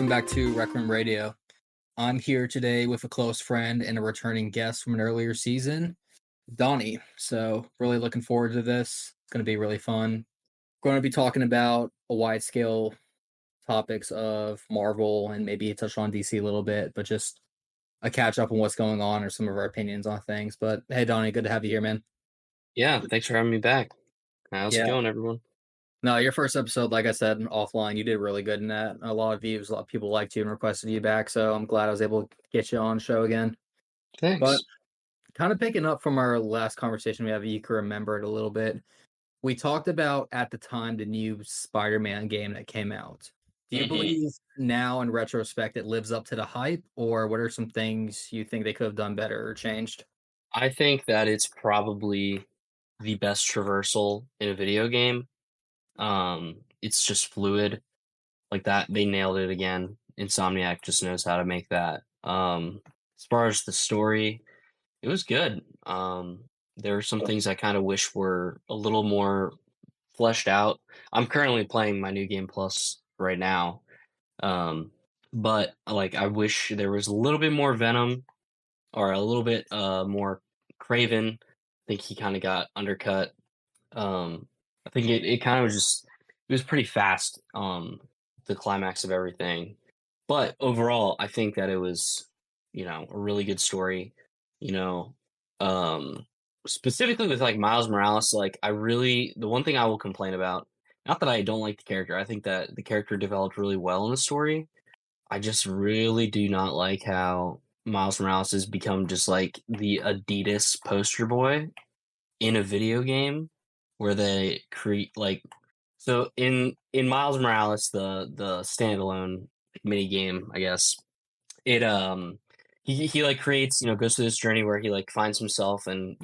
welcome back to Requiem Radio. I'm here today with a close friend and a returning guest from an earlier season, Donnie. So, really looking forward to this. It's going to be really fun. We're going to be talking about a wide scale topics of Marvel and maybe touch on DC a little bit, but just a catch up on what's going on or some of our opinions on things. But hey, Donnie, good to have you here, man. Yeah, thanks for having me back. How's it going, everyone? No, your first episode, like I said, offline, you did really good in that. A lot of views, a lot of people liked you and requested you back, so I'm glad I was able to get you on the show again. Thanks. But kind of picking up from our last conversation we have, you can remember it a little bit. We talked about at the time the new Spider-Man game that came out. Do you believe now in retrospect it lives up to the hype, or what are some things you think they could have done better or changed? I think that it's probably the best traversal in a video game. It's just fluid like that. They nailed it again. Insomniac just knows how to make that. As far as the story, it was good. There are some things I kind of wish were a little more fleshed out. I'm currently playing my new game plus right now. But like I wish there was a little bit more Venom or a little bit more Craven. I think he kind of got undercut. I think it kind of was just it was pretty fast, the climax of everything. But overall, I think that it was, a really good story. You know, specifically with like Miles Morales, like the one thing I will complain about, not that I don't like the character, I think that the character developed really well in the story. I just really do not like how Miles Morales has become just like the Adidas poster boy in a video game where they create like so in Miles Morales the standalone mini game, I guess. He like creates, goes through this journey where he like finds himself and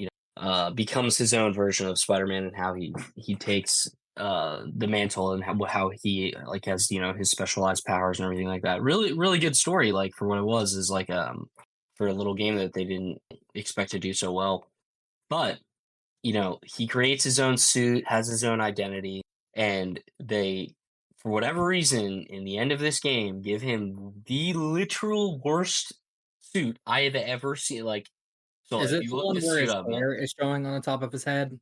becomes his own version of Spider-Man, and how he takes the mantle and how he like has his specialized powers and everything like that. Really really good story, like for what it was, is like for a little game that they didn't expect to do so well. But he creates his own suit, has his own identity, and they, for whatever reason, in the end of this game, give him the literal worst suit I have ever seen. Like, so Is if it you the look one this where suit his up, man. hair is showing on the top of his head?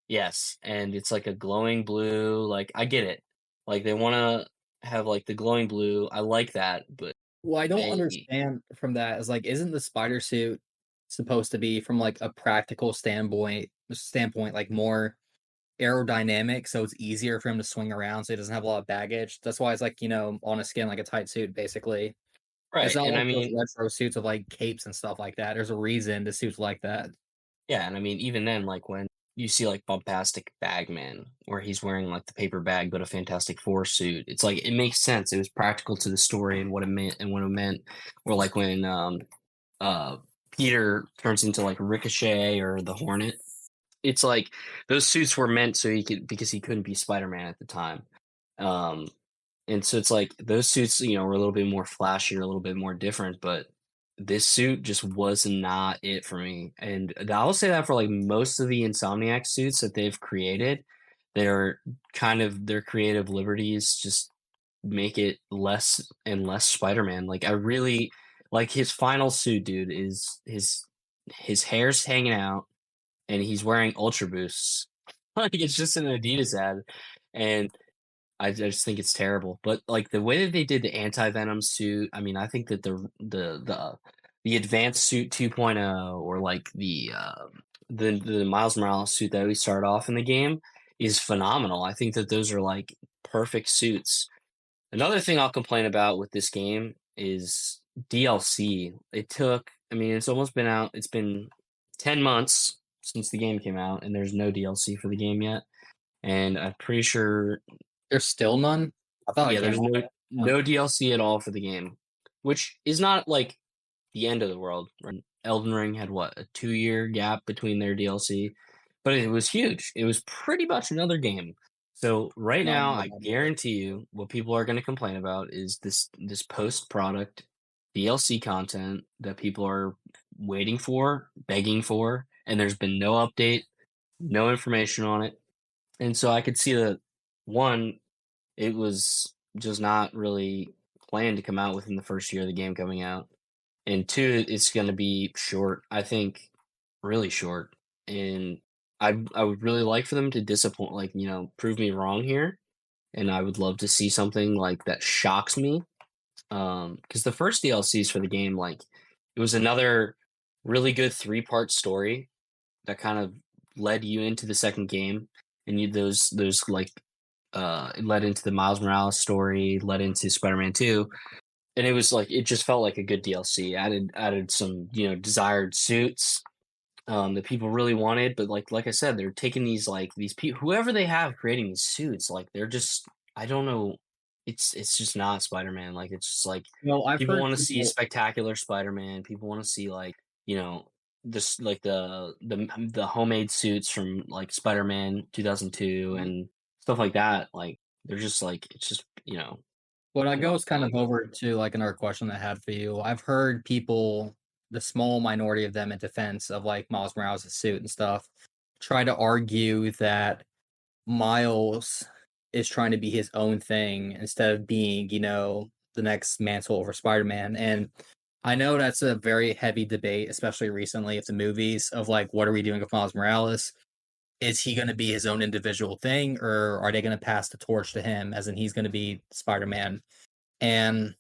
Yes, and it's like a glowing blue. Like, I get it. Like, they want to have like the glowing blue. I like that, but Well, I don't they, understand from that is like, isn't the spider suit supposed to be from like a practical standpoint, like more aerodynamic, so it's easier for him to swing around, so he doesn't have a lot of baggage. That's why it's like, on a skin like a tight suit, basically. It's right? not And I like those mean, retro suits with like capes and stuff like that. There's a reason the suits like that. yeah, and I mean, even then, like when you see like Bombastic Bagman, where he's wearing like the paper bag but a Fantastic Four suit, it's like it makes sense. It was practical to the story and what it meant and what it meant. Or like when uh Peter turns into like Ricochet or the Hornet. It's like those suits were meant so he could, because he couldn't be Spider-Man at the time. Um and so it's like those suits, were a little bit more flashy or a little bit more different, but this suit just was not it for me. And I'll say that for like most of the Insomniac suits that they've created, they're kind of their creative liberties just make it less and less Spider-Man. Like I really like his final suit, dude, is his hair's hanging out and he's wearing Ultra Boosts. Like it's just an Adidas ad. And I just think it's terrible. But like the way that they did the anti-venom suit, I mean, I think that the advanced suit 2.0, or like the Miles Morales suit that we start off in the game is phenomenal. I think that those are like perfect suits. Another thing I'll complain about with this game is DLC. I mean, it's almost been out. It's been 10 months since the game came out, and there's no DLC for the game yet. And I'm pretty sure, There's still none. I thought it yeah, came there's out. no DLC at all for the game, which is not like the end of the world. Right? Elden Ring had what, a 2-year gap between their DLC, but it was huge. It was pretty much another game. So right No, now, no, I no, no. guarantee you, what people are going to complain about is this post product DLC content that people are waiting for, begging for, and there's been no update, no information on it. And so I could see that, one, it was just not really planned to come out within the first year of the game coming out. And two, it's going to be short. I think really short. And I would really like for them to disappoint, like prove me wrong here. And I would love to see something like that shocks me. Because the first DLCs for the game, like it was another really good 3-part story that kind of led you into the second game, and those like it led into the Miles Morales story, led into Spider-Man 2, and it was like it just felt like a good DLC. Added some desired suits that people really wanted, but like I said, they're taking these people, whoever they have creating these suits, like they're just I don't know. It's just not Spider-Man. Like it's just like Well, I've people heard want to see people. spectacular Spider-Man. People want to see you know this like the homemade suits from like Spider-Man 2002 and stuff like that. Like they're just like it's just Well, that I don't goes kind know, of like over to like another question I had for you. I've heard people, the small minority of them in defense of like Miles Morales' suit and stuff, try to argue that Miles is trying to be his own thing instead of being, the next mantle over Spider-Man. And I know that's a very heavy debate, especially recently with the movies of like, what are we doing with Miles Morales? Is he going to be his own individual thing, or are they going to pass the torch to him, as in he's going to be Spider-Man? And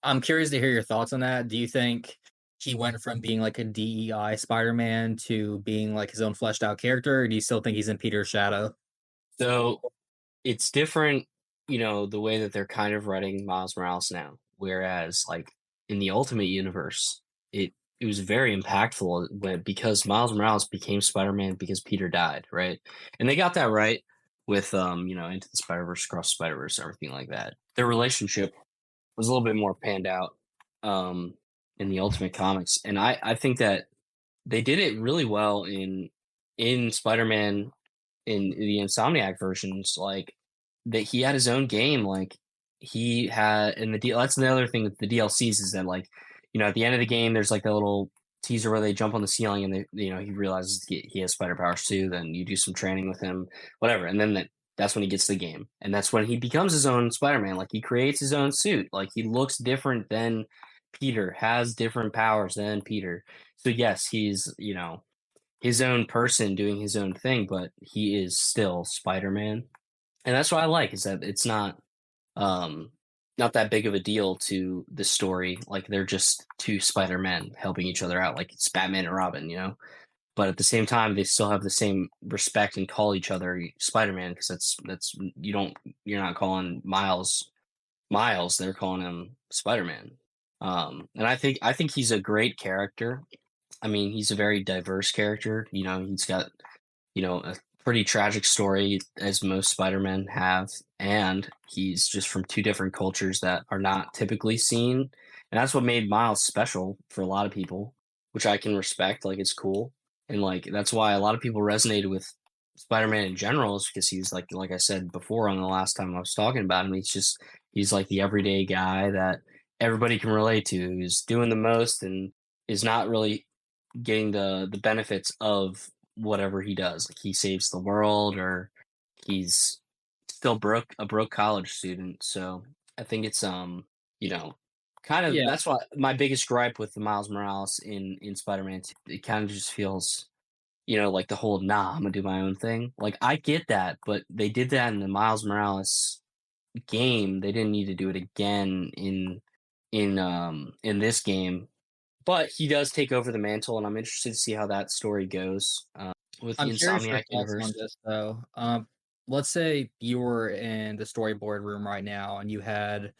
I'm curious to hear your thoughts on that. Do you think he went from being like a DEI Spider-Man to being like his own fleshed out character, or do you still think he's in Peter's shadow? so it's different, the way that they're kind of writing Miles Morales now. Whereas, like in the Ultimate Universe, it was very impactful because Miles Morales became Spider-Man because Peter died, right? And they got that right with Into the Spider-Verse, Across the Spider-Verse, everything like that. Their relationship was a little bit more panned out um, in the Ultimate Comics, and I think that they did it really well in Spider-Man in the Insomniac versions, like that he had his own game. Like he had in the deal. That's the other thing with the DLCs is that like at the end of the game, there's like a little teaser where they jump on the ceiling and he realizes he has spider powers too. Then you do some training with him, whatever, and then that's when he gets the game, and that's when he becomes his own Spider-Man. Like he creates his own suit. Like he looks different than Peter, has different powers than Peter. So yes, he's his own person doing his own thing, but he is still Spider-Man. And that's what I like is that it's um not that big of a deal to the story. Like they're just two Spider-Men helping each other out, like it's Batman and Robin. But at the same time, they still have the same respect and call each other Spider-Man because that's you're not calling Miles, they're calling him Spider-Man. And I think he's a great character. I mean, he's a very diverse character. He's got, a pretty tragic story, as most Spider-Men have, and he's just from two different cultures that are not typically seen. And that's what made Miles special for a lot of people, which I can respect. Like, it's cool. And, like, that's why a lot of people resonated with Spider-Man in general, is because he's, like I said before on the last time I was talking about him, he's like the everyday guy that everybody can relate to, who's doing the most and is not really getting the benefits of whatever he does. Like he saves the world, or he's still a broke college student. So I think it's you know, kind of Yeah, that's why my biggest gripe with the Miles Morales in Spider-Man 2, it kind of just feels like the whole I'm gonna do my own thing. Like I get that, but they did that in the Miles Morales game. They didn't need to do it again in this game, but he does take over the mantle, and I'm interested to see how that story goes with the I'm curious your Insomniac thoughts on universe. this though. Let's say you were in the storyboard room right now and you had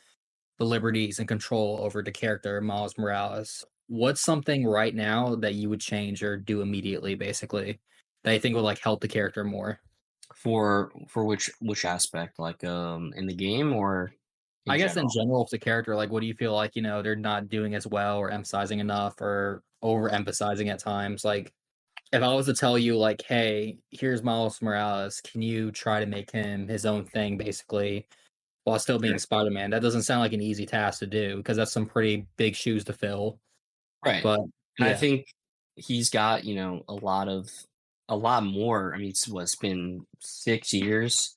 the liberties and control over the character Miles Morales. What's something right now that you would change or do immediately, basically, that you think would like help the character more? For which aspect, like in the game or in I guess in general? general, with the character, like, what do you feel like they're not doing as well, or emphasizing enough, or overemphasizing at times? Like, if I was to tell you, like, hey, here's Miles Morales, can you try to make him his own thing, basically, while still being Sure. Spider-Man? That doesn't sound like an easy task to do because that's some pretty big shoes to fill. Right. But And I yeah, think he's got, a lot more. I mean, it's been 6 years,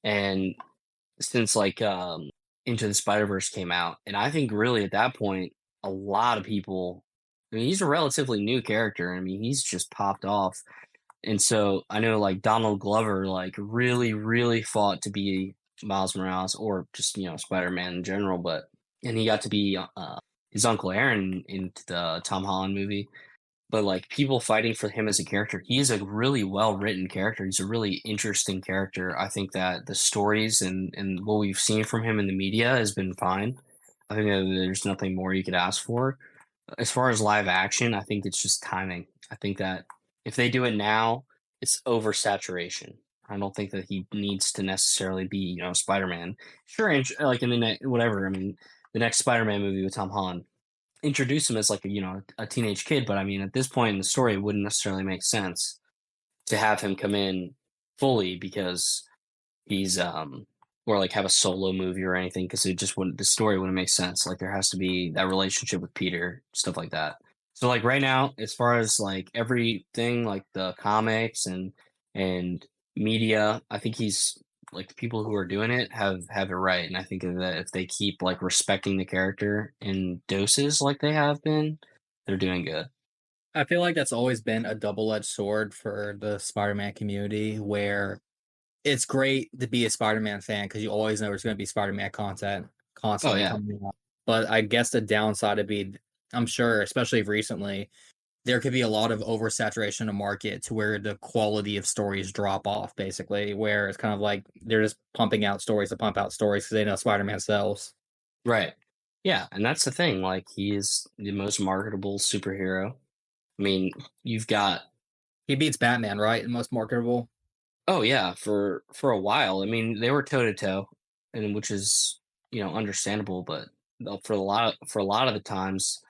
and since like Into the Spider-Verse came out, and I think really at that point, a lot of people I mean, he's a relatively new character. I mean, he's just popped off. And so I know like Donald Glover like really, really fought to be Miles Morales or just, Spider-Man in general, but and he got to be his Uncle Aaron in the Tom Holland movie. But like people fighting for him as a character, he is a really well written character. He's a really interesting character. I think that the stories and what we've seen from him in the media has been fine. I think that there's nothing more you could ask for. As far as live action, I think it's just timing. I think that if they do it now, it's oversaturation. I don't think that he needs to necessarily be, Spider-Man. Sure, like in the whatever. I mean, the next Spider-Man movie with Tom Holland, introduce him as like a teenage kid. But I mean, at this point in the story, it wouldn't necessarily make sense to have him come in fully because he's or like have a solo movie or anything because it just wouldn't the story wouldn't make sense. Like there has to be that relationship with Peter, stuff like that. So like right now, as far as like everything, like the comics and media, I think he's like the people who are doing it have it right. And I think that if they keep like respecting the character in doses like they have been, they're doing good. I feel like that's always been a double-edged sword for the Spider-Man community, where it's great to be a Spider-Man fan because you always know there's going to be Spider-Man content Oh constantly yeah. coming out. But I guess the downside would be, I'm sure, especially recently, there could be a lot of oversaturation in the market to where the quality of stories drop off, basically, where it's kind of like they're just pumping out stories to pump out stories because they know Spider-Man sells. Right. Yeah, and that's the thing. Like he is the most marketable superhero. I mean, you've got He beats Batman, right? And most marketable. oh yeah, for a while. I mean, they were toe to toe, and which is understandable. But for a lot of the times,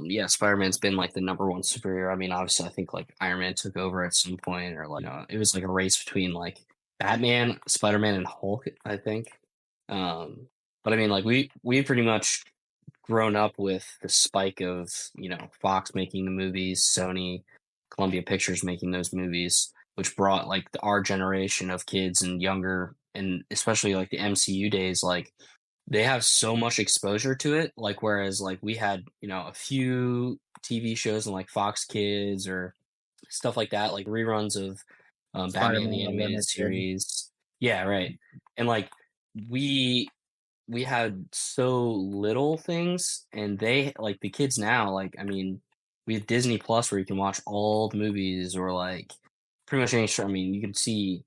yeah, Spider Man's been like the number one superhero. I mean, obviously, I think like Iron Man took over at some point, or like it was like a race between like Batman, Spider Man, and Hulk. I think. Um, but I mean, like we pretty much grown up with the spike of Fox making the movies, Sony, Columbia Pictures making those movies, which brought like our generation of kids and younger, and especially like the MCU days, like they have so much exposure to it. Like whereas like we had a few TV shows and like Fox Kids or stuff like that, like reruns of Batman the Spider-Man animated Unlimited. series. Yeah, right. And like we we had so little things and they like the kids now like I mean we have Disney Plus where you can watch all the movies or like pretty much any show. I mean you can see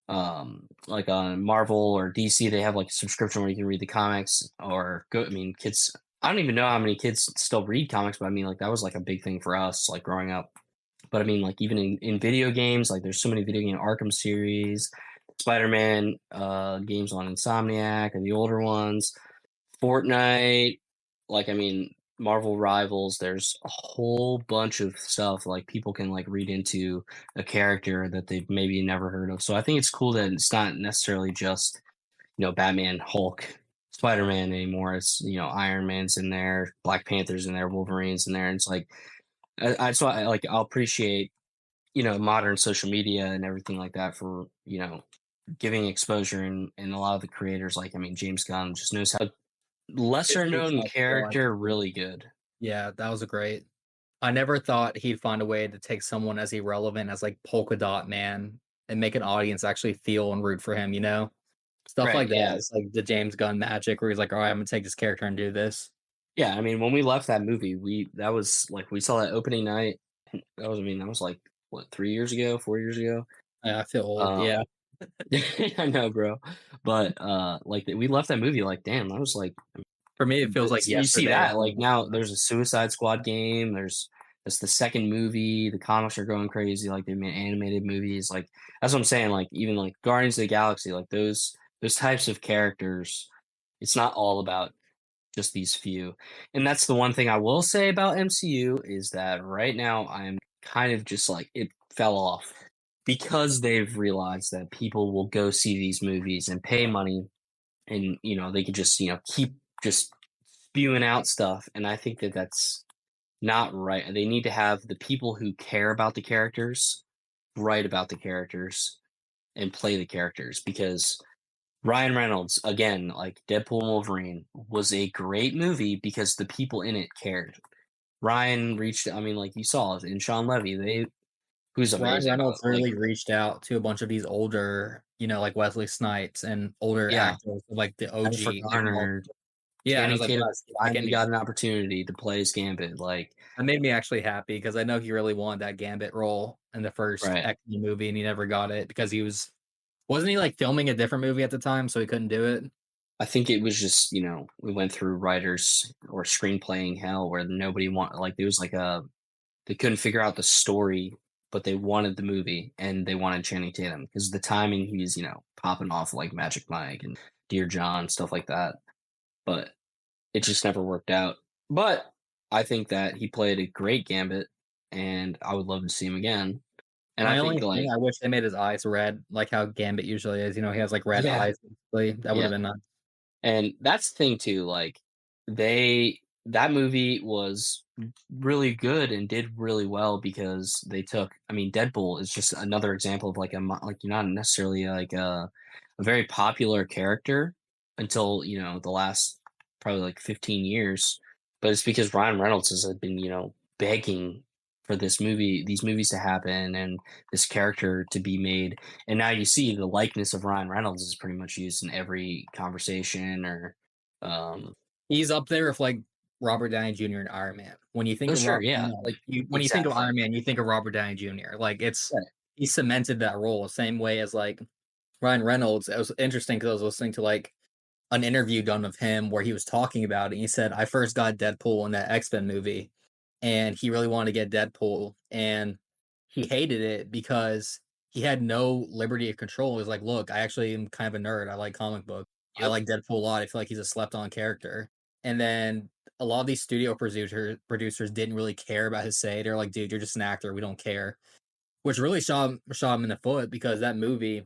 like on Marvel or DC they have like a subscription where you can read the comics or go I mean kids I don't even know how many kids still read comics but I mean like that was like a big thing for us like growing up. But I mean like even in video games like there's so many video game Arkham series, Spider-Man games on Insomniac and the older ones, Fortnite, like I mean Marvel Rivals, there's a whole bunch of stuff like people can like read into a character that they've maybe never heard of. So I think it's cool that it's not necessarily just, Batman, Hulk, Spider-Man anymore. It's, Iron Man's in there, Black Panther's in there, Wolverine's in there. And it's like so I like I'll appreciate, modern social media and everything like that for, giving exposure and a lot of the creators like I mean James Gunn just knows how lesser It's known like, well, character really good. yeah, that was a great. I never thought he'd find a way to take someone as irrelevant as like Polka Dot Man and make an audience actually feel and root for him, you know? Stuff Right, like that. yeah. It's like the James Gunn magic where he's like, all right, I'm gonna take this character and do this. Yeah, I mean, when we left that movie, we that was like we saw that opening night. That was I mean, that was like what, 3 years ago, 4 years ago? Yeah, I feel old. Um Yeah. I know, bro. But like we left that movie like, damn, that was like For me, it feels like you see yesterday. that like now there's a Suicide Squad game, there's it's the second movie, the comics are going crazy, like they made animated movies, like that's what I'm saying, like even like Guardians of the Galaxy, like those types of characters, it's not all about just these few. And that's the one thing I will say about MCU is that right now I'm kind of just like it fell off because they've realized that people will go see these movies and pay money and they could just keep just spewing out stuff and I think that that's not right. They need to have the people who care about the characters write about the characters and play the characters because Ryan Reynolds, again, like Deadpool and Wolverine, was a great movie because the people in it cared. Ryan reached, I mean, like you saw in Sean Levy, who's Ryan amazing, Reynolds like, really reached out to a bunch of these older, like Wesley Snipes and older yeah, actors, like the Jennifer OG, like Marvel. Garner, Yeah, and I Channing was like, Tatum wow, see, I can finally be. got an opportunity to play his Gambit, like, That made me actually happy because I know he really wanted that Gambit role in the first right. X-Men movie, and he never got it because wasn't he like filming a different movie at the time, so he couldn't do it. I think it was just, we went through writers or screenplaying hell where nobody like, there was like they couldn't figure out the story, but they wanted the movie and they wanted Channing Tatum because the timing he's, popping off like Magic Mike and Dear John, stuff like that. But it just never worked out. But I think that he played a great Gambit and I would love to see him again. And I My think only thing, like, I wish they made his eyes red, like how Gambit usually is. He has like red yeah, eyes. Basically. That would have yeah. been nice. And that's the thing too, like that movie was really good and did really well because they took, I mean, Deadpool is just another example of like like you're not necessarily like a very popular character until, the last probably like 15 years, but it's because Ryan Reynolds has been, begging for these movies to happen and this character to be made. And now you see the likeness of Ryan Reynolds is pretty much used in every conversation or um He's up there with like Robert Downey Jr. and Iron Man. When you think oh of sure, yeah, like when you think of exactly. Iron Man, you think of Robert Downey Jr. Like Right. he cemented that role the same way as like Ryan Reynolds. It was interesting because I was listening to like an interview done of him where he was talking about it. And he said, I first got Deadpool in that X-Men movie, and he really wanted to get Deadpool, and he hated it because he had no liberty of control. He was like, look, I actually am kind of a nerd. I like comic books. I Yep. like Deadpool a lot. I feel like he's a slept on character. And then a lot of these studio producers didn't really care about his say. They're like, dude, you're just an actor. We don't care. Which really shot him in the foot because that movie,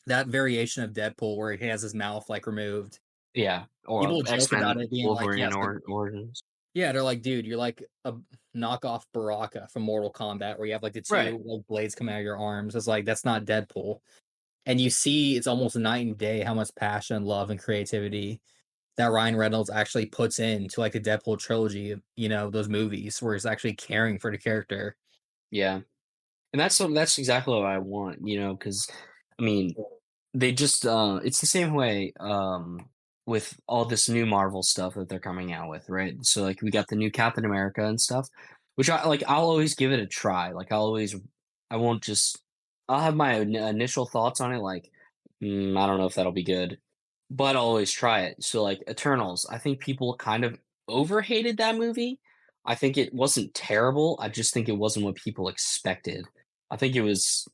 that variation of Deadpool where he has his mouth like removed, Yeah, or people joke X-Men about it being like, Wolverine yes, but Origins. yeah, they're like, dude, you're like a knockoff Baraka from Mortal Kombat, where you have like the Right. two like blades coming out of your arms. It's like that's not Deadpool, and you see it's almost night and day how much passion, love, and creativity that Ryan Reynolds actually puts into like the Deadpool trilogy. Those movies where he's actually caring for the character. Yeah. And that's exactly what I want, because I mean, they just it's the same way with all this new Marvel stuff that they're coming out with, right? So like we got the new Captain America and stuff, which I'll always give it a try. Like I won't just I'll have my initial thoughts on it like I don't know if that'll be good, but I'll always try it. So like Eternals, I think people kind of overhated that movie. I think it wasn't terrible. I just think it wasn't what people expected. I think it was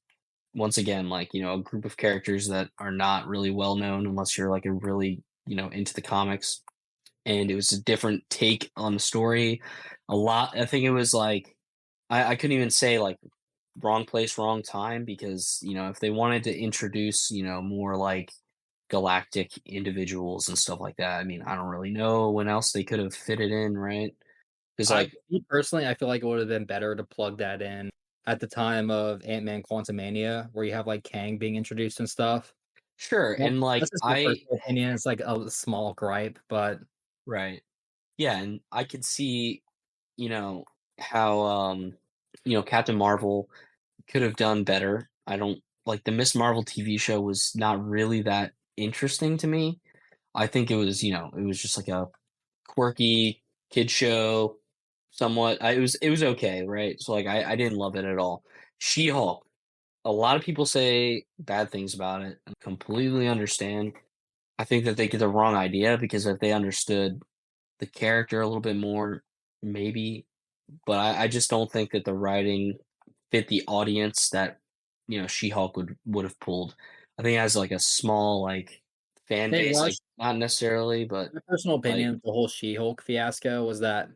once again like, a group of characters that are not really well known unless you're like a really, into the comics. And it was a different take on the story. A lot I think it was like I couldn't even say like wrong place, wrong time because, if they wanted to introduce, more like galactic individuals and stuff like that. I mean, I don't really know when else they could have fit it in, right? Because like, Me personally, I feel like it would have been better to plug that in at the time of Ant-Man Quantumania, where you have like Kang being introduced and stuff. sure, Well, and like that's just my personal opinion. It's like a small gripe, but right, yeah, and I could see, you know, how Captain Marvel could have done better. I don't like the Miss Marvel TV show was not really that interesting to me. I think it was, it was just like a quirky kid show, somewhat. It was okay, right? So like I didn't love it at all. She-Hulk. A lot of people say bad things about it. I completely understand. I think that they get the wrong idea because if they understood the character a little bit more, maybe. But I just don't think that the writing fit the audience that She-Hulk would have pulled. I think it has like a small like fan they base, like rushed. not necessarily, but My personal like opinion, the whole She-Hulk fiasco was that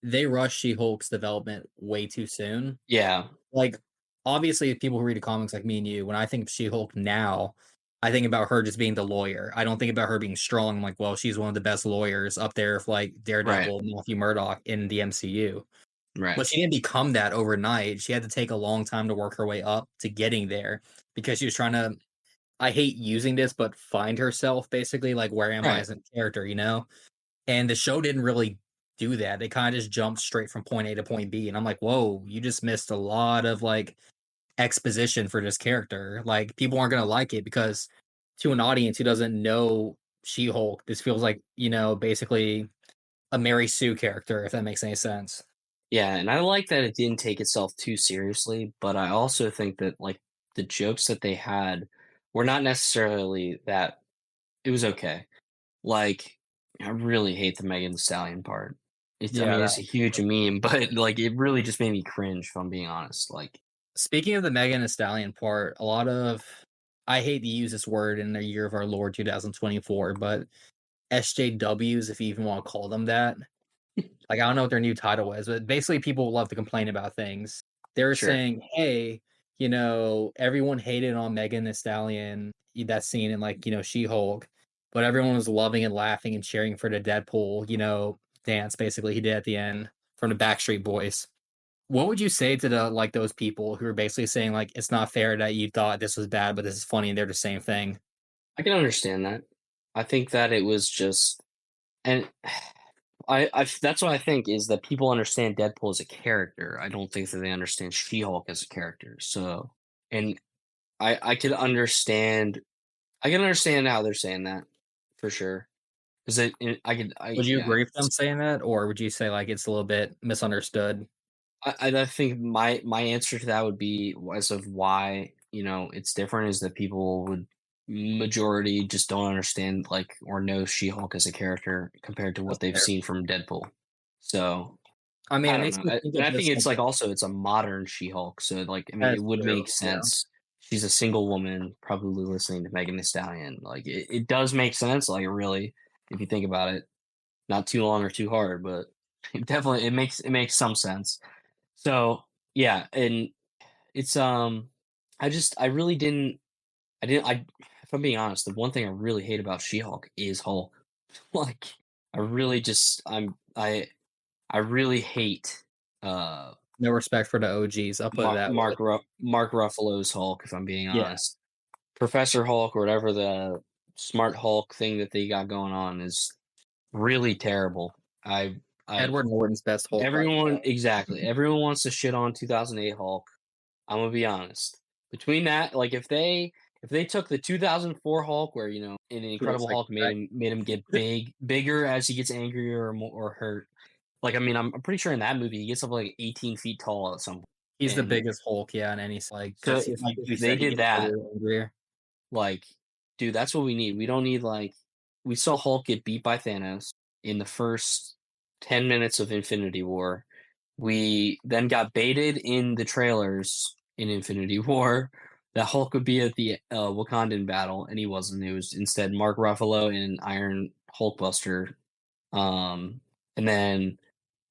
they rushed She-Hulk's development way too soon. yeah, Like, obviously, people who read the comics like me and you, when I think of She-Hulk now, I think about her just being the lawyer. I don't think about her being strong. I'm like, well, she's one of the best lawyers up there with like right, Daredevil, Matthew Murdock in the MCU. right, But she didn't become that overnight. She had to take a long time to work her way up to getting there because she was trying to I hate using this, but find herself basically, like, where am I Right. as a character, you know? And the show didn't really do that. They kinda just jumped straight from point A to point B, and I'm like, "Whoa, you just missed a lot of, like, exposition for this character." Like, people aren't gonna like it because to an audience who doesn't know She-Hulk, this feels like, basically a Mary Sue character, if that makes any sense. Yeah, and I like that it didn't take itself too seriously, but I also think that, like, the jokes that they had were not necessarily that it was okay. Like, I really hate the Megan Thee Stallion part. I Yeah, mean, that it's a huge meme, but, like, it really just made me cringe, if I'm being honest, like speaking of the Megan Thee Stallion part, a lot of I hate to use this word in the year of our Lord 2024, but SJWs, if you even wanna call them that. Like, I don't know what their new title is, but basically people love to complain about things. They're sure. saying, "Hey, everyone hated on Megan Thee Stallion, that scene in, like, She-Hulk, but everyone was loving and laughing and cheering for the Deadpool, dance basically he did at the end from the Backstreet Boys." What would you say to those people who are basically saying, like, "It's not fair that you thought this was bad, but this is funny," and they're the same thing? I can understand that. I think that it was just and I that's what I think is that people understand Deadpool as a character. I don't think that they understand She-Hulk as a character. So, and I can understand how they're saying that for sure. Because I could I Would you yeah. agree with them saying that, or would you say, like, it's a little bit misunderstood? I think my answer to that would be as of why, it's different is that people would majority just don't understand, like, or know She-Hulk as a character compared to That's what they've fair. seen from Deadpool. So, I mean, I it don't makes know, me think and of I think this it's, like like, also it's a modern She-Hulk, so, like, I mean, it that's would true, make yeah. sense. She's a single woman probably listening to Megan Thee Stallion, like, it does make sense, like, really, if you think about it. Not too long or too hard, but it makes some sense. So, yeah, and it's, I really didn't, if I'm being honest, the one thing I really hate about She-Hulk is Hulk. Like, I really just I really hate, uh, No respect for the OGs, I'll put it that way. Mark Ruffalo's Hulk, if I'm being Yeah, honest. Professor Hulk or whatever the Smart Hulk thing that they got going on is really terrible. I I Edward Norton's best Hulk by Everyone far. exactly. Everyone wants to shit on 2008 Hulk. I'm gonna be honest. Between that, like if they took the 2004 Hulk, where in He looks Incredible like Hulk Shrek. made him get bigger as he gets angrier or more or hurt. Like I mean, I'm pretty sure in that movie he gets up like 18 feet tall at some point. He's the And biggest Hulk, yeah, in any like so because like you they said, he did gets bigger that, and angrier. like, dude, that's what we need. We don't need like we saw Hulk get beat by Thanos in the first 10 minutes of Infinity War. We then got baited in the trailers in Infinity War that Hulk would be at the Wakandan battle, and he wasn't. It was instead Mark Ruffalo and Iron Hulkbuster. And then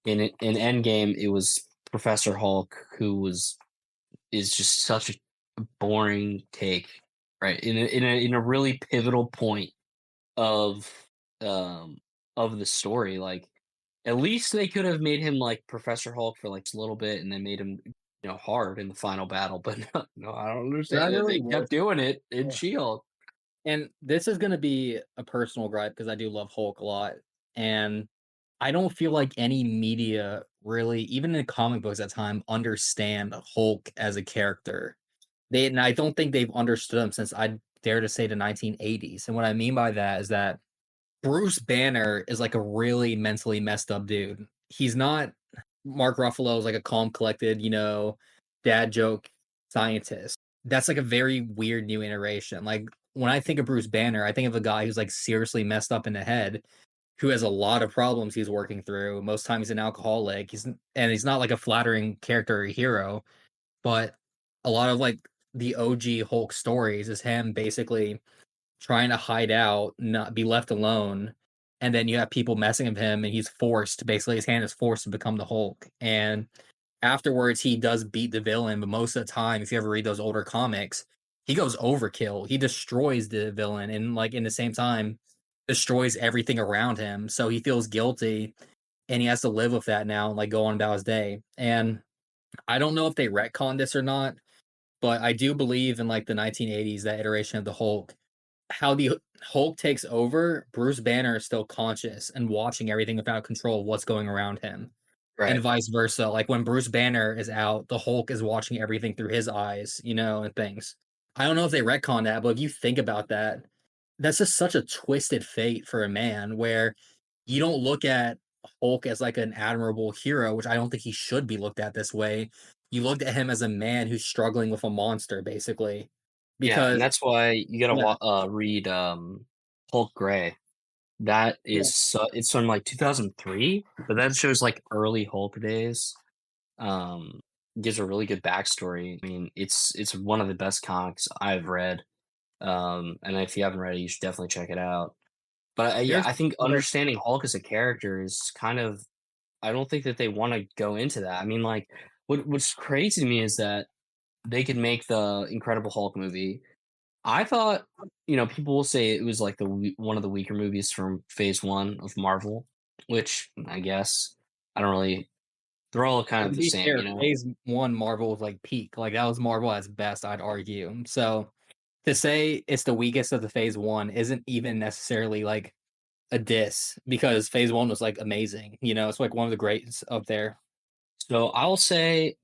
in Endgame, it was Professor Hulk, who is just such a boring take, right? In a really pivotal point of um of the story, like at least they could have made him like Professor Hulk for like a little bit and then made him hard in the final battle, but no, no, I don't That understand that really they was kept doing it in yeah. She-Hulk. And this is gonna be a personal gripe because I do love Hulk a lot, and I don't feel like any media really, even in comic books at time, understand Hulk as a character. And I don't think they've understood him since I dare to say the 1980s. And what I mean by that is that Bruce Banner is like a really mentally messed up dude. He's not Mark Ruffalo is like a calm, collected, dad joke scientist. That's like a very weird new iteration. Like when I think of Bruce Banner, I think of a guy who's like seriously messed up in the head, who has a lot of problems he's working through. Most times he's an alcoholic. He's not like a flattering character or hero, but a lot of like the OG Hulk stories is him basically trying to hide out, not be left alone, and then you have people messing with him, and he's forced basically his hand is forced to become the Hulk. And afterwards, he does beat the villain, but most of the time, if you ever read those older comics, he goes overkill. He destroys the villain, and like in the same time, destroys everything around him. So he feels guilty, and he has to live with that now, and like go on about his day. And I don't know if they retcon this or not, but I do believe in like the 1980s, that iteration of the Hulk, how the Hulk takes over, Bruce Banner is still conscious and watching everything without control of what's going around him. And Right. vice versa. Like when Bruce Banner is out, the Hulk is watching everything through his eyes, and things. I don't know if they retcon that, but if you think about that, that's just such a twisted fate for a man where you don't look at Hulk as like an admirable hero, which I don't think he should be looked at this way. You looked at him as a man who's struggling with a monster, basically. Yeah, and Because that's why you gotta yeah, read, Hulk Gray. That yeah, is it's from, like, 2003, but that shows, like, early Hulk days. Um, Gives a really good backstory. I mean, it's one of the best comics I've read, and if you haven't read it, you should definitely check it out. But, yeah, there's I think other understanding Hulk as a character is kind of I don't think that they wanna go into that. I mean, like, what's crazy to me is that they could make the Incredible Hulk movie. I thought, people will say it was like one of the weaker movies from Phase 1 of Marvel, which I guess I don't really they're all kind of to the be same, fair, you know? phase one Marvel was like peak. Like that was Marvel at its best, I'd argue. So to say it's the weakest of the phase one isn't even necessarily like a diss because phase one was like amazing. It's like one of the greats up there. So I will say,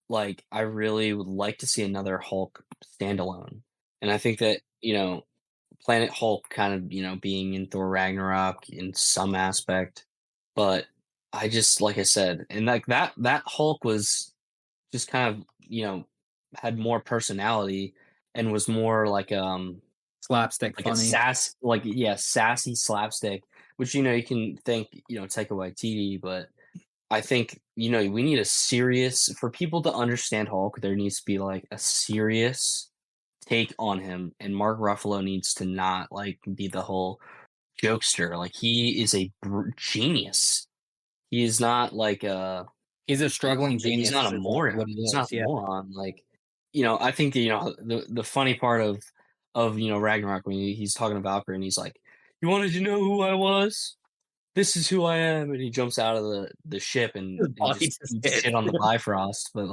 like, I really would like to see another Hulk standalone. And I think that, Planet Hulk kind of, being in Thor Ragnarok in some aspect, but I just like I said, and like that Hulk was just kind of, had more personality and was more Slapstick like a funny. sassy slapstick, which, you can thank, Taika Waititi, but I think, we need a serious for people to understand Hulk, there needs to be, like, a serious take on him, and Mark Ruffalo needs to not, like, be the whole jokester, like, he is a genius. He is not like a He's a struggling he's genius not is a exactly moron. what he He's not is. a Yeah. moron, like, I think that, the funny part of, Ragnarok when he's talking to Valkyrie and he's like, "You wanted to know who I was? This is who I am," and he jumps out of the ship His and body just just eats hit. shit on the Bifrost, but,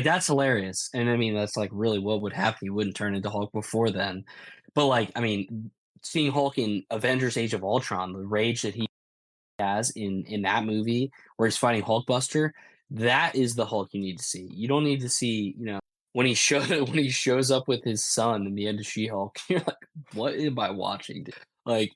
that's hilarious, and, I mean, that's, like, really what would happen, he wouldn't turn into Hulk before then, but, like, I mean, seeing Hulk in Avengers: Age of Ultron, the rage that he has in that movie where he's fighting Hulkbuster, that is the Hulk you need to see. You don't need to see, when he show when he shows up with his son in the end of She-Hulk, you're like, "What am I watching?" Like,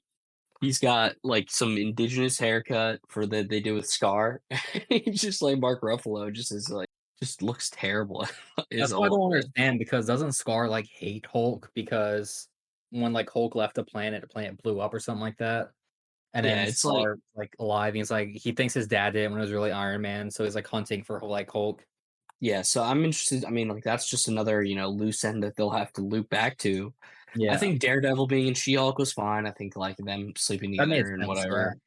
he's got, like, some indigenous haircut for that they do with Scar. He's just like Mark Ruffalo, just looks terrible as That's what I Hulk, don't man. understand because doesn't Scar like hate Hulk because when like Hulk left the planet blew up or something like that. And Yeah, then it's like Scar like alive. And he's like he thinks his dad did it when it was really Iron Man, so he's like hunting for like Hulk. yeah, so I'm interested I mean, like, that's just another, loose end that they'll have to loop back to. I Yeah, think Daredevil being in She-Hulk was fine. I think, like, them sleeping that made together and sense. Yeah, whatever,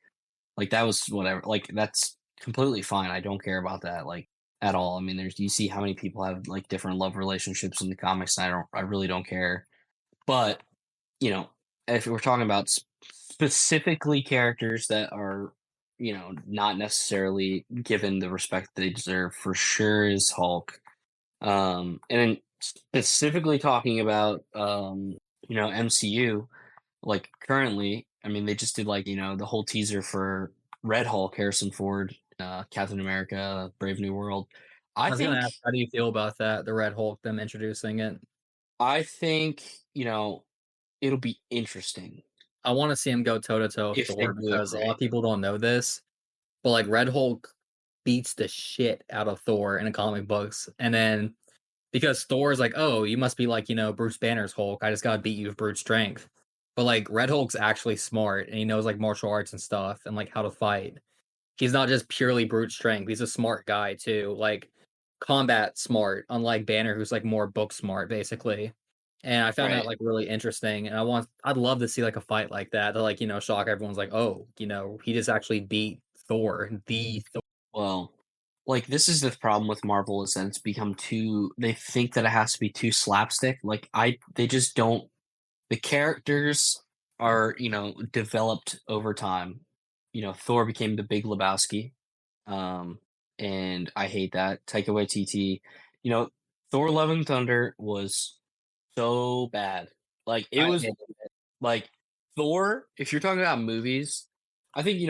like, that was whatever, like, that's completely fine. I don't care about that, like, at all. I mean, you see how many people have, like, different love relationships in the comics, and I really don't care. But, you know, if we're talking about specifically characters that are, not necessarily given the respect they deserve, for sure is Hulk. And then specifically talking about, MCU, like currently, I mean, they just did like, the whole teaser for Red Hulk, Harrison Ford, Captain America, Brave New World. I I was gonna think, ask, how do you feel about that? The Red Hulk, them introducing it. I think, it'll be interesting I want to see him go toe to toe with if they Thor do it because a lot of right. people don't know this, but like Red Hulk beats the shit out of Thor in the comic books, and then because Thor is like, "Oh, you must be like, Bruce Banner's Hulk. I just gotta beat you with brute strength." But like Red Hulk's actually smart and he knows like martial arts and stuff and like how to fight. He's not just purely brute strength. He's a smart guy too, like combat smart, unlike Banner, who's like more book smart, basically. And I found that Right. like really interesting. And I'd love to see like a fight like that to like, shock everyone's like, oh, he just actually beat Thor, the Thor. Well, like this is the problem with Marvel is that it's become too they think that it has to be too slapstick. Like they just don't the characters are, developed over time. Thor became the Big Lebowski. Um and I hate that. Taika Waititi, you know, Thor: Love and Thunder was so bad. Like, it I was hated it. like, Thor, if you're talking about movies, I think,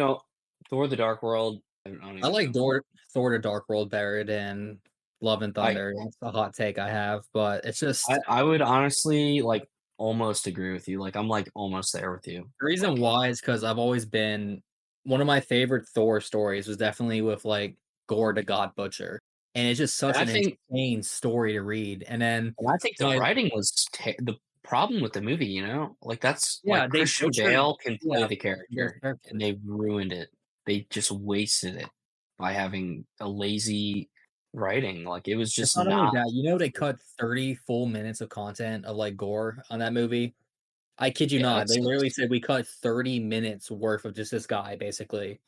Thor: The Dark World, I don't I even like know. Thor: The Dark World better than Love and I Thunder. It's a hot take I have, but it's I just I would honestly, like, almost agree with you, like, I'm, like, almost there with you. the reason Like, why is because 'cause I've always been one of my favorite Thor stories was definitely with, like, Gore the God Butcher, and it's just and such I an think insane story to read, and then, and I think you the know writing was the problem with the movie, Like, that's yeah, like, they Christian butchered Bale can play yeah, the those character, and characters. they ruined it. They just wasted it by having a lazy writing, like, it was It's just not only not that, they cut 30 full minutes of content of, like, gore on that movie. I kid you yeah, not, that they literally sucks. said, "We cut 30 minutes worth of just this guy," basically.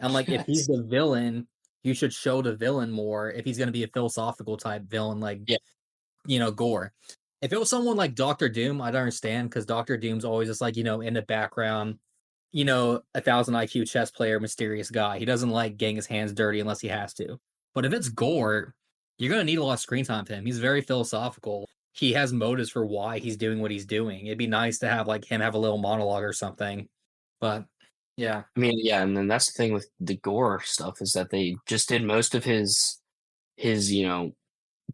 I'm like, if he's Yes. the villain, you should show the villain more if he's gonna be a philosophical type villain like, Yeah, Gore. If it was someone like Doctor Doom, I'd understand because Doctor Doom's always just like, in the background, 1,000 IQ chess player, mysterious guy. He doesn't like getting his hands dirty unless he has to. But if it's Gore, you're gonna need a lot of screen time for him. He's very philosophical. He has motives for why he's doing what he's doing. It'd be nice to have like him have a little monologue or something. But yeah. I mean, yeah, and then that's the thing with the gore stuff is that they just did most of his,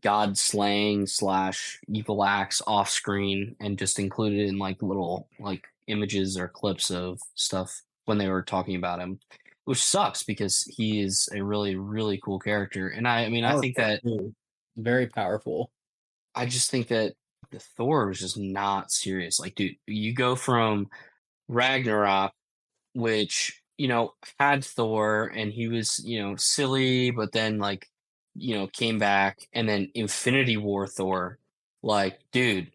god slaying slash evil acts off screen and just included in like little like images or clips of stuff when they were talking about him, which sucks because he is a really really cool character. And I mean I think Powerful that too. Very powerful. I just think that the Thor was just not serious. Like, dude, you go from Ragnarok, which, had Thor and he was, silly, but then like, came back, and then Infinity War Thor. Like, dude,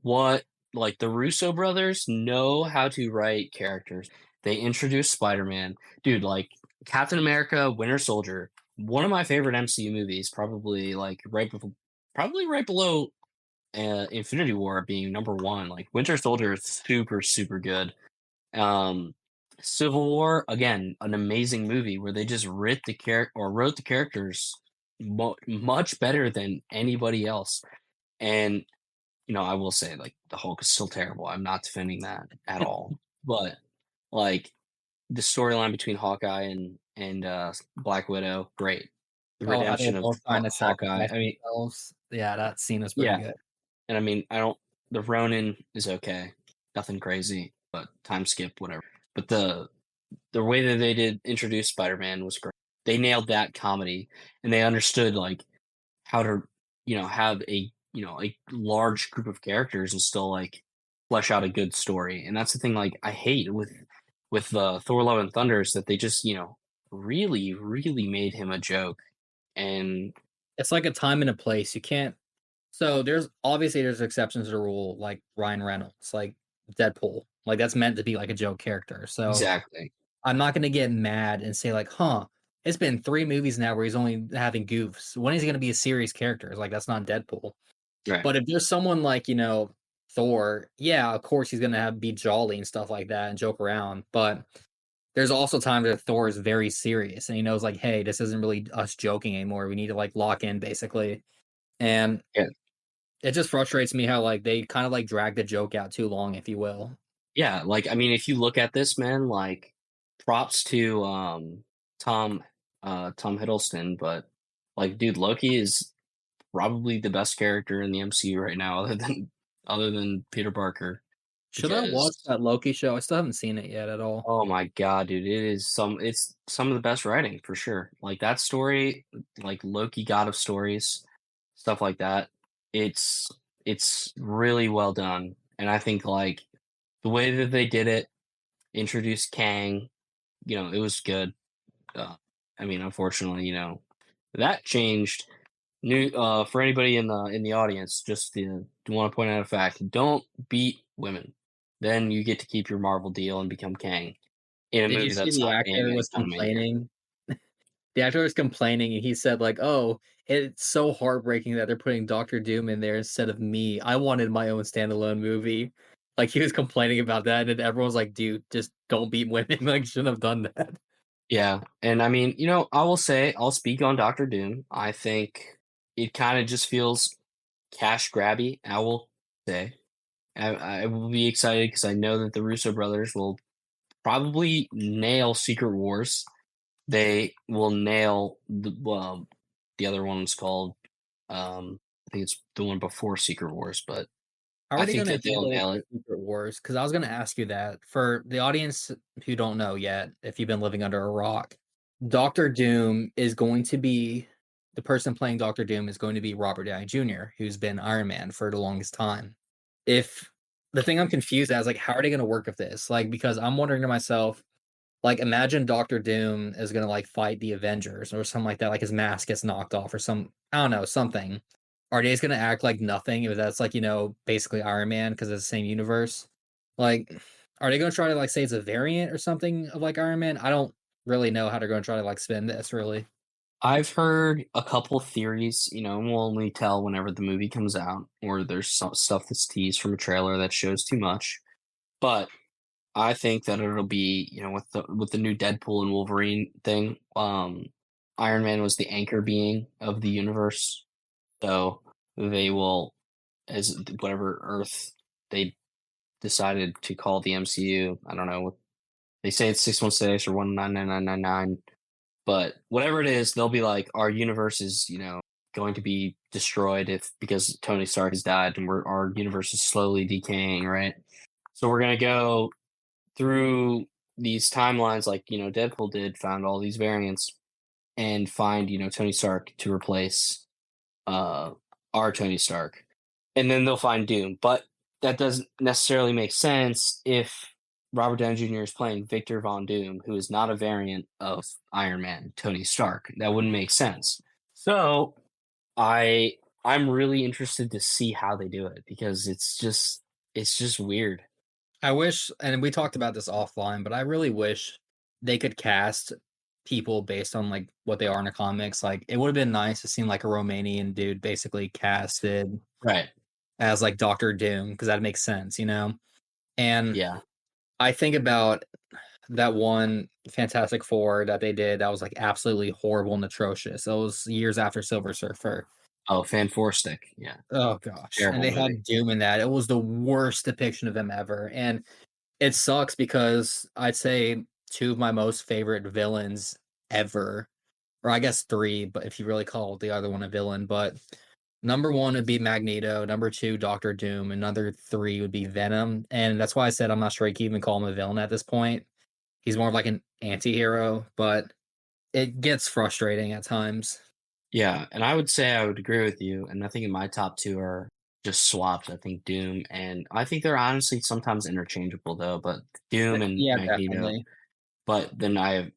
what like the Russo brothers know how to write characters. They introduced Spider-Man. Dude, like Captain America, Winter Soldier, one of my favorite MCU movies, probably right below Infinity War being number one. Like Winter Soldier is super, super good. Um, Civil War, again, an amazing movie where they just wrote the characters much better than anybody else. And I will say like the Hulk is still terrible. I'm not defending that at all. But like the storyline between Hawkeye and Black Widow, great. The Oh, how they're redemption of both trying to Hawkeye. sacrifice I mean, themselves. Yeah, that scene is pretty yeah, good. and I mean, I don't. The Ronin is okay, nothing crazy, but time skip, whatever. But the way that they did introduce Spider-Man was great. They nailed that comedy, and they understood like how to have a large group of characters and still like flesh out a good story. And that's the thing like I hate with Thor: Love and Thunder is that they just really really made him a joke. And It's like a time and a place. You can't so there's exceptions to the rule, like Ryan Reynolds, like Deadpool. Like that's meant to be like a joke character. So exactly, I'm not gonna get mad and say like, huh, it's been 3 movies now where he's only having goofs. When is he gonna be a serious character? It's like that's not Deadpool. right, But if there's someone like, Thor, yeah, of course he's gonna have be jolly and stuff like that and joke around. But there's also times that Thor is very serious and he knows like, hey, this isn't really us joking anymore. We need to like lock in basically. And yeah, it just frustrates me how like they kind of like drag the joke out too long, if you will. yeah. Like I mean, if you look at this man, like props to Tom Tom Hiddleston, but like dude, Loki is probably the best character in the MCU right now, other than Peter Parker, Should I watch because that Loki show? I still haven't seen it yet at all. oh my god, dude, it's some of the best writing for sure. Like that story, like Loki, God of Stories, stuff like that. It's it's really well done, and I think like the way that they did it, introduced Kang, it was good. Uh, I mean, unfortunately, that changed. New for anybody in the audience, just to want to point out a fact: don't beat women. Then you get to keep your Marvel deal and become Kang in a Did you movie see that's the not actor was animated. complaining? The actor was complaining and he said like, "Oh, it's so heartbreaking that they're putting Doctor Doom in there instead of me. I wanted my own standalone movie." Like he was complaining about that and everyone was like, "Dude, just don't beat women. Like shouldn't have done that." Yeah, and I mean, I will say, I'll speak on Doctor Doom. I think it kind of just feels cash grabby, I will say. I will be excited because I know that the Russo brothers will probably nail Secret Wars. They will nail the other one's called, I think it's the one before Secret Wars, but How I are they think gonna that they'll handle nail it. Secret Wars? Because I was gonna ask you that. For the audience who don't know yet, if you've been living under a rock, Doctor Doom is going to be the person playing Doctor Doom is going to be Robert Downey Jr., who's been Iron Man for the longest time. If the thing I'm confused at is, like, how are they gonna work with this? Like, because I'm wondering to myself, like, imagine Doctor Doom is gonna, like, fight the Avengers or something like that, like, his mask gets knocked off or I don't know, something. Are they just gonna act like nothing if that's, like, basically Iron Man because it's the same universe? Like, are they gonna try to, like, say it's a variant or something of, like, Iron Man? I don't really know how they're gonna try to, like, spin this, really. I've heard a couple theories, and we'll only tell whenever the movie comes out, or there's some stuff that's teased from a trailer that shows too much. But I think that it'll be, with the new Deadpool and Wolverine thing. Iron Man was the anchor being of the universe, so they will, as whatever Earth they decided to call the MCU. I don't know. They say it's 616 or 199999, but whatever it is, they'll be like, our universe is, going to be destroyed if because Tony Stark has died, and our universe is slowly decaying, right? So we're gonna go through these timelines like, Deadpool did, found all these variants and find, Tony Stark to replace uh our Tony Stark. And then they'll find Doom. But that doesn't necessarily make sense if Robert Downey Jr. is playing Victor Von Doom, who is not a variant of Iron Man, Tony Stark. That wouldn't make sense. So I I'm really interested to see how they do it because it's just weird. I wish, and we talked about this offline, but I really wish they could cast people based on, like, what they are in the comics. Like, it would have been nice to see, like, a Romanian dude basically casted Right. as, like, Doctor Doom, because that makes sense, you know? And Yeah. I think about that one Fantastic Four that they did that was, like, absolutely horrible and atrocious. It was years after Silver Surfer. Oh, Fan Four Stick. Yeah. Oh gosh, and Terrible they movie. had Doom in that. It was the worst depiction of him ever, and it sucks because I'd say 2 of my most favorite villains ever, or I guess 3, but if you really call the other one a villain, but number 1 would be Magneto, number 2, Doctor Doom, and number 3 would be Venom, and that's why I said I'm not sure you can even call him a villain at this point. He's more of like an anti-hero, but it gets frustrating at times. Yeah, and I would say I would agree with you, and I think in my top 2 are just swaps. I think Doom and I think they're honestly sometimes interchangeable though, but Doom and Yeah, Magneto. definitely. But then I have,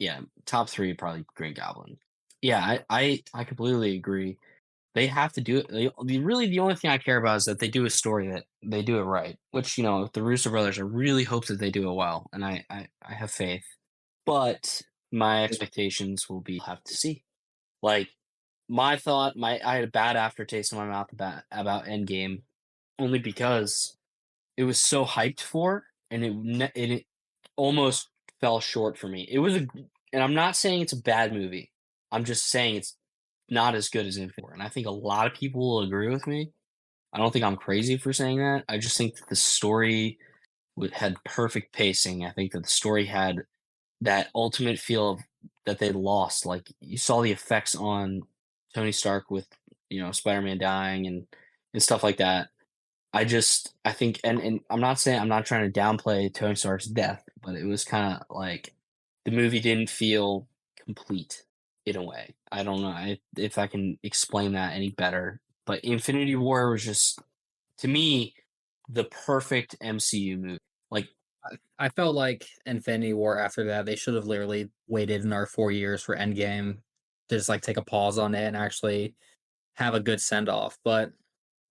yeah, top 3 probably Green Goblin. Yeah, I completely agree. They have to do it. Really, the only thing I care about is that they do a story that they do it right. Which the Russo brothers, I really hope that they do it well, and I have faith. But my expectations will be have to see. Like I had a bad aftertaste in my mouth about Endgame, only because it was so hyped for, and it almost fell short for me. And I'm not saying it's a bad movie. I'm just saying it's not as good as Infinity War, and I think a lot of people will agree with me. I don't think I'm crazy for saying that. I just think that the story had perfect pacing. I think that the story had that ultimate feel of that they lost. Like you saw the effects on Tony Stark with Spider-Man dying and stuff like that. I think and I'm not trying to downplay Tony Stark's death, but it was kind of like the movie didn't feel complete in a way. I don't know if I can explain that any better, but Infinity War was just to me the perfect MCU movie. Like I felt like Infinity War after that, they should have literally waited another 4 years for Endgame to just, like, take a pause on it and actually have a good send off, but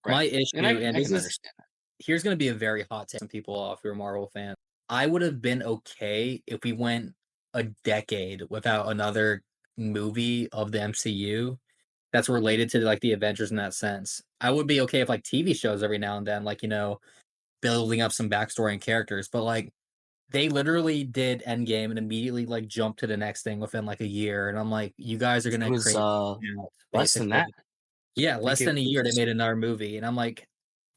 right. my And issue, and I this can is understand that. here's gonna be a very hot take from people off who are Marvel fans. I would have been okay if we went a decade without another movie of the MCU that's related to, like, the Avengers in that sense. I would be okay if, like, TV shows every now and then, like, building up some backstory and characters, but, like, they literally did Endgame and immediately, like, jumped to the next thing within, like, a year, and I'm like, "You guys are It gonna was create out, less than basically." that. Yeah, I think less it than a year, they was made another movie, and I'm like,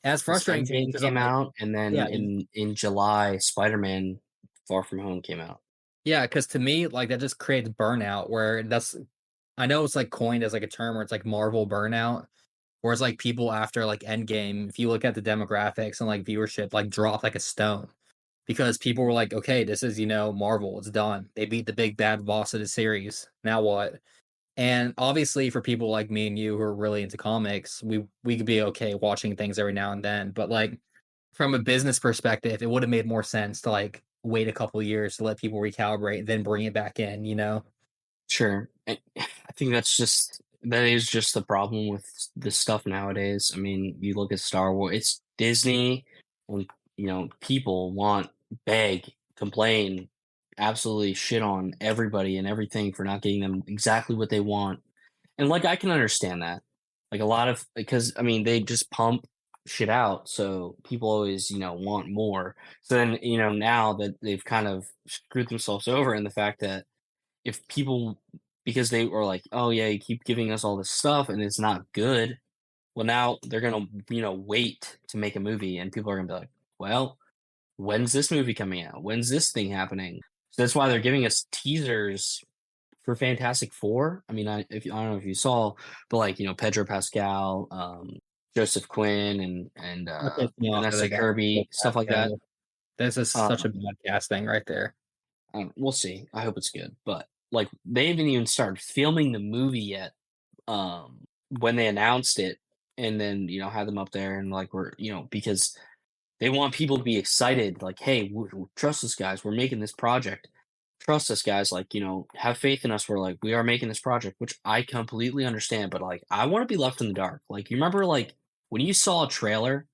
as because frustrating to me Endgame because I'm came like, out, and yeah, then in July, Spider-Man: Far From Home came out. yeah, because to me, like, that just creates burnout where that's I know it's, like, coined as, like, a term where it's, like, Marvel burnout, whereas, like, people after, like, Endgame, if you look at the demographics and, like, viewership, like, dropped like a stone because people were like, "Okay, this is, Marvel, it's done. They beat the big bad boss of the series. Now what?" And obviously for people like me and you who are really into comics, we could be okay watching things every now and then, but, like, from a business perspective, it would've made more sense to, like, wait a couple years to let people recalibrate, then bring it back in, you know? Sure. I think that is just the problem with this stuff nowadays. I mean, you look at Star Wars, it's Disney, and people beg, complain, absolutely shit on everybody and everything for not getting them exactly what they want. And like I can understand that. Like a lot of because I mean they just pump shit out, so people always, want more. So then, now that they've kind of screwed themselves over in the fact that if people because they were like, "Oh, yeah, you keep giving us all this stuff and it's not good," well, now they're gonna, wait to make a movie, and people are gonna be like, "Well, when's this movie coming out? When's this thing happening?" So that's why they're giving us teasers for Fantastic Four. I mean, I don't know if you saw, but, like, Pedro Pascal, Joseph Quinn, and That pissed me off that Vanessa they got Will Kirby, stuff like that. Pascal. This is such a Um bad casting right there. We'll see. I hope it's good. But like they haven't even started filming the movie yet. When they announced it, and then had them up there and like we're because they want people to be excited. Like, hey, trust us, guys. We're making this project. Trust us, guys. Like, have faith in us. We're like we are making this project, which I completely understand. But like, I want to be left in the dark. Like, you remember like when you saw a trailer.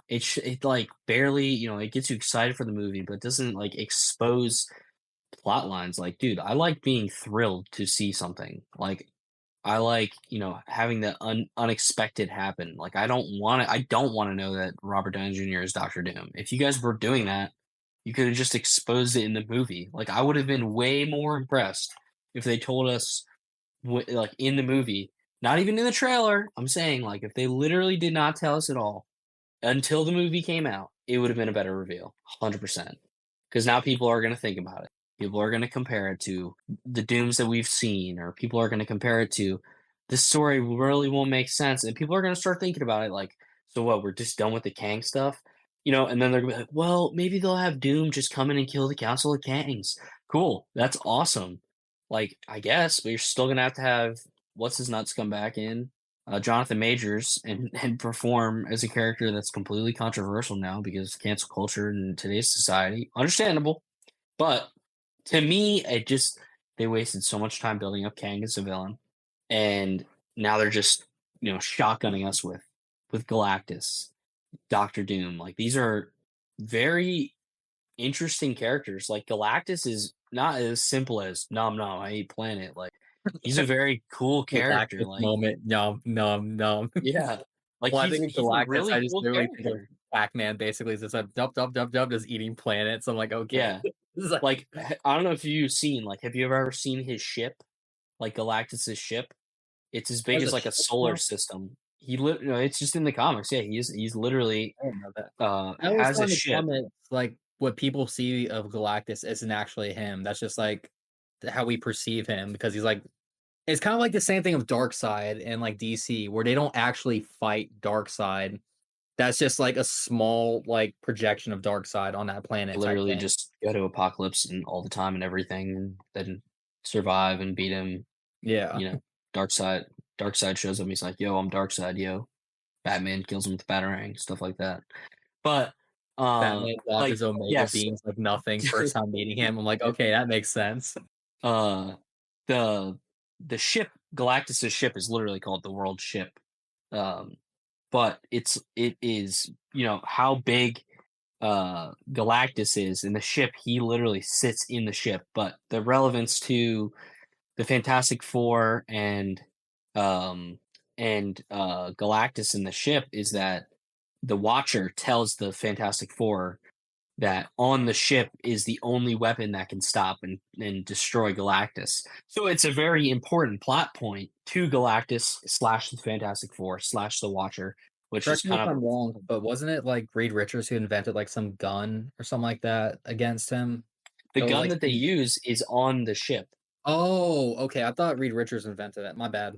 It like barely it gets you excited for the movie, but it doesn't like expose plot lines. Like, dude, I like being thrilled to see something. Like, I like, having the unexpected happen. Like, I don't want to know that Robert Downey Jr. is Doctor Doom. If you guys were doing that, you could have just exposed it in the movie. Like, I would have been way more impressed if they told us, like, in the movie, not even in the trailer. I'm saying, like, if they literally did not tell us at all until the movie came out, it would have been a better reveal, 100%. Because now people are going to think about it. People are going to compare it to the dooms that we've seen, or people are going to compare it to this story really won't make sense. And people are going to start thinking about it like, so what, we're just done with the Kang stuff? And then they're going to be like, well, maybe they'll have Doom just come in and kill the Council of Kangs. Cool. That's awesome. Like, I guess, but you're still going to have what's his nuts come back in, Jonathan Majors, and perform as a character that's completely controversial now because cancel culture in today's society. Understandable, but to me, it just they wasted so much time building up Kang as a villain, and now they're just shotgunning us with Galactus, Doctor Doom. Like these are very interesting characters. Like Galactus is not as simple as nom nom I eat planet. Like he's a very cool character. Galactus Like moment, nom, nom, nom. yeah, like Well, I think of he's a Galactus, really I just cool literally think of character. Pac-Man basically it's just a dub, dub, dub, dub, just eating planets. I'm like, "Okay." Yeah, This is like like I don't know if you've seen like have you ever seen his ship? Like Galactus's ship? It's as big has as a like a ship solar now? system. It's just in the comics. Yeah, he's literally I didn't know that. I always has thought a in the ship. comics, like, what people see of Galactus isn't actually him. That's just, like, how we perceive him because he's, like it's kinda like the same thing of Darkseid in, like, DC, where they don't actually fight Darkseid. That's just, like, a small, like, projection of Darkseid on that planet type Literally thing. just go to Apocalypse and all the time and everything, and then survive and beat him. Yeah. You know, Darkseid shows up. He's like, "Yo, I'm Darkseid, yo." Batman kills him with the Batarang, stuff like that. But Batman dropped like his Omega yes, beams like nothing first time meeting him. I'm like, "Okay, that makes sense." uh, the the ship Galactus's ship is literally called the World Ship. Um, but it is how big Galactus is in the ship. He literally sits in the ship. But the relevance to the Fantastic Four um and Galactus in the ship is that the Watcher tells the Fantastic Four that on the ship is the only weapon that can stop and destroy Galactus. So it's a very important plot point to Galactus slash the Fantastic Four slash the Watcher, which is Correct me kind if of I'm wrong, but wasn't it like Reed Richards who invented like some gun or something like that against him? the That was gun like that they use is on the ship. oh, okay. I thought Reed Richards invented it. My bad.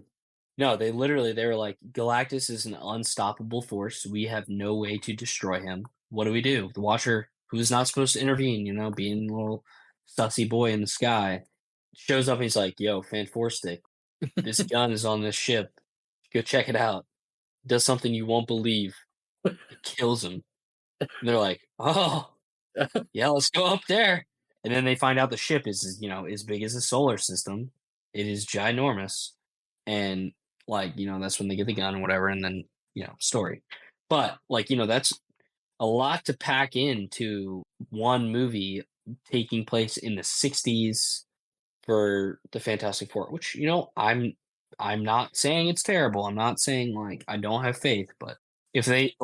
No, they were like, Galactus is an unstoppable force. We have no way to destroy him. What do we do? The Watcher, who's not supposed to intervene, being a little sussy boy in the sky, shows up and he's like, yo, Fan Four Stick, this gun is on this ship. Go check it out. It does something you won't believe. It kills him. And they're like, oh, yeah, let's go up there. And then they find out the ship is, as big as a solar system. It is ginormous. And that's when they get the gun or whatever, and then, story. But that's a lot to pack into one movie taking place in the 60s for the Fantastic Four, which, I'm not saying it's terrible. I'm not saying I don't have faith, but if they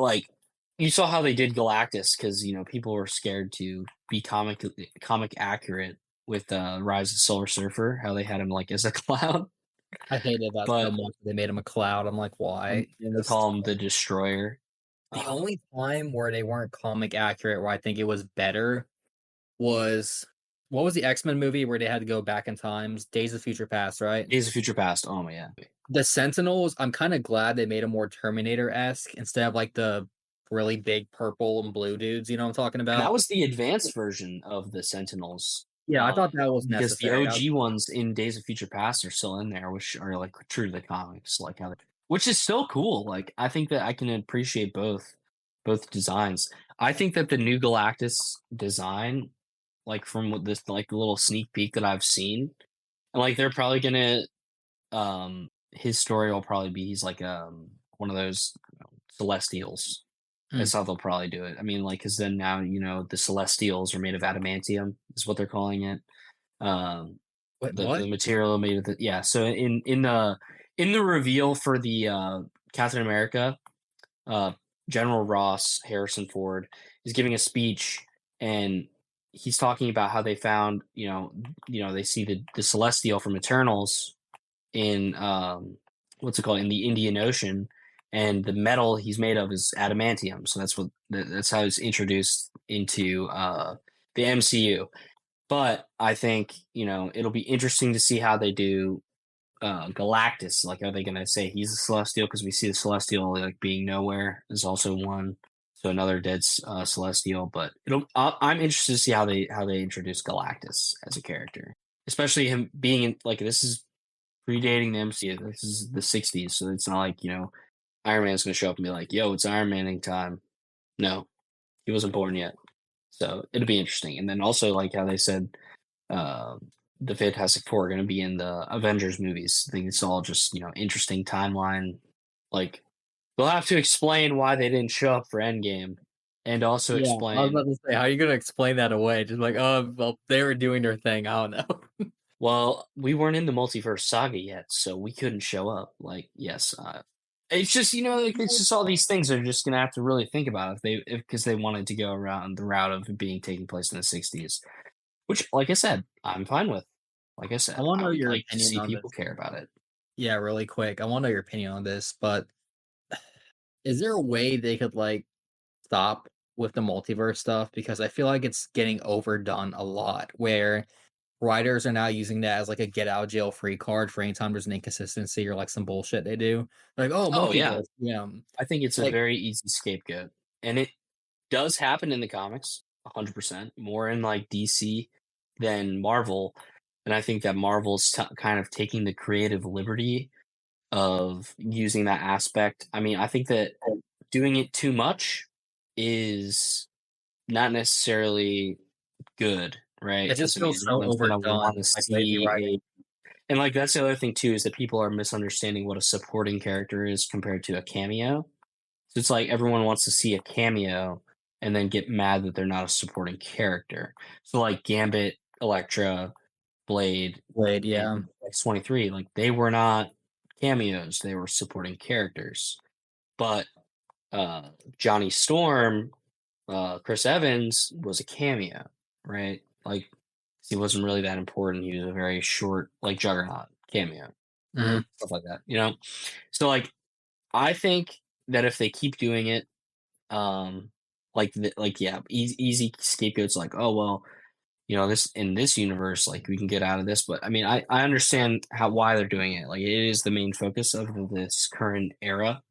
you saw how they did Galactus because people were scared to be comic accurate with Rise of Silver Surfer, how they had him as a clown, I hated that so but much. They made him a cloud. I'm like, why? and they call him the Destroyer. The only time where they weren't comic accurate, where I think it was better, was what was the X-Men movie where they had to go back in times? Days of Future Past, right? Days of Future Past. Oh my yeah, The Sentinels, I'm kind of glad they made them more Terminator-esque instead of like the really big purple and blue dudes. You know what I'm talking and that about? was the advanced version of the Sentinels. Yeah, I thought that was Because the necessary. OG ones in Days of Future Past are still in there, which are true to the comics, which is still cool. I think that I can appreciate both designs. I think that the new Galactus design, from what this little sneak peek that I've seen, and they're probably gonna his story will probably be he's one of those Celestials. Hmm. That's how they'll probably do it. I mean, because then now the Celestials are made of adamantium, is what they're calling it. Wait, The what? material made of the yeah. So in the reveal for the Captain America, uh, General Ross Harrison Ford is giving a speech, and he's talking about how they found they see the Celestial from Eternals in what's it called, in the Indian Ocean, and the metal he's made of is adamantium. So that's how it's introduced into the MCU. But I think it'll be interesting to see how they do Galactus. Are they going to say he's a Celestial? Because we see the Celestial being nowhere is also one, so another dead Celestial. But I'm interested to see how they introduce Galactus as a character, especially him being in this is predating the MCU. This is the '60s, so it's not Iron Man's going to show up and be like, "Yo, it's Iron Manning time." No, he wasn't born yet. So it'll be interesting. And then also how they said uh, the Fantastic Four are going to be in the Avengers movies. I think it's all just interesting timeline. They'll have to explain why they didn't show up for Endgame, and also Yeah, I was explain. about to say, how are you going to explain that away? Just like, oh, well, they were doing their thing. I don't know. Well, we weren't in the multiverse saga yet, so we couldn't show up. Yes, it's just it's just all these things they're just gonna have to really think about because they wanted to go around the route of it being taking place in the '60s. Which, like I said, I'm fine with. Like I I said, want to I know would your like to opinion see on people this. care about it. Yeah, really quick. I want to know your opinion on this, but is there a way they could like stop with the multiverse stuff? Because I feel like it's getting overdone a lot, where writers are now using that as like a get out of jail free card for anytime there's an inconsistency or like some bullshit they do. Like, oh, Oh yeah, multiverse. Yeah. I think it's a Like, very easy scapegoat, and it does happen in the comics, 100%, more in DC than Marvel, and I think that Marvel's kind of taking the creative liberty of using that aspect. I mean, I think that doing it too much is not necessarily good, right? it just Because I mean, feels so everyone's gonna overdone, want to like lazy see writing. and that's the other thing too is that people are misunderstanding what a supporting character is compared to a cameo. So it's everyone wants to see a cameo and then get mad that they're not a supporting character. So Gambit, Elektra, Blade, Wait, and yeah. X-23, they were not cameos; they were supporting characters. But Johnny Storm Chris Evans was a cameo, right? Like he wasn't really that important. He was a very short, like Juggernaut cameo, Mhm. stuff like that. So like I think that if they keep doing it, like yeah, easy scapegoats, like oh well, this in this universe, like we can get out of this. But I mean, I understand why they're doing it. Like it is the main focus of this current era,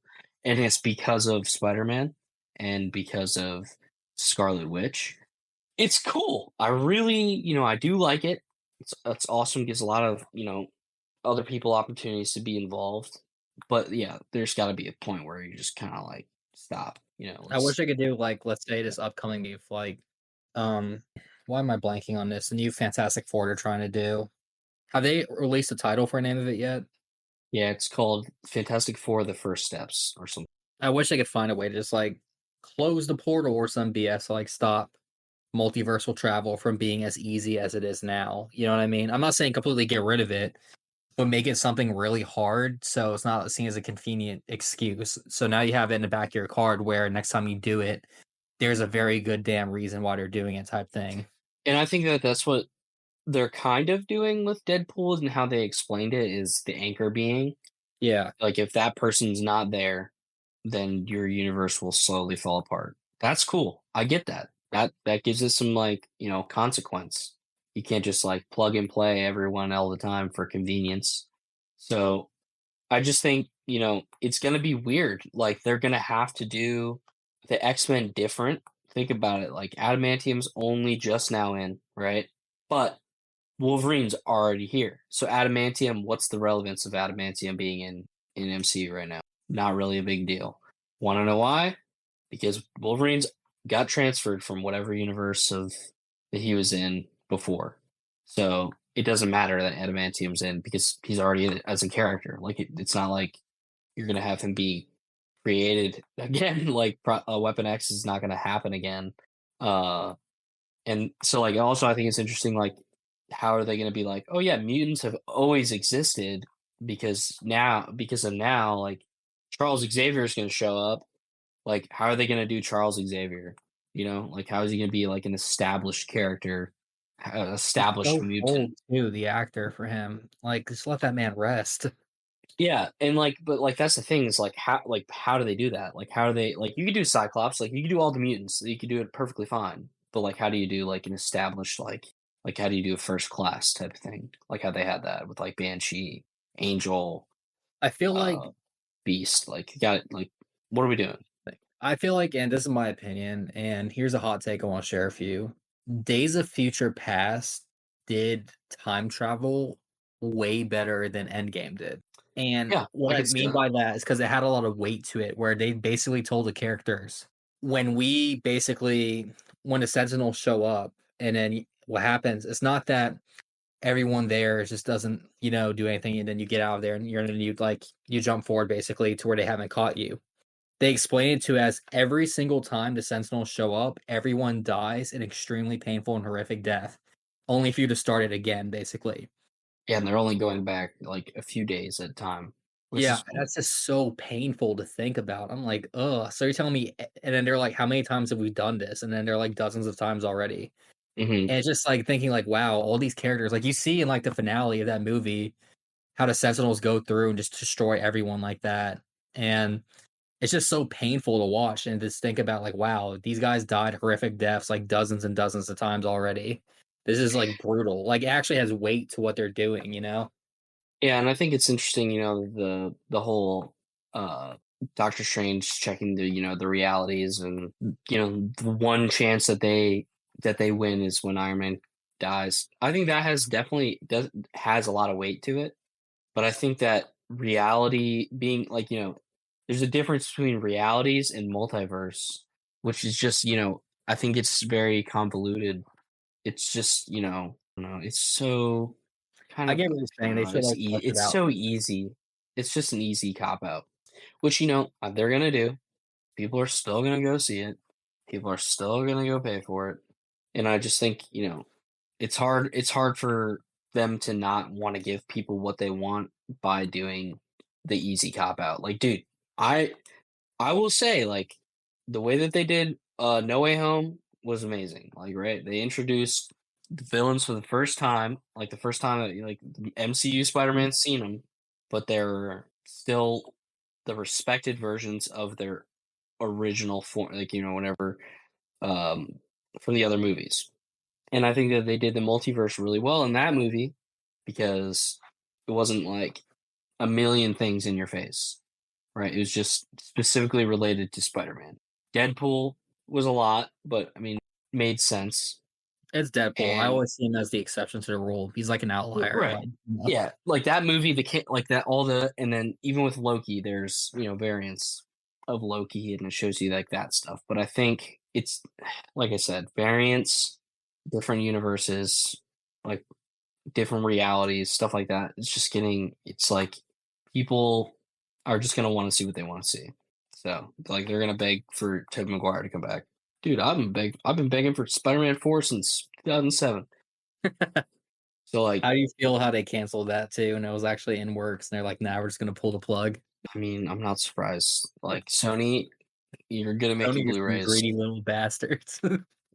and it's because of Spider-Man and because of Scarlet Witch. It's cool. I really, I do like it. It's awesome. Gives a lot of other people opportunities to be involved. But yeah, there's got to be a point where you just kind of like stop. I wish Let's. I could do, like, let's say this upcoming beef, like, um, why am I blanking on this? The new Fantastic Four they're trying to do. Have they released a title for a name of it yet? Yeah, it's called Fantastic Four: The First Steps or something. I wish I could find a way to just, like, close the portal or some BS, like, stop multiversal travel from being as easy as it is now, you know what I mean? I'm not saying completely get rid of it, but make it something really hard so it's not seen as a convenient excuse. So now you have it in the back of your card where next time you do it, there's a very good damn reason why they're doing it type thing. And I think that that's what they're kind of doing with Deadpool and how they explained it is the anchor being Yeah. like if that person's not there, then your universe will slowly fall apart. That's cool. I get that. That gives it some like, consequence. You can't just like plug and play everyone all the time for convenience. So I just think, it's gonna be weird. Like they're gonna have to do the X-Men different. Think about it. Like Adamantium's only just now in, right? But Wolverine's already here. So adamantium, what's the relevance of adamantium being in MCU right now? Not really a big deal. Want to know why? Because Wolverine's got transferred from whatever universe of that he was in before. So it doesn't matter that adamantium's in because he's already in it as a character. Like it's not like you're gonna have him be created again. Like Weapon X is not gonna happen again. Uh, and so, like, also, I think it's interesting, like, how are they going to be like, oh yeah, mutants have always existed because of now, like, Charles Xavier is going to show up. Like, how are they going to do Charles Xavier? Like, how is he going to be like an established character, He's established so mutant? old too, the actor for him. Like, just let that man rest. Yeah, and like, but like that's the thing is like how do they do that? Like, how do they like you could do Cyclops, like you could do all the mutants, you could do it perfectly fine. But like, how do you do like an established like how do you do a first class type of thing? Like how they had that with like Banshee, Angel, I feel like uh, Beast. Like, you got it. Like, what are we doing? I feel like, and this is my opinion, and here's a hot take I want to share with you. Days of Future Past did time travel way better than Endgame did. And Yeah, what I I could see mean that. by that is because it had a lot of weight to it, where they basically told the characters when the Sentinels show up, and then what happens, it's not that everyone there just doesn't, do anything, and then you get out of there and you jump forward basically to where they haven't caught you. They explain it to as every single time the Sentinels show up, everyone dies an extremely painful and horrific death, only for you to start it again, basically. Yeah, and they're only going back like a few days at a time, which Yeah, is cool. that's just so painful to think about. I'm like, ugh. So you're telling me, and then they're like, how many times have we done this? And then they're like dozens of times already. Hmm. And it's just like thinking, like, wow, all these characters, like you see in like the finale of that movie, how the Sentinels go through and just destroy everyone like that. And it's just so painful to watch and just think about like, wow, these guys died horrific deaths like dozens and dozens of times already. This is like brutal. Like it actually has weight to what they're doing. Yeah, and I think it's interesting, the whole Doctor Strange checking the realities and the one chance that they win is when Iron Man dies. I think that has a lot of weight to it, but I think that reality being like, there's a difference between realities and multiverse, which is just, I think it's very convoluted. It's just, I don't know, it's so kind I of get what you're I saying. don't They know, should like flesh it it's out. so easy. It's just an easy cop out, which, they're gonna do. People are still gonna go see it. People are still gonna go pay for it. And I just think, it's hard for them to not wanna give people what they want by doing the easy cop out. Like, dude, I I will say, like, the way that they did No Way Home was amazing. Like, right, they introduced the villains for the first time, like the first time that like the MCU Spider-Man's seen them, but they're still the respected versions of their original form, like whatever um, from the other movies. And I think that they did the multiverse really well in that movie because it wasn't like a million things in your face, right? It was just specifically related to Spider-Man. Deadpool was a lot, but I mean, made sense. It's Deadpool. I And always see him as the exception to the rule. He's like an outlier. right, yeah, like that movie, like that, all the, and then even with Loki, there's variants of Loki, and it shows you like that stuff. But I think it's like I said, variants, different universes, like different realities, stuff like that. It's just getting. It's like people are just gonna want to see what they want to see. So like they're gonna beg for Tobey Maguire to come back. Dude, I've been begging for Spider-Man 4 since 2007. So like, How do you feel how they canceled that too? And it was actually in works, and they're like, "Nah, we're just gonna pull the plug." I mean, I'm not surprised. Like Sony, you're good at making Sony is some Blu-rays. greedy little bastards.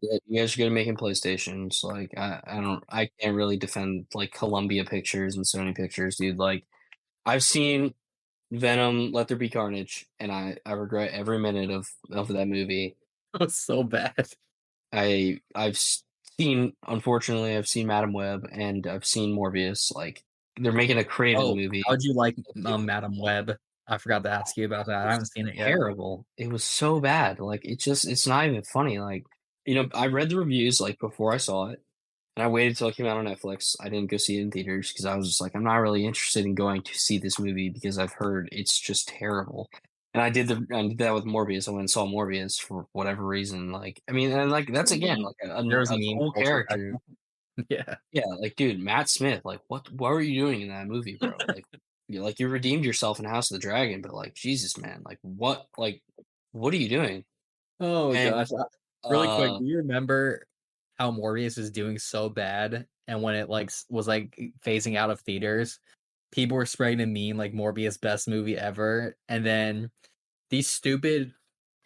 Yeah, you guys are good at making PlayStations. Like I can't really defend like Columbia Pictures and Sony Pictures, dude. Like I've seen Venom, Let There Be Carnage, and I regret every minute of that movie. It was so bad. Seen, unfortunately, I've seen Madam Web and I've seen Morbius. Like they're making a Craven Oh, movie. how'd you like Madam Web? I forgot to ask you about that. I haven't seen it yet. Terrible. It was so bad. Like it's not even funny. Like, I read the reviews like before I saw it, and I waited till it came out on Netflix. I didn't go see it in theaters because I was just like, I'm not really interested in going to see this movie because I've heard it's just terrible. And I did that with Morbius. I went and saw Morbius for whatever reason. Like, I mean, and like that's again like There was a meme cool culture back character. then. Yeah. Yeah, like dude, Matt Smith, like what were you doing in that movie, bro? Like you redeemed yourself in House of the Dragon, but like Jesus, man, what are you doing? Oh And gosh. Really quick, uh do you remember how Morbius is doing so bad? And when it like was like phasing out of theaters, people were spreading a meme like Morbius best movie ever. And then these stupid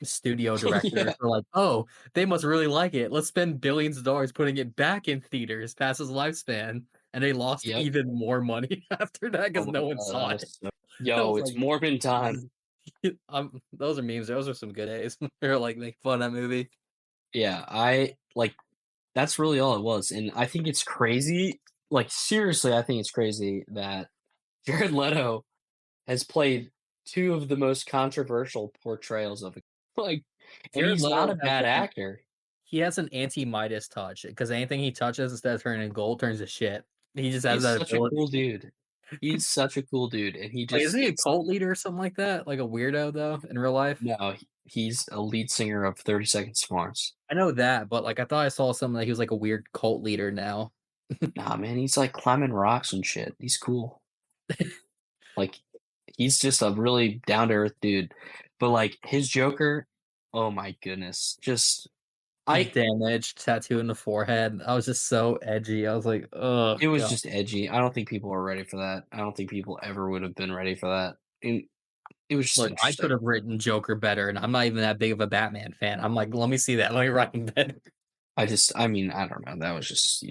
studio yeah, directors were like, "Oh, they must really like it. Let's spend billions of dollars putting it back in theaters past its lifespan." And they lost yep. even more money after that Oh because my no one god, that saw it. was so I yo, was it's like, Morbin time. those are memes. Those are some good days. They're like make fun of that movie. Yeah, I like that's really all it was. And I think it's crazy. Like seriously, I think it's crazy that Jared Leto has played two of the most controversial portrayals of it. Like, and Jared he's not Leto a has bad actor. he has an anti-Midas touch because anything he touches instead of turning to gold turns to shit. He just has He's that such a ability. cool dude. He's such a cool dude, and he Like, isn't just he a it's cult leader or something like that? Like a weirdo though in real life? no, he's a lead singer of 30 Seconds to Mars. I know that, but like I thought I saw something that he was like a weird cult leader now. Nah, man, he's like climbing rocks and shit. He's cool. Like, he's just a really down to earth dude. But like his Joker, oh my goodness, just I Damaged tattoo in the forehead. I was just so edgy. I was like, oh it was god. just edgy. I don't think people were ready for that. I don't think people ever would have been ready for that. And it was just Look, I could interesting. have written Joker better, and I'm not even that big of a Batman fan. I'm like, let me see that. Let me write him better. I mean, I don't know. That was just,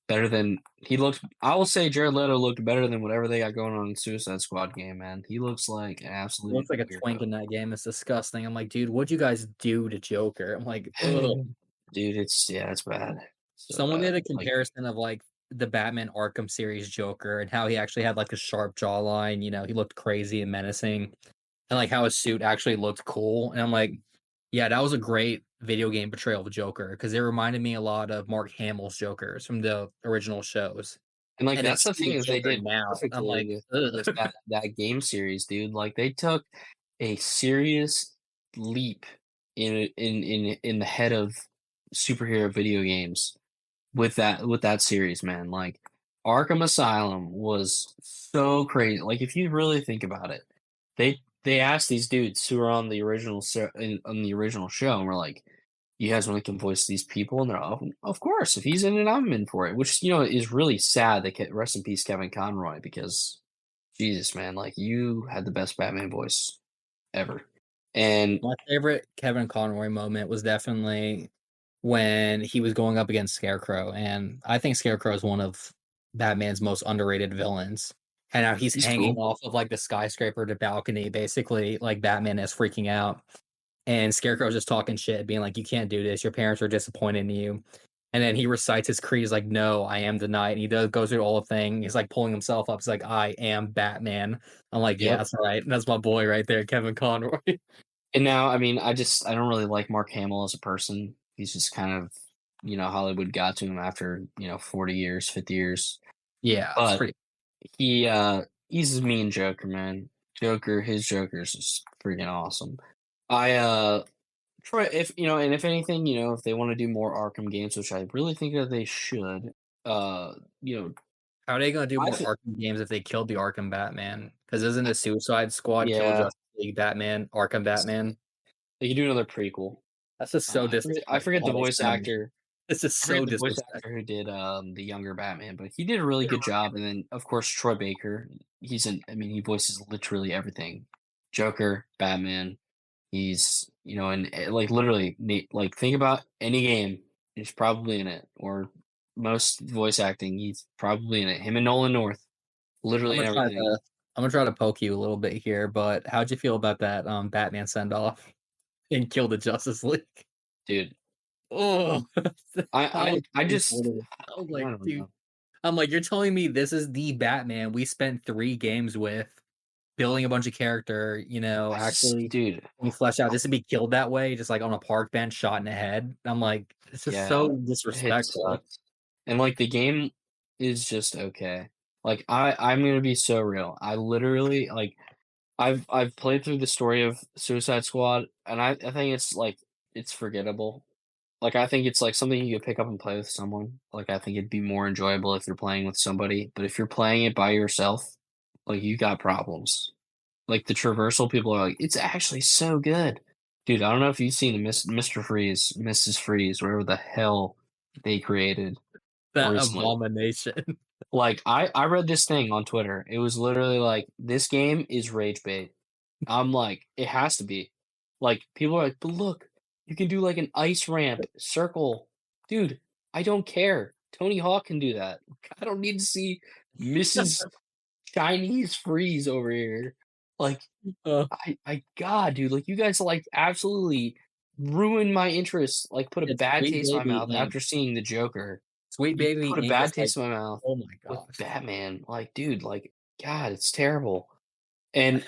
better than he looked. I will say Jared Leto looked better than whatever they got going on in Suicide Squad game, man. He looks like an He absolute looks like a twink weirdo. in that game. It's disgusting. I'm like, dude, what'd you guys do to Joker? I'm like, ugh. Dude, it's bad. So Someone bad. did a Like, comparison of like the Batman Arkham series Joker and how he actually had like a sharp jawline. He looked crazy and menacing, and like how his suit actually looked cool. And I'm like, yeah, that was a great video game portrayal of Joker because it reminded me a lot of Mark Hamill's Jokers from the original shows. and like And then that's the seeing thing the is they Joker did now, I'm perfectly like, with ugh. that game series, dude. Like they took a serious leap in the head of superhero video games with that series, man. Like Arkham Asylum was so crazy. Like if you really think about it, they asked these dudes who were on the on the original show, and we're like, "You guys want to come voice these people?" And they're, "Oh, of course. If he's in it, I'm in for it." Which is really sad. Rest in peace, Kevin Conroy, because Jesus, man, like you had the best Batman voice ever. And My favorite Kevin Conroy moment was definitely when he was going up against Scarecrow, and I think Scarecrow is one of Batman's most underrated villains. And now he's he's hanging cool. off of like the skyscraper to balcony, basically, like Batman is freaking out. And Scarecrow's just talking shit, being like, "You can't do this. Your parents are disappointed in you." And then he recites his creed. He's like, "No, I am the knight." And he goes through the whole thing. He's like pulling himself up. He's like, "I am Batman." I'm like, "Yeah, Yep. that's right. That's my boy right there, Kevin Conroy." And now, I mean, I don't really like Mark Hamill as a person. He's just kind of, Hollywood got to him after, 40 years, 50 years. Yeah, it's But pretty. he's a mean Joker, man. His Joker's just freaking awesome. I try if and if anything, if they want to do more Arkham games, which I really think that they should, uh, you know, How are they gonna do I more think Arkham games if they killed the Arkham Batman? Because isn't the Suicide Squad kill yeah, Justice League Batman, Arkham Batman? they could do another prequel. That's just so I disrespectful forget the how they voice spend them. actor. It's just I so forget the voice disrespectful. actor who did the younger Batman, but he did a really good job. And then of course Troy Baker. I mean, he voices literally everything. Joker, Batman. He's and like literally like think about any game, he's probably in it. Or most voice acting, he's probably in it. Him and Nolan North, I'm literally in gonna try everything. to I'm gonna try to poke you a little bit here, but how'd you feel about that Batman send off and kill the Justice League? Dude, Oh, how I just disappointed. I'm I like, don't dude, know. I'm like, you're telling me this is the Batman we spent 3 games with, building a bunch of character, actually Dude, we flesh out this to be killed that way, just like on a park bench, shot in the head. I'm like, it's just yeah, so it disrespectful. sucks. And like the game is just okay. Like I'm gonna be so real. I literally like I've played through the story of Suicide Squad, and I think it's like it's forgettable. Like I think it's like something you could pick up and play with someone. Like I think it'd be more enjoyable if you're playing with somebody. But if you're playing it by yourself, like you got problems. Like the traversal, people are like, it's actually so good. Dude, I don't know if you've seen the Mr. Freeze, Mrs. Freeze, whatever the hell they created That recently. abomination. Like I read this thing on Twitter. It was literally like, this game is rage bait. I'm like, it has to be. Like people are like, but look, you can do like an ice ramp circle. Dude, I don't care. Tony Hawk can do that. I don't need to see Mrs. Chinese Freeze over here. Like Uh, God, dude, like you guys like absolutely ruined my interest. Like put a it's bad Sweet taste in my Baby mouth Inc. after seeing the Joker. Sweet You Baby put a Inc. bad is like, taste in my mouth oh my with gosh. Batman. Like, dude, like, God, it's terrible. And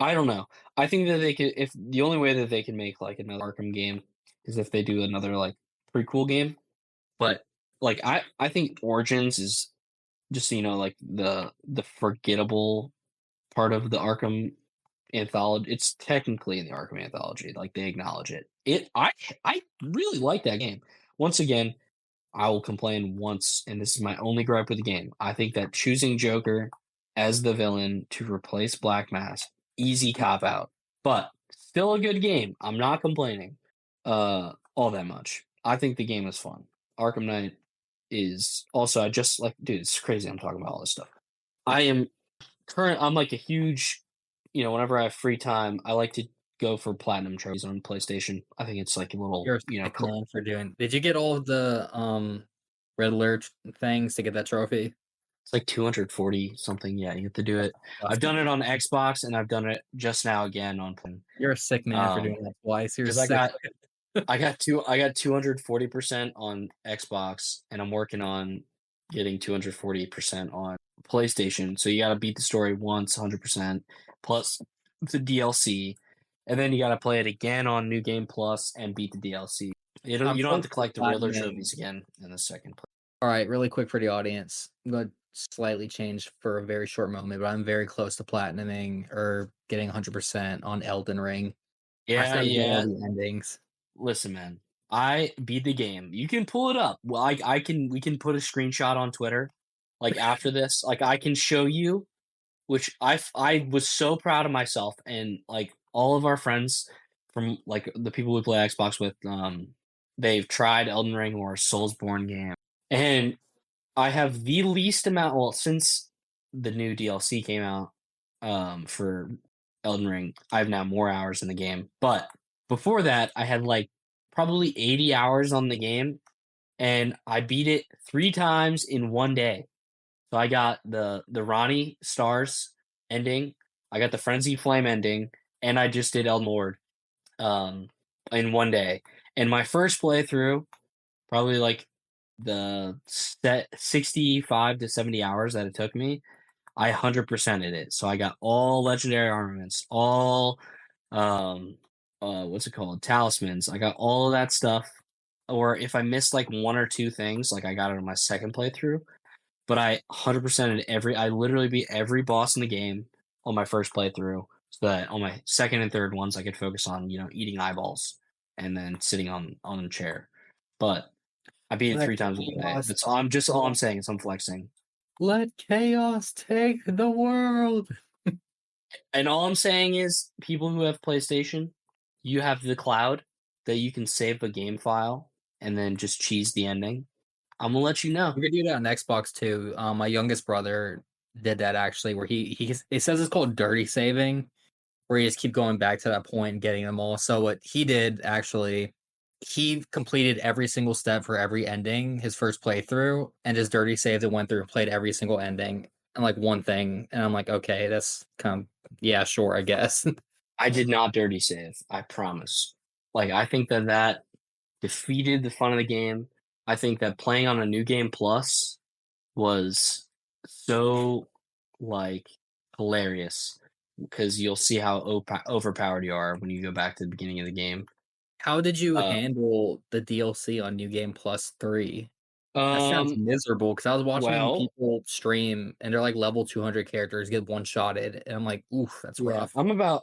I don't know. I think that they could, if the only way that they can make like another Arkham game is if they do another like prequel game. But like, I think Origins is just like the forgettable part of the Arkham anthology. It's technically in the Arkham anthology. Like they acknowledge it. I really like that game. Once again, I will complain once, and this is my only gripe with the game. I think that choosing Joker as the villain to replace Black Mask, easy cop out, but still a good game. I'm not complaining all that much. I think the game is fun. Arkham Knight is also, I just like, dude, it's crazy. I'm talking about all this stuff. I am I'm like a huge, whenever I have free time, I like to go for platinum trophies on PlayStation. I think it's like a little, You're a sick man for doing. Did you get all of the Red Alert things to get that trophy? it's like 240 something. Yeah, you have to do That's it. I've disgusting. done it on Xbox and I've done it just now again on You're a sick man for doing that twice. You're a because I sick. got I got 240% on Xbox and I'm working on getting 240% on PlayStation. So you got to beat the story once 100% plus the DLC, and then you got to play it again on New Game Plus and beat the DLC. I'm You don't have close to to collect the Riddler platinum. trophies again in the second play. All right, really quick for the audience. I'm going to slightly change for a very short moment, but I'm very close to platinuming or getting 100% on Elden Ring. I Yeah, started getting all yeah. the endings. Listen, man. I beat the game. You can pull it up. Well, I can. We can put a screenshot on Twitter, like after this. Like I can show you, which I was so proud of myself and like all of our friends from like the people we play Xbox with. They've tried Elden Ring or Soulsborne game, and I have the least amount. Well, since the new DLC came out, for Elden Ring, I have now more hours in the game. But before that, I had like probably 80 hours on the game, and I beat it 3 times in 1 day. So I got the Ronnie Stars ending, I got the Frenzy Flame ending, and I just did Elmord um, in 1 day. And my first playthrough, probably like the set 65 to 70 hours that it took me, I 100%ed it. So I got all legendary armaments, all what's it called? Talismans. I got all of that stuff. Or if I missed like 1 or 2 things, like I got it on my second playthrough. But I 100%ed I literally beat every boss in the game on my first playthrough, so that on my second and third ones I could focus on, eating eyeballs and then sitting on a chair. But I beat it Let 3 times in 1 day. chaos That's all I'm saying is I'm flexing. let chaos take the world. And all I'm saying is people who have PlayStation, you have the cloud that you can save a game file and then just cheese the ending. I'm gonna let you know. You could do that on Xbox too. My youngest brother did that actually, where he it says it's called dirty saving, where you just keep going back to that point and getting them all. So what he did actually, he completed every single step for every ending his first playthrough, and just dirty saved and went through and played every single ending and like one thing. And I'm like, okay, that's kind of yeah, sure, I guess. I did not dirty save. I promise. Like I think that defeated the fun of the game. I think that playing on a new game plus was so like hilarious because you'll see how overpowered you are when you go back to the beginning of the game. How did you Uh, handle the DLC on New Game Plus 3? That sounds um, miserable because I was watching well, people stream and they're like level 200 characters get one shotted, and I'm like, oof, that's yeah, rough. I'm about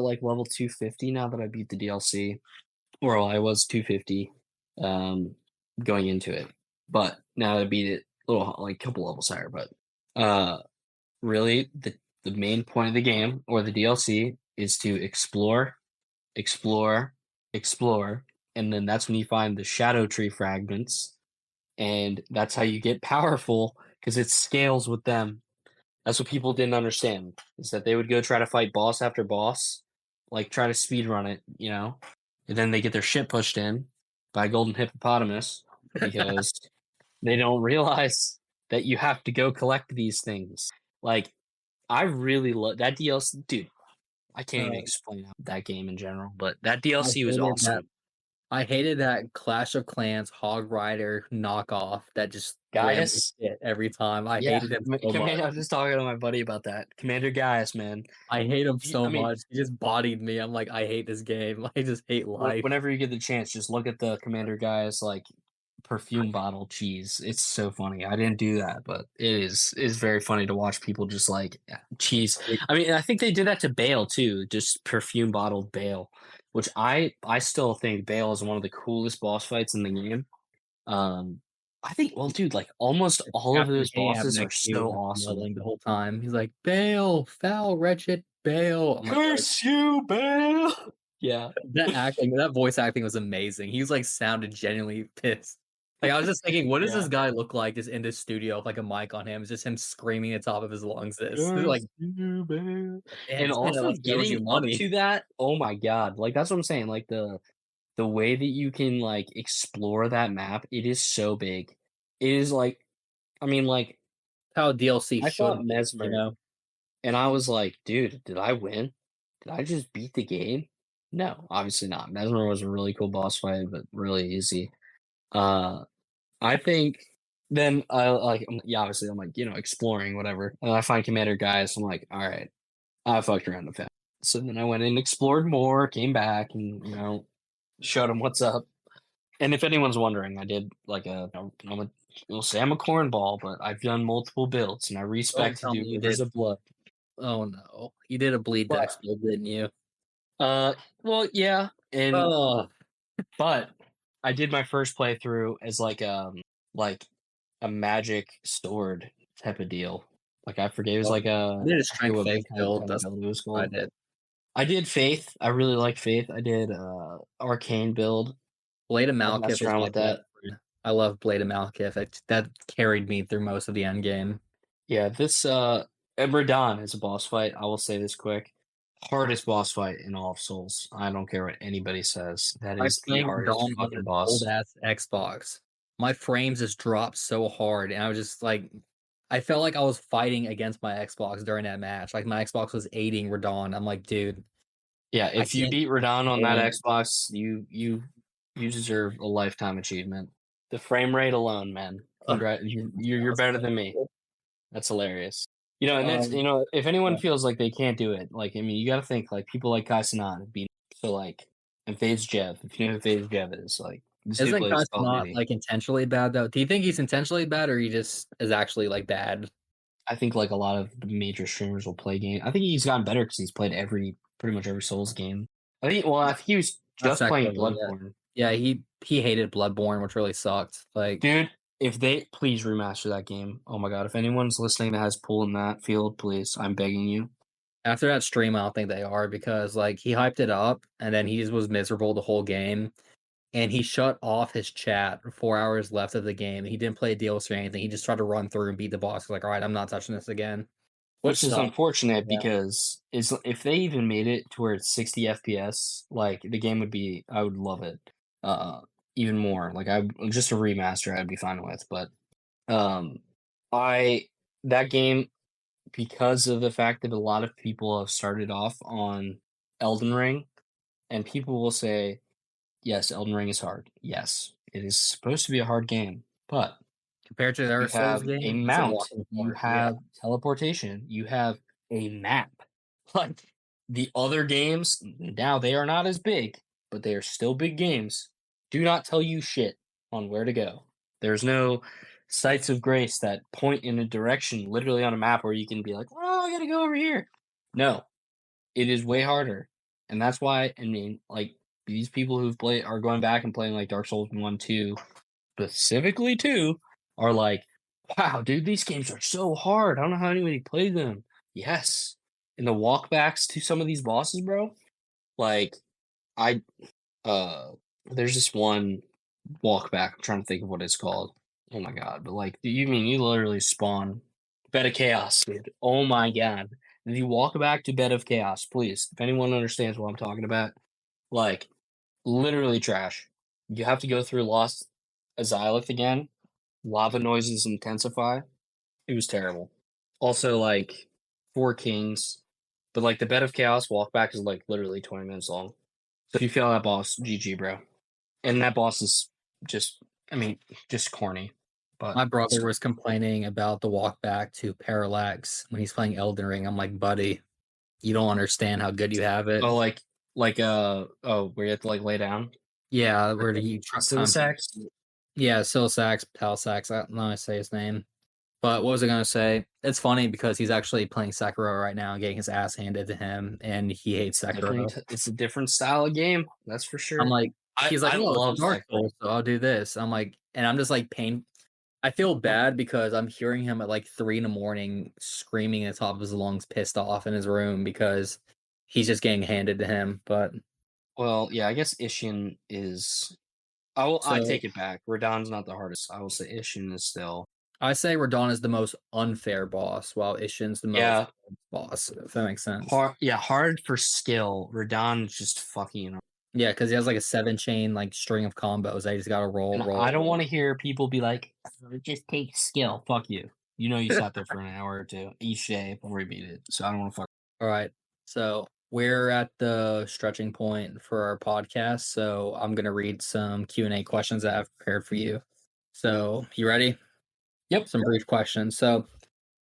like level 250 now that I beat the DLC. Well, I was 250 um going into it. But now that I beat it a little like a couple levels higher, but uh really the main point of the game or the DLC is to explore, explore, explore, and then that's when you find the shadow tree fragments, and that's how you get powerful because it scales with them. That's what people didn't understand, is that they would go try to fight boss after boss, like try to speed run it, and then they get their shit pushed in by a golden hippopotamus because they don't realize that you have to go collect these things. Like, I really love that DLC, dude. I can't even Uh, explain that game in general, but that I DLC was hated that. awesome. I hated that Clash of Clans Hog Rider knockoff that just whammed the Gaius, shit every time. I yeah, hated him so much. Commander. I was just talking to my buddy about that. Commander Gaius, man. I hate him I so mean, much. He just bodied me. I'm like, I hate this game. I just hate life. whenever you get the chance, just look at the Commander Gaius like perfume bottle cheese. It's so funny. I didn't do that, but it is very funny to watch people just like cheese. I mean, I think they did that to Bale too, just perfume bottled Bale, which I still think Bale is one of the coolest boss fights in the game. Um, I think, well, dude, like almost all of Captain those Ahab bosses are next to you so just awesome. yelling the whole time. He's like, Bale, foul, wretched Bale. I'm like, "Oh." Curse you, Bale! Yeah. That voice acting was amazing. He was like sounded genuinely pissed. Like I was just thinking, what does Yeah. this guy look like just in this studio with like a mic on him? It's just him screaming at the top of his lungs. This is like, Curse you, Bale. man, And this kind of also like owes getting you up money. to that, oh my god. Like that's what I'm saying. Like the way that you can like explore that map, it is so big. It is like I mean, like How DLC I should fought be, Mesmer and I was like, dude, did I win? Did I just beat the game? No, obviously not. Mesmer was a really cool boss fight, but really easy. Uh I think then I like yeah, obviously I'm like, exploring, whatever. And I find Commander Guys, I'm like, all right, I fucked around with that. So then I went and explored more, came back and, showed him what's up. And if anyone's wondering, I did like we'll say I'm a cornball, but I've done multiple builds and I Don't respect to tell do me you Rivers did. of Blood. Oh no, you did a bleed to But explode, didn't you? uh well yeah, and Oh, but I did my first playthrough as like a magic sword type of deal. Like I forget it was well, like I did a I forget strength faith what build. kind of That's build it was what I called. did. I did Faith. I really liked Faith. I did Arcane build. Blade of I Malekith messed is around my with that. favorite. I love Blade of Malekith. That carried me through most of the end game. Yeah, this Ember Dawn is a boss fight. I will say this quick. Hardest boss fight in all of Souls. I don't care what anybody says. That I is the playing hardest Dawn on fucking an old boss. ass Xbox. My frames just dropped so hard, and I was just like, I felt like I was fighting against my Xbox during that match. Like my Xbox was aiding Radon. I'm like, dude, Yeah, I if you can't beat Radon on that win. Xbox, you deserve a lifetime achievement. The frame rate alone, man. You're better than me. That's hilarious. And that's Um, if anyone yeah. feels like they can't do it, like I mean, you got to think like people like Kai Cenat being so like and FaZe Jev. If you know who FaZe Jev is, like this dude Isn't plays Cuss Call of not Duty. like intentionally bad though? Do you think he's intentionally bad, or he just is actually like bad? I think like a lot of the major streamers will play game. I think he's gotten better because he's played pretty much every Souls game. I think he was Not just playing Sekiro yet. Bloodborne. Yeah, he hated Bloodborne, which really sucked. Like Dude, if they please remaster that game. Oh my god, if anyone's listening that has pull in that field, please, I'm begging you. after that stream, I don't think they are because like he hyped it up and then he just was miserable the whole game. And he shut off his chat 4 hours left of the game. He didn't play DLC or anything. He just tried to run through and beat the boss. He's like, all right, I'm not touching this again. Which Which is sucks. unfortunate Yeah. because is if they even made it to where it's 60 FPS, like the game would be I would love it. Uh Even more. Like I just a remaster I'd be fine with, but um I that game because of the fact that a lot of people have started off on Elden Ring and people will say, "Yes, Elden Ring is hard." Yes, it is supposed to be a hard game, but Compared to their you Souls have a game, it's a mount, walking you park. Yeah. have teleportation, you have a map. Like the other games, now they are not as big, but they are still big games. Do not tell you shit on where to go. There's no sites of grace that point in a direction literally on a map where you can be like, oh, I gotta go over here. No, it is way harder. And that's why, I mean, like, these people who've played are going back and playing like Dark Souls 1, 2, specifically 2, are like, wow, dude, these games are so hard. I don't know how anybody played them. Yes. And the walkbacks to some of these bosses, bro, like, I, uh, there's this one walkback. I'm trying to think of what it's called. Oh my god! But like, you mean you literally spawn Bed of Chaos, dude? Oh my god! If you walk back to Bed of Chaos, please, if anyone understands what I'm talking about, like, literally trash. You have to go through Lost Azylith again. Lava noises intensify. It was terrible. Also, like, Four Kings, but like the Bed of Chaos walkback is like literally 20 minutes long. So if you fail that boss, GG, bro. And that boss is just, I mean, just corny. But My brother was complaining about the walk back to Parallax when he's playing Elden Ring. I'm like, buddy, you don't understand how good you have it. oh, where you have to like lay down. Yeah, where do you time? Silisax? Yeah, Silsax, Palsax. I don't know how to say his name. But what was I gonna say? It's funny because he's actually playing Sekiro right now and getting his ass handed to him, and he hates Sekiro. It's a different style of game, that's for I'm sure. like, he's like, I oh, it's a love Dark Sekiro. Souls, so I'll do this. I'm like, and I'm just like I feel bad because I'm hearing him at like 3 in the morning screaming at the top of his lungs, pissed off in his room because he's just getting handed to him. But Well, yeah, I guess Ishin is. I so take it back. Radon's not the hardest. I will say Ishin is still. I say Radon is the most unfair boss, while Ishin's the most Yeah, boss, if that makes sense. hard. Yeah, hard for skill. Radon's just fucking. Yeah, because he has like a 7 chain like string of combos. I just gotta roll, And roll. I don't want to hear people be like, "Oh, it just takes skill." Fuck you. You sat there for an hour or two each day before we beat it. So I don't want to fuck. All right. So we're at the stretching point for our podcast. So I'm gonna read some Q&A questions that I've prepared for you. So you ready? Yep. Some brief questions. So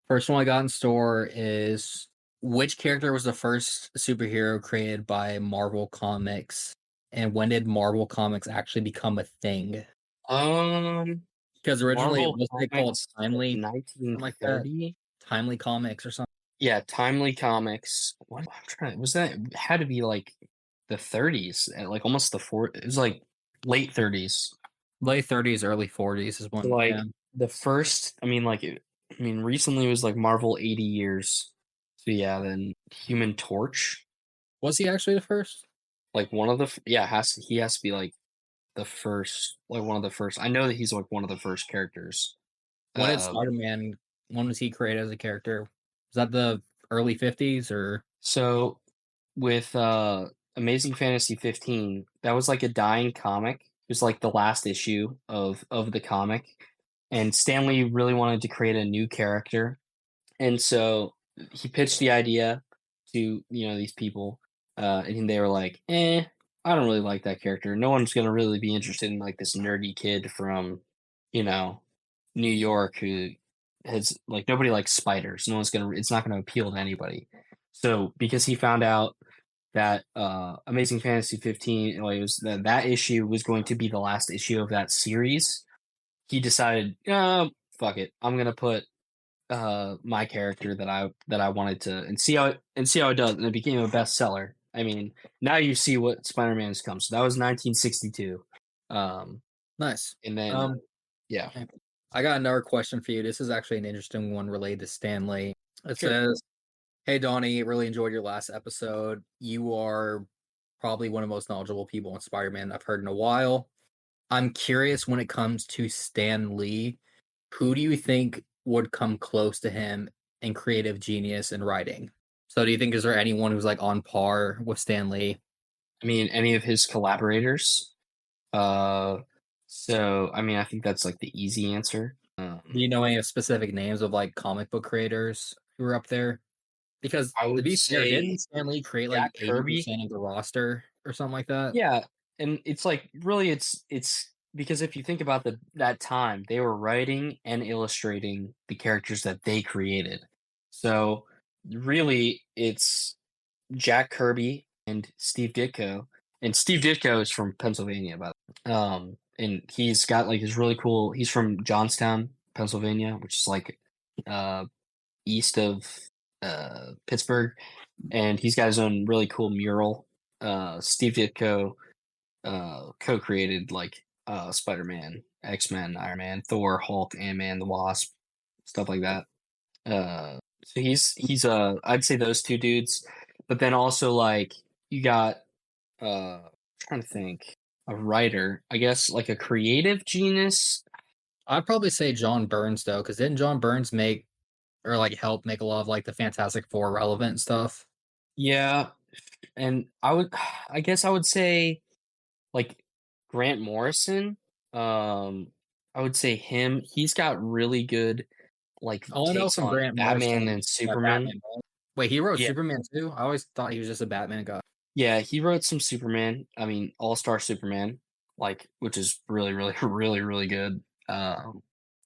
first one I got in store is which character was the first superhero created by Marvel Comics? And when did Marvel Comics actually become a thing? Um, Because originally it Marvel wasn't it called Comics, Timely, something like that? 1930. Timely Comics or something. Yeah, Timely Comics. What I'm trying. Was that it had to be like the 30s, like almost the four. It was like late 30s. Late 30s, early 40s is So when, like yeah. the first. I mean, recently it was like Marvel 80 years. So yeah, then Human Torch. Was he actually the first? Like one of the yeah he has to be like the first, like one of the first. I know that he's like one of the first characters. When did Uh, Spider-Man, when was he created as a character? Was that the early 50s or? so with Amazing Fantasy 15, that was like a dying comic. It was like the last issue of the comic, and Stanley really wanted to create a new character, and so he pitched the idea to these people, and they were like, "Eh, I don't really like that character. No one's gonna really be interested in like this nerdy kid from, you know, New York who has like nobody likes spiders. No one's gonna. It's not gonna appeal to anybody." So because he found out that Amazing Fantasy 15, like, it was that issue was going to be the last issue of that series, he decided, fuck it, I'm gonna put my character that I wanted to and see how it does, and it became a bestseller. I mean, now you see what Spider-Man has come. So that was 1962, um, Nice. and then Um, yeah, I got another question for you. This is actually an interesting one related to Stanley. It sure. says, "Hey Donnie, really enjoyed your last episode. You are probably one of the most knowledgeable people on Spider-Man I've heard in a while. I'm curious when it comes to Stan Lee, who do you think would come close to him in creative genius and writing? So do you think is there anyone who's like on par with Stan Lee? I mean, any of his collaborators. Uh, so I mean, I think that's like the easy answer. Do you know any specific names of like comic book creators who are up there? Because I to would be fair, say didn't Stan Lee create like Jack Kirby. 80% of the roster or something like that? Yeah, and it's like really it's because if you think about that time, they were writing and illustrating the characters that they created. So really it's Jack Kirby and Steve Ditko. And Steve Ditko is from Pennsylvania, by the way. And he's got like his really cool he's from Johnstown, Pennsylvania, which is like uh east of Pittsburgh, and he's got his own really cool mural. Steve Ditko co-created like Spider-Man, X-Men, Iron Man, Thor, Hulk, Ant-Man, the Wasp, stuff like that. So he's I'd say those two dudes, but then also like you got trying to think a writer, I guess like a creative genius. I'd probably say John Burns though, because didn't John Burns make or like help make a lot of like the Fantastic Four relevant stuff? Yeah, and I guess I would say like Grant Morrison. I would say him. He's got really good like All I know takes from on Grant Batman Morrison, and yeah, Superman. Batman. Right? Wait, he wrote Yeah, Superman too? I always thought he was just a Batman guy. yeah, he wrote some Superman. I mean, All Star Superman, like which is really, really, really, really good.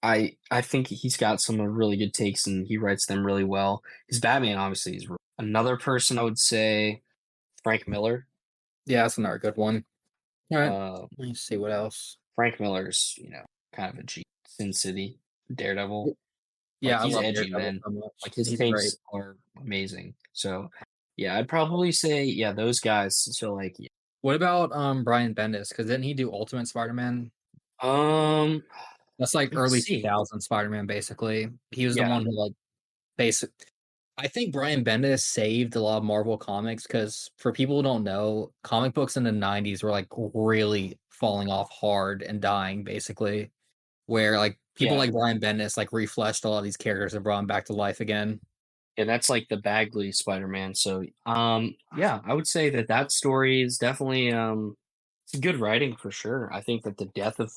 I think he's got some really good takes and he writes them really well. His Batman obviously is another person I would say Frank Miller. Yeah, that's another good one. All right, Uh, let me see what else. Frank Miller's kind of a G. Sin City, Daredevil. Like Yeah, I he's love edgy, Daredevil man. so much. Like his He's great. takes are amazing. So yeah, I'd probably say yeah those guys. So like yeah. What about Brian Bendis? Because didn't he do Ultimate Spider-Man? um That's like let's early see. 2000 Spider-Man, basically. He was the Yeah, one who like basic. I think Brian Bendis saved a lot of Marvel comics because for people who don't know, comic books in the 90s were like really falling off hard and dying, basically. Where like people yeah, like Brian Bendis like refleshed a lot of these characters and brought them back to life again. yeah. That's like the Bagley Spider-Man. So yeah, I would say that story is definitely it's good writing for sure. I think that the death of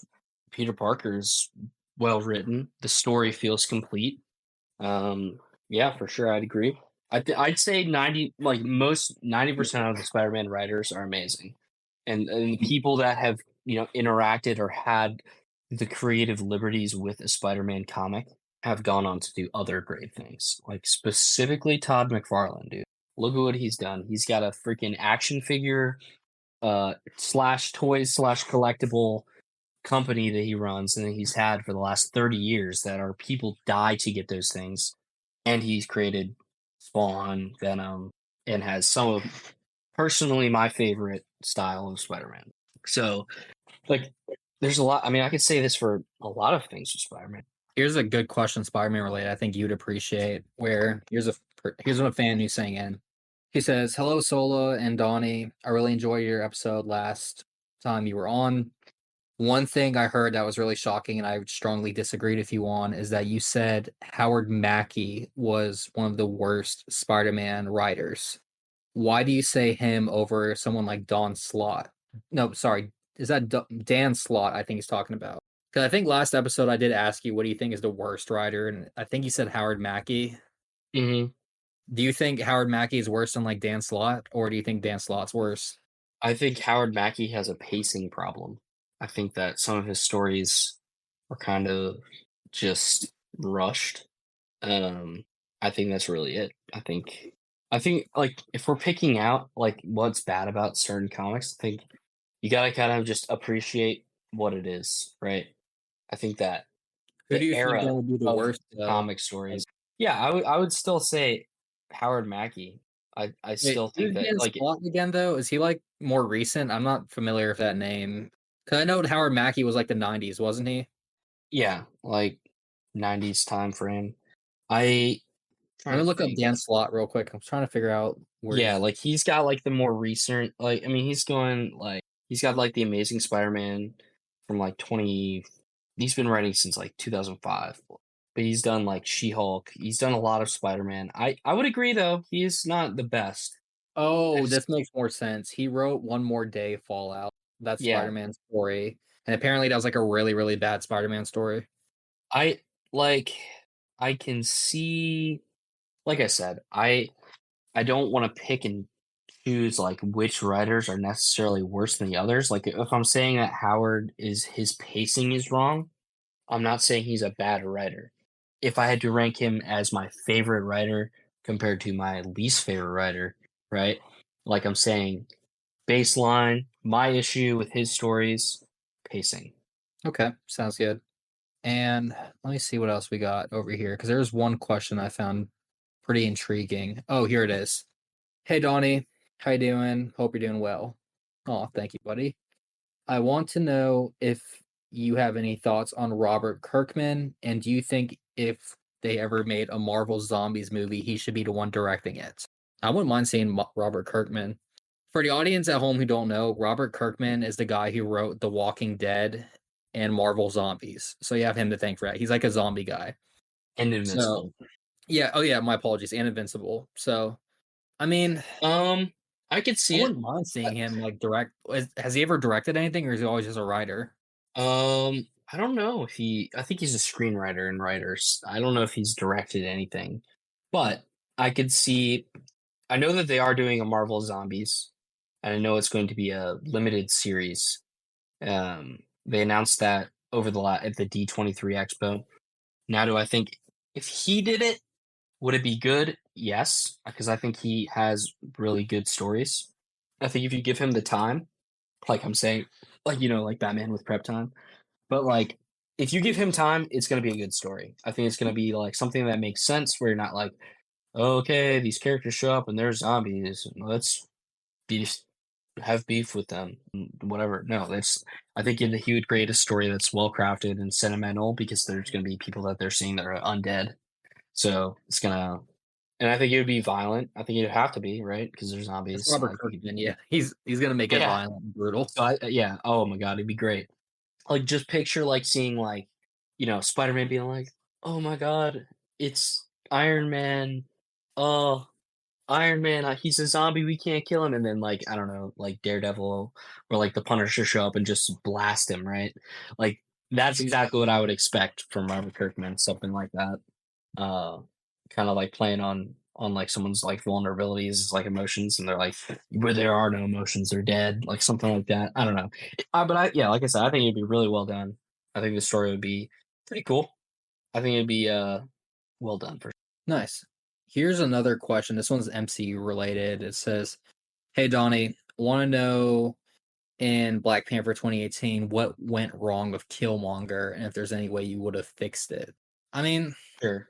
Peter Parker is well written. The story feels complete. Um, yeah, for sure, I'd agree. I'd say 90% of the Spider-Man writers are amazing, and the people that have interacted or had the creative liberties with a Spider-Man comic have gone on to do other great things. Like specifically Todd McFarlane, dude. Look at what he's done. He's got a freaking action figure slash toys slash collectible company that he runs and that he's had for the last 30 years that are people die to get those things. And he's created Spawn, Venom, and has some of personally my favorite style of Spider-Man. So like there's a lot. I mean, I could say this for a lot of things with Spider-Man. Here's a good question, Spider-Man related. I think you'd appreciate. Where here's what a fan who's saying in. He says, "Hello, Sola and Donnie. I really enjoyed your episode last time you were on. One thing I heard that was really shocking, and I strongly disagreed with you on, is that you said Howard Mackey was one of the worst Spider-Man writers. why do you say him over someone like Don Slott? No, sorry, is that Dan Slott? I think he's talking about. Because I think last episode I did ask you, what do you think is the worst writer, and I think you said Howard Mackey. Hmm. Do you think Howard Mackey is worse than like Dan Slott, or do you think Dan Slott's worse? I think Howard Mackey has a pacing problem. I think that some of his stories are kind of just rushed. Um, I think that's really it. I think like if we're picking out like what's bad about certain comics, I think you gotta kind of just appreciate what it is, right? I think that Who do the you think that era would be the of worst though? comic Like, stories, yeah, I would still say Howard Mackey. I wait, still think who's that Dan like Slott again though? Is he like more recent? I'm not familiar with that name. Cause I know Howard Mackey was like the '90s, wasn't he? yeah, like 90s time frame. I Let trying me to look up think. Dan Slott real quick. I'm trying to figure out where Yeah, he's. like he's got like the more recent like I mean he's got like the Amazing Spider-Man from like 20 he's been writing since like 2005. But he's done like She-Hulk. He's done a lot of Spider-Man. I would agree though, he is not the best. I Oh, just this makes more sense. He wrote One More Day Fallout, that yeah, Spider-Man story, and apparently that was like a really, really bad Spider-Man story. I like I can see like I said, I don't want to pick and choose like which writers are necessarily worse than the others. Like if I'm saying that Howard is his pacing is wrong, I'm not saying he's a bad writer. If I had to rank him as my favorite writer compared to my least favorite writer, right? Like I'm saying, baseline, my issue with his stories, pacing. Okay, sounds good. And let me see what else we got over here because there's one question I found pretty intriguing. Oh, here it is. Hey, Donnie, how you doing? Hope you're doing well. Oh, thank you, buddy. I want to know if you have any thoughts on Robert Kirkman, and do you think if they ever made a Marvel Zombies movie, he should be the one directing it? I wouldn't mind seeing Robert Kirkman. For the audience at home who don't know, Robert Kirkman is the guy who wrote The Walking Dead and Marvel Zombies. So you have him to thank for that. He's like a zombie guy. And So Invincible. yeah, oh yeah, my apologies, and Invincible. So I mean, Um, I could I see it. wouldn't mind seeing him like direct. Has he ever directed anything, or is he always just a writer? I don't know if I think he's a screenwriter and writers. I don't know if he's directed anything, but I could see, I know that they are doing a Marvel Zombies, and I know it's going to be a limited series. They announced that over at the D23 Expo. Now, do I think if he did it, would it be good? Yes, because I think he has really good stories. I think if you give him the time, like I'm saying, like like Batman with prep time. But like, if you give him time, it's gonna be a good story. I think it's gonna be like something that makes sense where you're not like, okay, these characters show up and they're zombies. Let's be have beef with them, whatever. No, that's I think he would create a story that's well crafted and sentimental because there's gonna be people that they're seeing that are undead. So it's gonna, and I think it would be violent. I think it'd have to be right because they're It's zombies. Robert Like, Kirkman. Yeah, he's gonna make it yeah. violent and brutal. So yeah. Oh my god, it'd be great. Like just picture like seeing like, Spider-Man being like, "Oh my god, it's Iron Man. Oh, Iron Man, he's a zombie. We can't kill him." And then like I don't know, like Daredevil or like the Punisher show up and just blast him, right? Like that's exactly what I would expect from Robert Kirkman, something like that. Uh, kind of like playing on like someone's like vulnerabilities, like emotions, and they're like, where there are no emotions, they're dead, like something like that. I don't know, but yeah, like I said, I think it'd be really well done. I think the story would be pretty cool. I think it'd be well done for. Nice. Here's another question. This one's MCU related. It says, "Hey Donnie, want to know in Black Panther 2018 what went wrong with Killmonger, and if there's any way you would have fixed it." I mean, Sure.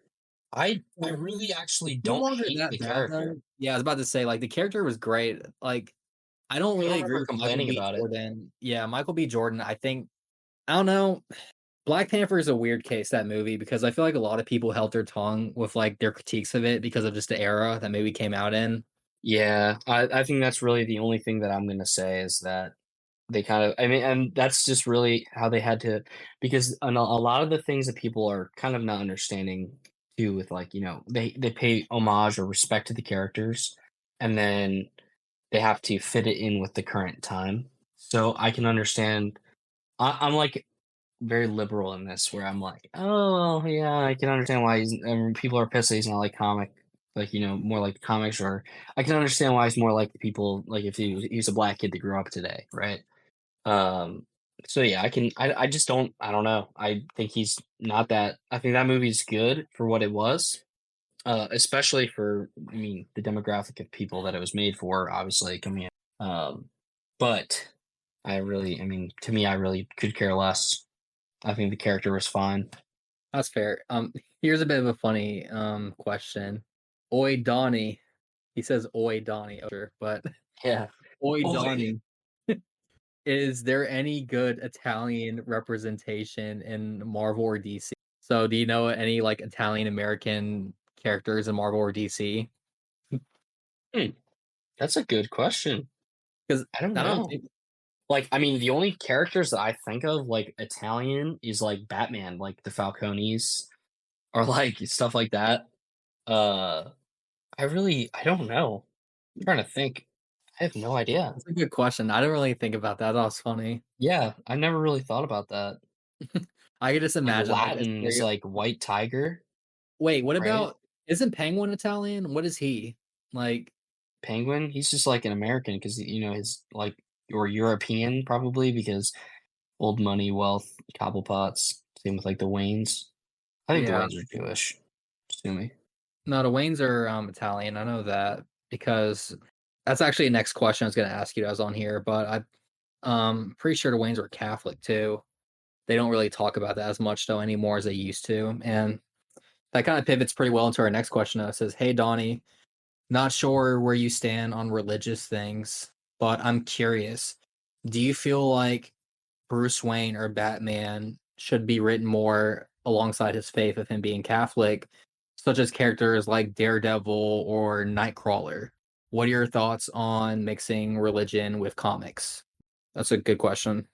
I really actually don't Killmonger hate that the bad character. though? Yeah, I was about to say like the character was great. Like I don't I don't really agree remember with Michael complaining B. about it. Jordan. Yeah, Michael B. Jordan. I think I don't know. Black Panther is a weird case, that movie, because I feel like a lot of people held their tongue with like their critiques of it because of just the era that movie came out in. Yeah, I think that's really the only thing that I'm gonna say is that they kind of, I mean, and that's just really how they had to, because a lot of the things that people are kind of not understanding too, with like, they pay homage or respect to the characters. and then they have to fit it in with the current time. So I can understand. I'm like very liberal in this, where I'm like, oh yeah, I can understand why people are pissed that he's not like comic, like more like comics, or I can understand why he's more like the people, like if he's a black kid that grew up today, right? Um, so yeah, I just I don't know. I think he's not that. I think that movie's good for what it was, especially for, I mean, the demographic of people that it was made for, obviously coming in. But I mean, to me, I really could care less. I think the character was fine. That's fair. Here's a bit of a funny question. Oi Donnie. He says Oi Donnie, sure, but Yeah. Oi Oi. Donnie. Is there any good Italian representation in Marvel or DC? So do you know any like Italian American characters in Marvel or DC? Hmm, that's a good question. Because I don't I don't know. think Like, I mean, the only characters that I think of like Italian is like Batman, like the Falcones, or like stuff like that. Uh, I don't know. I'm trying to think. I have no idea. that's a good question. I didn't really think about that. That was funny. Yeah, I never really thought about that. I could just Like imagine like a Latin is stereo. like White Tiger, Wait, what right? about isn't Penguin Italian? What is he? Like, Penguin, he's just like an American because his like, or European probably, because old money, wealth, Cobblepots. Same with like the Waynes. I think the yeah. Waynes are Jewish. Assuming. No, the Waynes are Italian. I know that because that's actually the next question I was gonna ask you that was on here, but pretty sure the Waynes were Catholic too. They don't really talk about that as much though anymore as they used to. And that kind of pivots pretty well into our next question. It says, "Hey Donnie, not sure where you stand on religious things, but I'm curious. Do you feel like Bruce Wayne or Batman should be written more alongside his faith of him being Catholic, such as characters like Daredevil or Nightcrawler? What are your thoughts on mixing religion with comics?" That's a good question.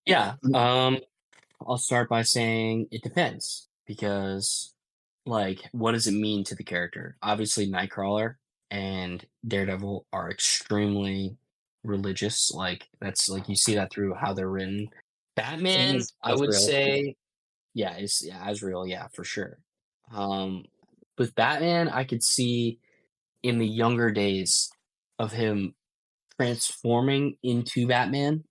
Yeah. I'll start by saying it depends, because, like, what does it mean to the character? Obviously, Nightcrawler and Daredevil are extremely religious. Like, that's like you see that through how they're written. Same Batman, as I would Ezreal. say, yeah, is yeah, Azrael, yeah, for sure. Um, with Batman, I could see in the younger days of him transforming into Batman,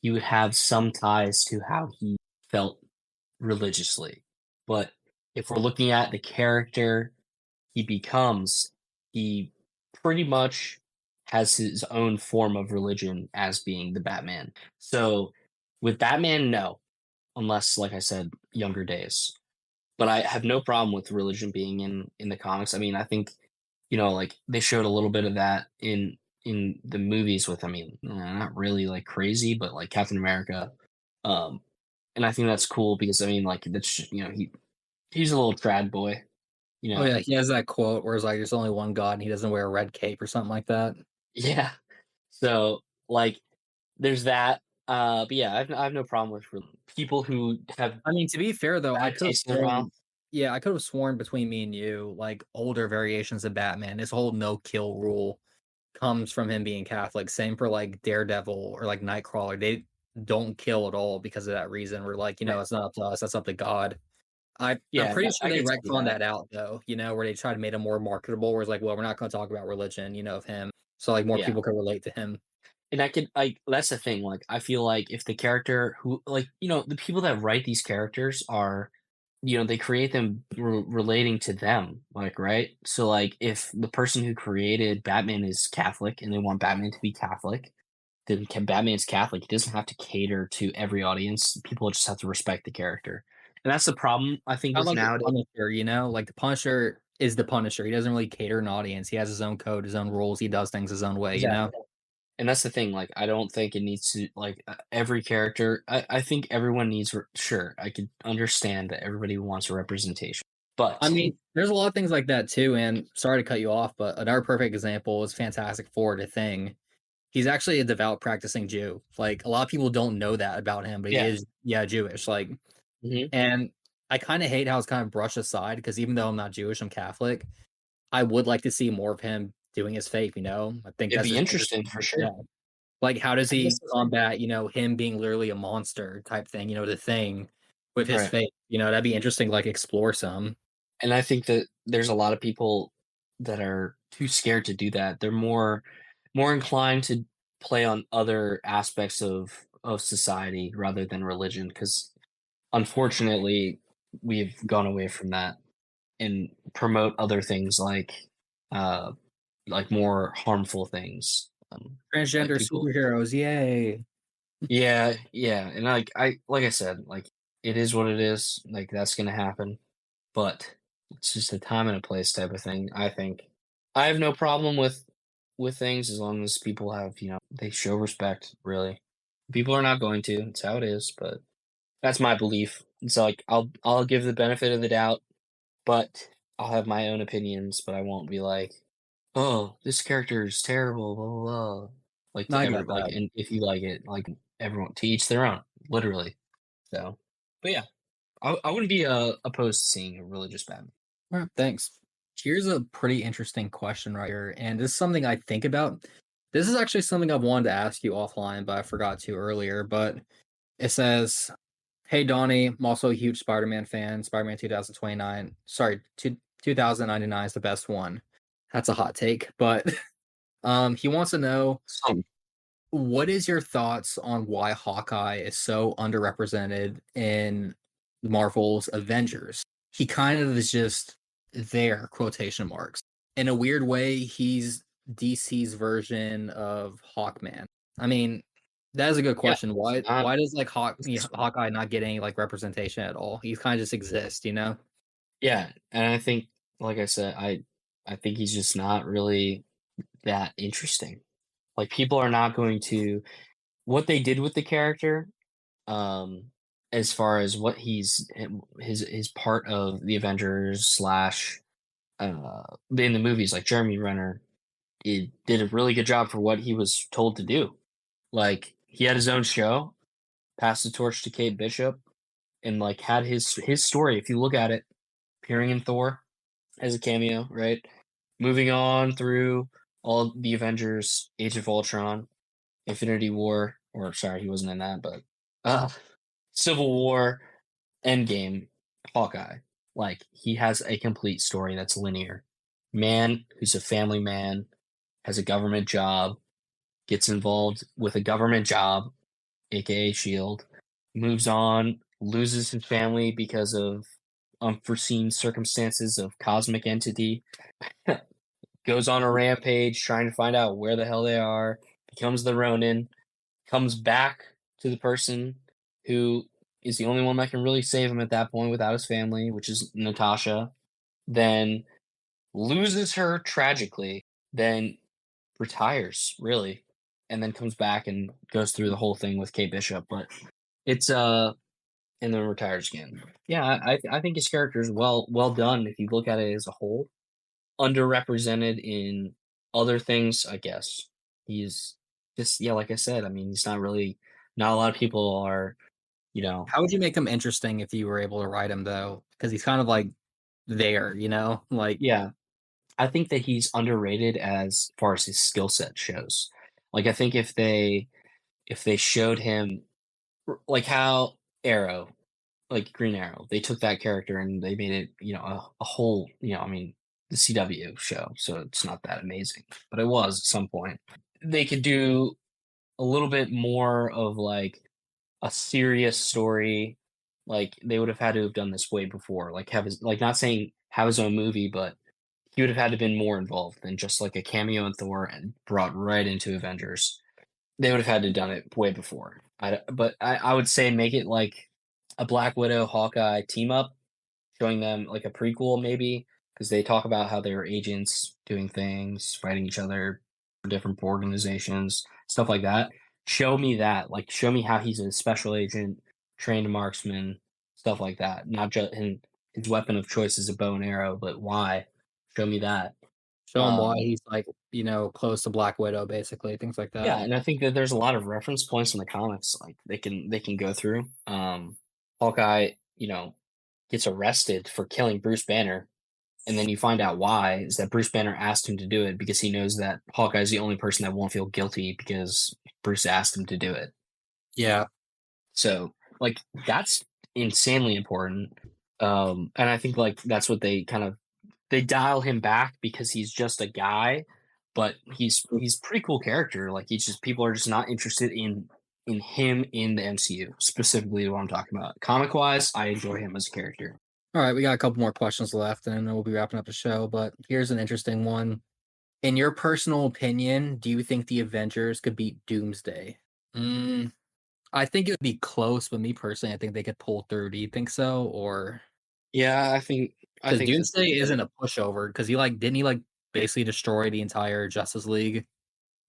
he would have some ties to how he felt religiously. But if we're looking at the character he becomes, he pretty much has his own form of religion as being the Batman. So with Batman, no, unless, like I said, younger days. But I have no problem with religion being in the comics. I mean, I think, like they showed a little bit of that in the movies with, I mean, not really like crazy, but like Captain America. Um, and I think that's cool because, I mean, like that's, he's a little trad boy, you Oh know. yeah, he has that quote where it's like there's only one God and he doesn't wear a red cape or something like that. Yeah. So like there's that. But yeah, I have no problem with people who have I mean, to be fair though, I bad could have taste in their mouth. sworn yeah, I could have sworn between me and you, like older variations of Batman, his whole no kill rule comes from him being Catholic. Same for like Daredevil or like Nightcrawler. They don't kill at all because of that reason. We're like, Right. it's not up to us, that's up to God. I'm Yeah, pretty sure I they could see retconned that. that out though, where they tried to make him more marketable, where it's like, well, we're not gonna talk about religion, of him. So like more Yeah. people could relate to him. And I could, like, that's the thing. Like, I feel like if the character who, like, the people that write these characters are, they create them relating to them, like, right? So, like, if the person who created Batman is Catholic and they want Batman to be Catholic, then Batman's Catholic. He doesn't have to cater to every audience. People just have to respect the character. And that's the problem, I think, Kind of with like the nowadays. Punisher, like the Punisher is the Punisher. He doesn't really cater an audience. He has his own code, his own rules. He does things his own way, Exactly. And that's the thing, like, I don't think it needs to, like, every character. I think everyone needs. Sure, I could understand that everybody wants a representation, I but mean, there's a lot of things like that too. And sorry to cut you off, but another perfect example is Fantastic Four, the Thing. He's actually a devout practicing Jew. Like a lot of people don't know that about him, but he yeah, is, yeah, Jewish. Like, hmm and I kind of hate how it's kind of brushed aside because even though I'm not Jewish, I'm Catholic. I would like to see more of him doing his faith, you know? I think It'd that's be just interesting for interesting. Yeah. sure. Like, how does I guess he the thing, combat, him being literally a monster type thing, the thing with his right? faith? That'd be interesting, like, explore some. And I think that there's a lot of people that are too scared to do that. They're more inclined to play on other aspects of society rather than religion, because unfortunately we've gone away from that and promote other things uh like more harmful things. Like Transgender people, superheroes, yay. yeah, yeah, and like I said, like it is what it is. Like that's gonna happen, but it's just a time and a place type of thing. I think I have no problem with things as long as people have, they show respect. Really, people are not going to. It's how it is, but that's my belief. It's like I'll give the benefit of the doubt, but I'll have my own opinions. But I won't be like, oh, this character is terrible, blah blah blah. Like No, to I ever get like, that. and if you like it, like everyone to each their own, literally. So, but yeah, I wouldn't be opposed to seeing a religious Batman. All right, thanks. Here's a pretty interesting question right here, and this is something I think about. This is actually something I've wanted to ask you offline, but I forgot to earlier. But it says, "Hey Donnie, I'm also a huge Spider-Man fan. Spider-Man 2029, sorry, 2099 is the best one." That's a hot take, but he wants to know, Some, what is your thoughts on why Hawkeye is so underrepresented in Marvel's Avengers? He kind of is just there, quotation marks. In a weird way, he's DC's version of Hawkman. I mean, that is a good yeah, question. it's not. Why does like It's, Hawkeye not get any like representation at all? He kind of just exists, you know? yeah, and I think, like I said, I think he's just not really that interesting. Like people are not going to what they did with the character, um, as far as what his part of the Avengers slash in the movies, like Jeremy Renner, it did a really good job for what he was told to do. Like he had his own show, passed the torch to Kate Bishop, and like had his story. If you look at it, appearing in Thor as a cameo, right? Moving on through all the Avengers, Age of Ultron, Infinity War, or sorry, he wasn't in that, but uh, Civil War, Endgame, Hawkeye. Like he has a complete story that's linear. Man who's a family man, has a government job, gets involved with a government job, aka Shield, moves on, loses his family because of unforeseen circumstances of cosmic entity, goes on a rampage trying to find out where the hell they are, becomes the Ronin, comes back to the person who is the only one that can really save him at that point without his family, which is Natasha, then loses her tragically, then retires, really, and then comes back and goes through the whole thing with Kate Bishop. But it's and then retires again. Yeah, I think his character is well done if you look at it as a whole. Underrepresented in other things, I guess. He's just, yeah, like I said, I mean, he's not really, not a lot of people are, you know, How would you make him interesting if you were able to write him though? Because he's kind of like there, like yeah. I think that he's underrated as far as his skill set shows. Like I think if they showed him like how Arrow, like Green Arrow, they took that character and they made it, a whole, I mean, the CW show, so it's not that amazing, but it was at some point. They could do a little bit more of like a serious story. Like they would have had to have done this way before. Like have his, like, not saying have his own movie, but he would have had to been more involved than just like a cameo in Thor and brought right into Avengers. They would have had to done it way before. But I would say make it like a Black Widow Hawkeye team up, showing them like a prequel maybe, because they talk about how they're agents doing things, fighting each other for different organizations, stuff like that. Show me that. Like show me how he's a special agent, trained marksman, stuff like that. Not just his weapon of choice is a bow and arrow, but why? Show me that. show him why Um, he's like, close to Black Widow, basically, things like yeah, that. and I think that there's a lot of reference points in the comics like they can go through. Hawkeye, gets arrested for killing Bruce Banner, And then you find out why is that Bruce Banner asked him to do it because he knows that Hawkeye is the only person that won't feel guilty because Bruce asked him to do it. Yeah. So like that's insanely important. And I think like that's what they dial him back because he's just a guy, but he's pretty cool character. Like he's just people are just not interested in him in the MCU, specifically what I'm talking about. Comic wise, I enjoy him as a character. All right, we got a couple more questions left, and then we'll be wrapping up the show. But here's an interesting one. In your personal opinion, do you think the Avengers could beat Doomsday? I think it would be close, but me personally, I think they could pull through. Do you think so? Or Yeah, I because think that Doomsday they isn't could. a pushover, because he like didn't he like basically destroy the entire Justice League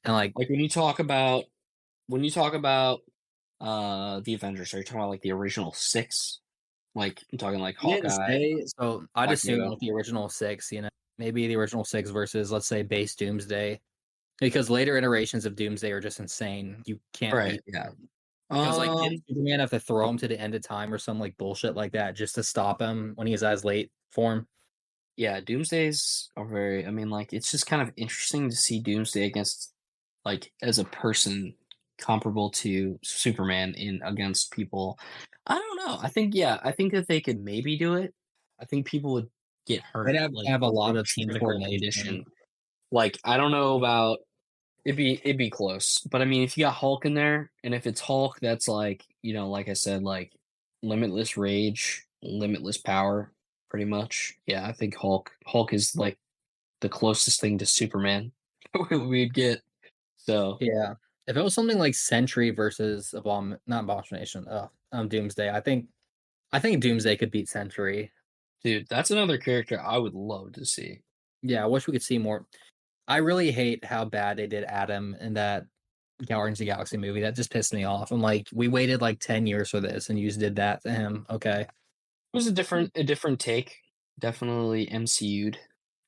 and like Like when you talk about the Avengers, are you talking about like the original six? Like I'm talking like he didn't Hawkeye, say, so I'd Black assume Widow. like the original six, maybe the original six versus let's say base Doomsday, because later iterations of Doomsday are just insane. You can't Right, beat yeah. because like didn't Um Superman have to throw him to the end of time or some like bullshit like that just to stop him when he's at his late form? yeah, Doomsdays are very I mean, like, it's just kind of interesting to see Doomsday against like, as a person comparable to Superman in against people. I don't know. I think that they could maybe do it. I think people would get They'd hurt, have to like, have a lot in of team critical coordination. condition. Like, I don't know about it'd be close. But I mean, if you got Hulk in there, and if it's Hulk that's like, like I said, like limitless rage, limitless power, pretty much. Yeah, I think Hulk is like the closest thing to Superman we'd get. So Yeah. If it was something like Sentry versus not Abomination, Doomsday, I think Doomsday could beat Sentry. dude, that's another character I would love to see. Yeah, I wish we could see more. I really hate how bad they did Adam in that Guardians of the Galaxy movie. That just pissed me off. I'm like, we waited like 10 years for this and you just did that to him. Okay. It was a different take. Definitely MCU'd.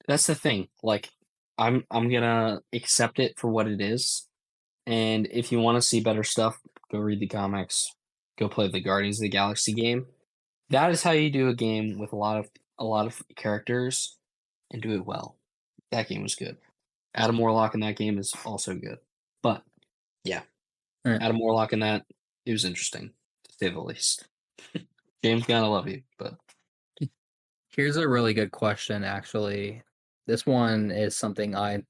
That's the thing. Like I'm gonna accept it for what it is. And if you want to see better stuff, go read the comics. Go play the Guardians of the Galaxy game. That is how you do a game with a lot of characters and do it well. That game was good. Adam Warlock in that game is also good. But yeah, All right. Adam Warlock in that, it was interesting, to say the least. James Gunn, I love you, but Here's a really good question, actually. This one is something I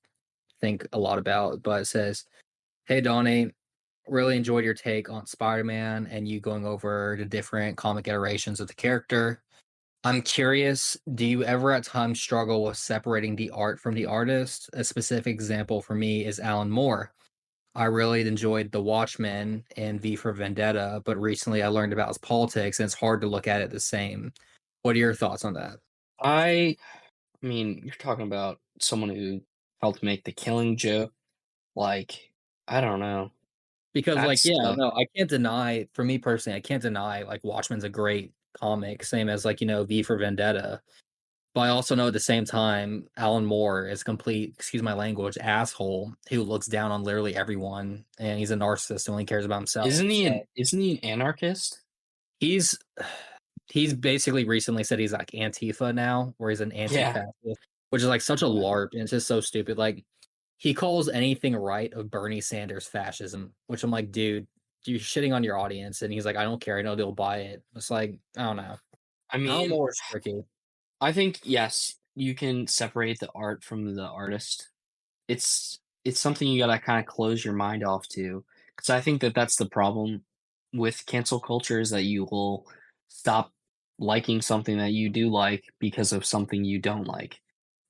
think a lot about, but it says, hey, Donnie, really enjoyed your take on Spider Man and you going over the different comic iterations of the character. I'm curious, do you ever at times struggle with separating the art from the artist? A specific example for me is Alan Moore. I really enjoyed The Watchmen and V for Vendetta, but recently I learned about his politics and it's hard to look at it the same. What are your thoughts on that? I mean, you're talking about someone who helped make the Killing Joke. Like, I don't know. Because, like, That's yeah, tough. no, I can't deny, for me personally, I can't deny, like, Watchmen's a great comic, same as, like, V for Vendetta. But I also know at the same time, Alan Moore is a complete, excuse my language, asshole who looks down on literally everyone, and he's a narcissist who only cares about himself. So Isn't he an anarchist? he's he's basically recently said he's like Antifa now, where he's an Yeah. anti-fascist, which is like such a LARP, and it's just so stupid. Like he calls anything right of Bernie Sanders fascism, which I'm like, dude, you're shitting on your audience, and he's like, I don't care, I know they'll buy it. It's like, I don't know. I Alan mean, Moore's tricky. I think yes, you can separate the art from the artist. It's something you gotta kind of close your mind off to, because I think that that's the problem with cancel culture is that you will stop liking something that you do like because of something you don't like,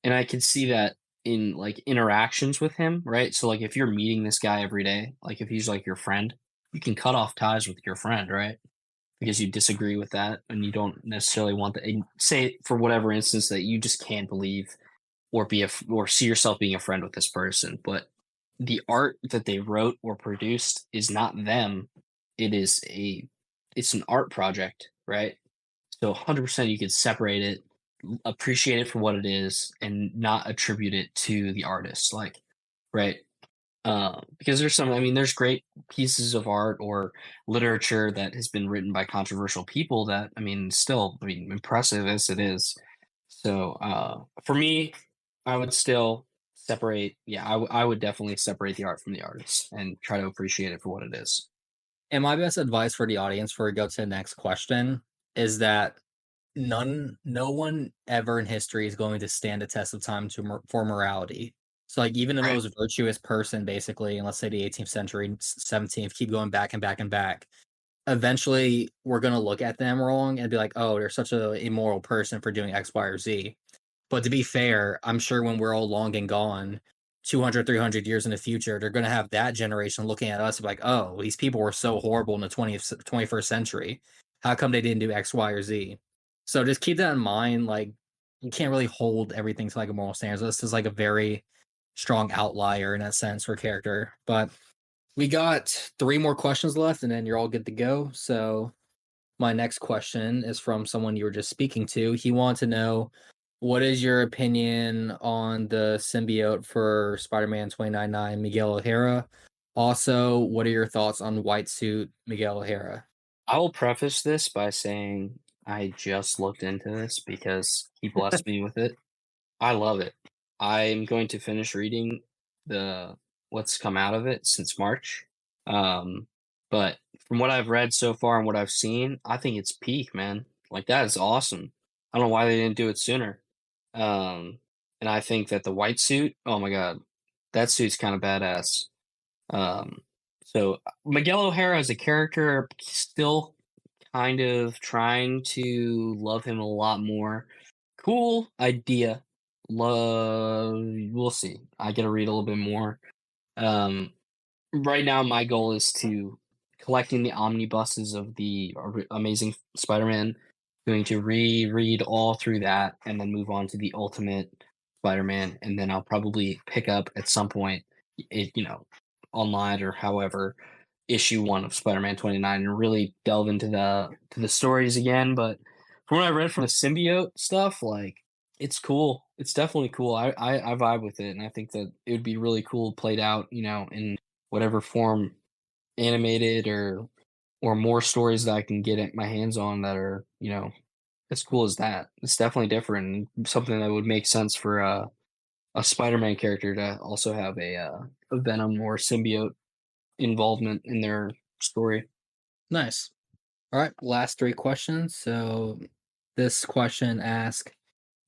and I can see that in like interactions with him, right? So like if you're meeting this guy every day, like if he's like your friend, you can cut off ties with your friend, right? Because you disagree with that and you don't necessarily want to say for whatever instance that you just can't believe or or see yourself being a friend with this person, but the art that they wrote or produced is not them. It is it's an art project, right? So 100% you could separate it, appreciate it for what it is, and not attribute it to the artist, like, right? Because I mean, there's great pieces of art or literature that has been written by controversial people that, I mean, still, I mean, impressive as it is, So for me, I would still separate. Yeah, I would definitely separate the art from the artist and try to appreciate it for what it is. And my best advice for the audience before we go to the next question is that no one ever in history is going to stand the test of time for morality. So, like, even the Right. most virtuous person, basically, in let's say the 18th century, 17th, keep going back and back and back. Eventually, we're going to look at them wrong and be like, oh, they're such an immoral person for doing X, Y, or Z. But to be fair, I'm sure when we're all long and gone, 200, 300 years in the future, they're going to have that generation looking at us and be like, oh, these people were so horrible in the 20th, 21st century. How come they didn't do X, Y, or Z? So just keep that in mind. Like, you can't really hold everything to like a moral standard. So this is like a very strong outlier in that sense for character. But we got three more questions left, and then you're all good to go. So my next question is from someone you were just speaking to. He wanted to know, what is your opinion on the symbiote for Spider-Man 2099, Miguel O'Hara? Also, what are your thoughts on White Suit Miguel O'Hara? I will preface this by saying I just looked into this because he blessed me with it. I love it. I'm going to finish reading the what's come out of it since March. Um, but from what I've read so far and what I've seen, I think it's peak, man. Like that is awesome. I don't know why they didn't do it sooner. Um, and I think that the white suit, oh my god, that suit's kind of badass. Um, so Miguel O'Hara as a character, still kind of trying to love him a lot more. Cool idea. Love. We'll see. I got to read a little bit more. Um, right now, my goal is to collecting the omnibuses of the Amazing Spider-Man. Going to reread all through that, and then move on to the Ultimate Spider-Man, and then I'll probably pick up at some point, online or however, issue 1 of Spider-Man 29 and really delve into the stories again. But from what I read from the symbiote stuff, like it's cool. It's definitely cool. I vibe with it, and I think that it would be really cool played out, in whatever form, animated or more stories that I can get my hands on that are, as cool as that. It's definitely different and something that would make sense for a Spider-Man character to also have a Venom or symbiote involvement in their story. Nice. All right, last three questions. So this question asks,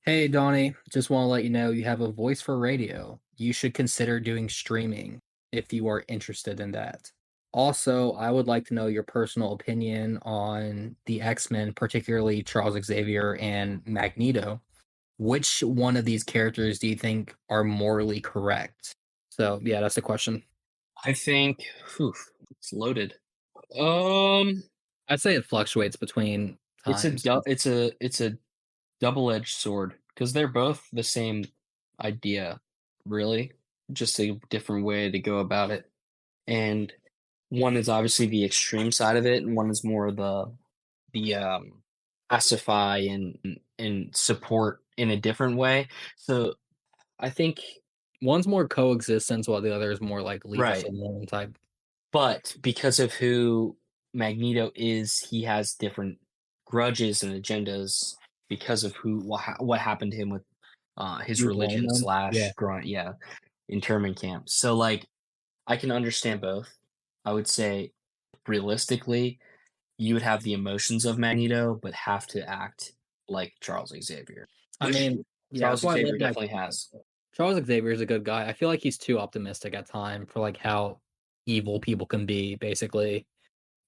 hey, Donnie, just want to let you know you have a voice for radio. You should consider doing streaming if you are interested in that. Also, I would like to know your personal opinion on the X-Men, particularly Charles Xavier and Magneto. Which one of these characters do you think are morally correct? So, yeah, that's the question. I think, whew, it's loaded. Um, I'd say it fluctuates between times. it's a double-edged sword because they're both the same idea, really, just a different way to go about it. And one is obviously the extreme side of it, and one is more the pacify and support in a different way. So I think One's more coexistence, while the other is more like leave us right. alone type. But because of who Magneto is, he has different grudges and agendas because of what happened to him with his You blame religion them? Yeah. slash grunt, yeah, internment camp. So like I can understand both. I would say realistically, you would have the emotions of Magneto, but have to act like Charles Xavier, I which mean, yeah, that's Charles why I Xavier love definitely has. Charles Xavier is a good guy. I feel like he's too optimistic at time for like how evil people can be, basically.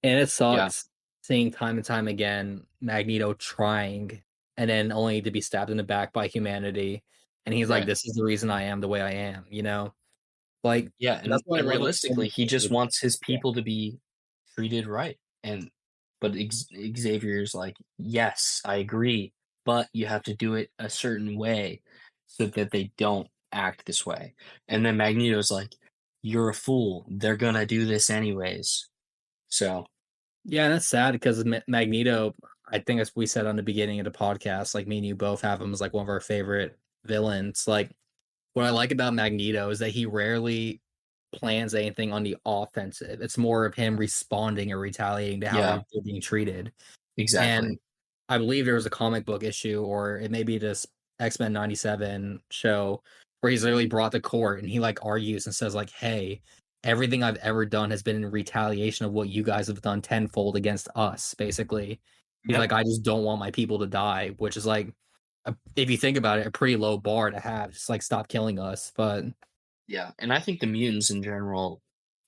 And it Yeah, sucks seeing time and time again Magneto trying and then only to be stabbed in the back by humanity. And he's like, right. this is the reason I am the way I am, you know? Like, Yeah, that's why I and love him so realistically, much. he just wants his Yeah. people to be treated right. But Xavier's like, yes, I agree, but you have to do it a certain way so that they don't act this way. And then Magneto's like, you're a fool. They're gonna do this anyways. So Yeah, and that's sad because Magneto, I think as we said on the beginning of the podcast, like me and you both have him as like one of our favorite villains. Like, what I like about Magneto is that he rarely plans anything on the offensive. It's more of him responding or retaliating to how yeah, they're being treated. And exactly. I believe there was a comic book issue, or it may be just X-Men 97 show where he's literally brought to court and he like argues and says like, "Hey, everything I've ever done has been in retaliation of what you guys have done tenfold against us." Basically, he's like, Yep. "I just don't want my people to die," which is like, if you think about it, a pretty low bar to have. Just like stop killing us. But Yeah, and I think the mutants in general,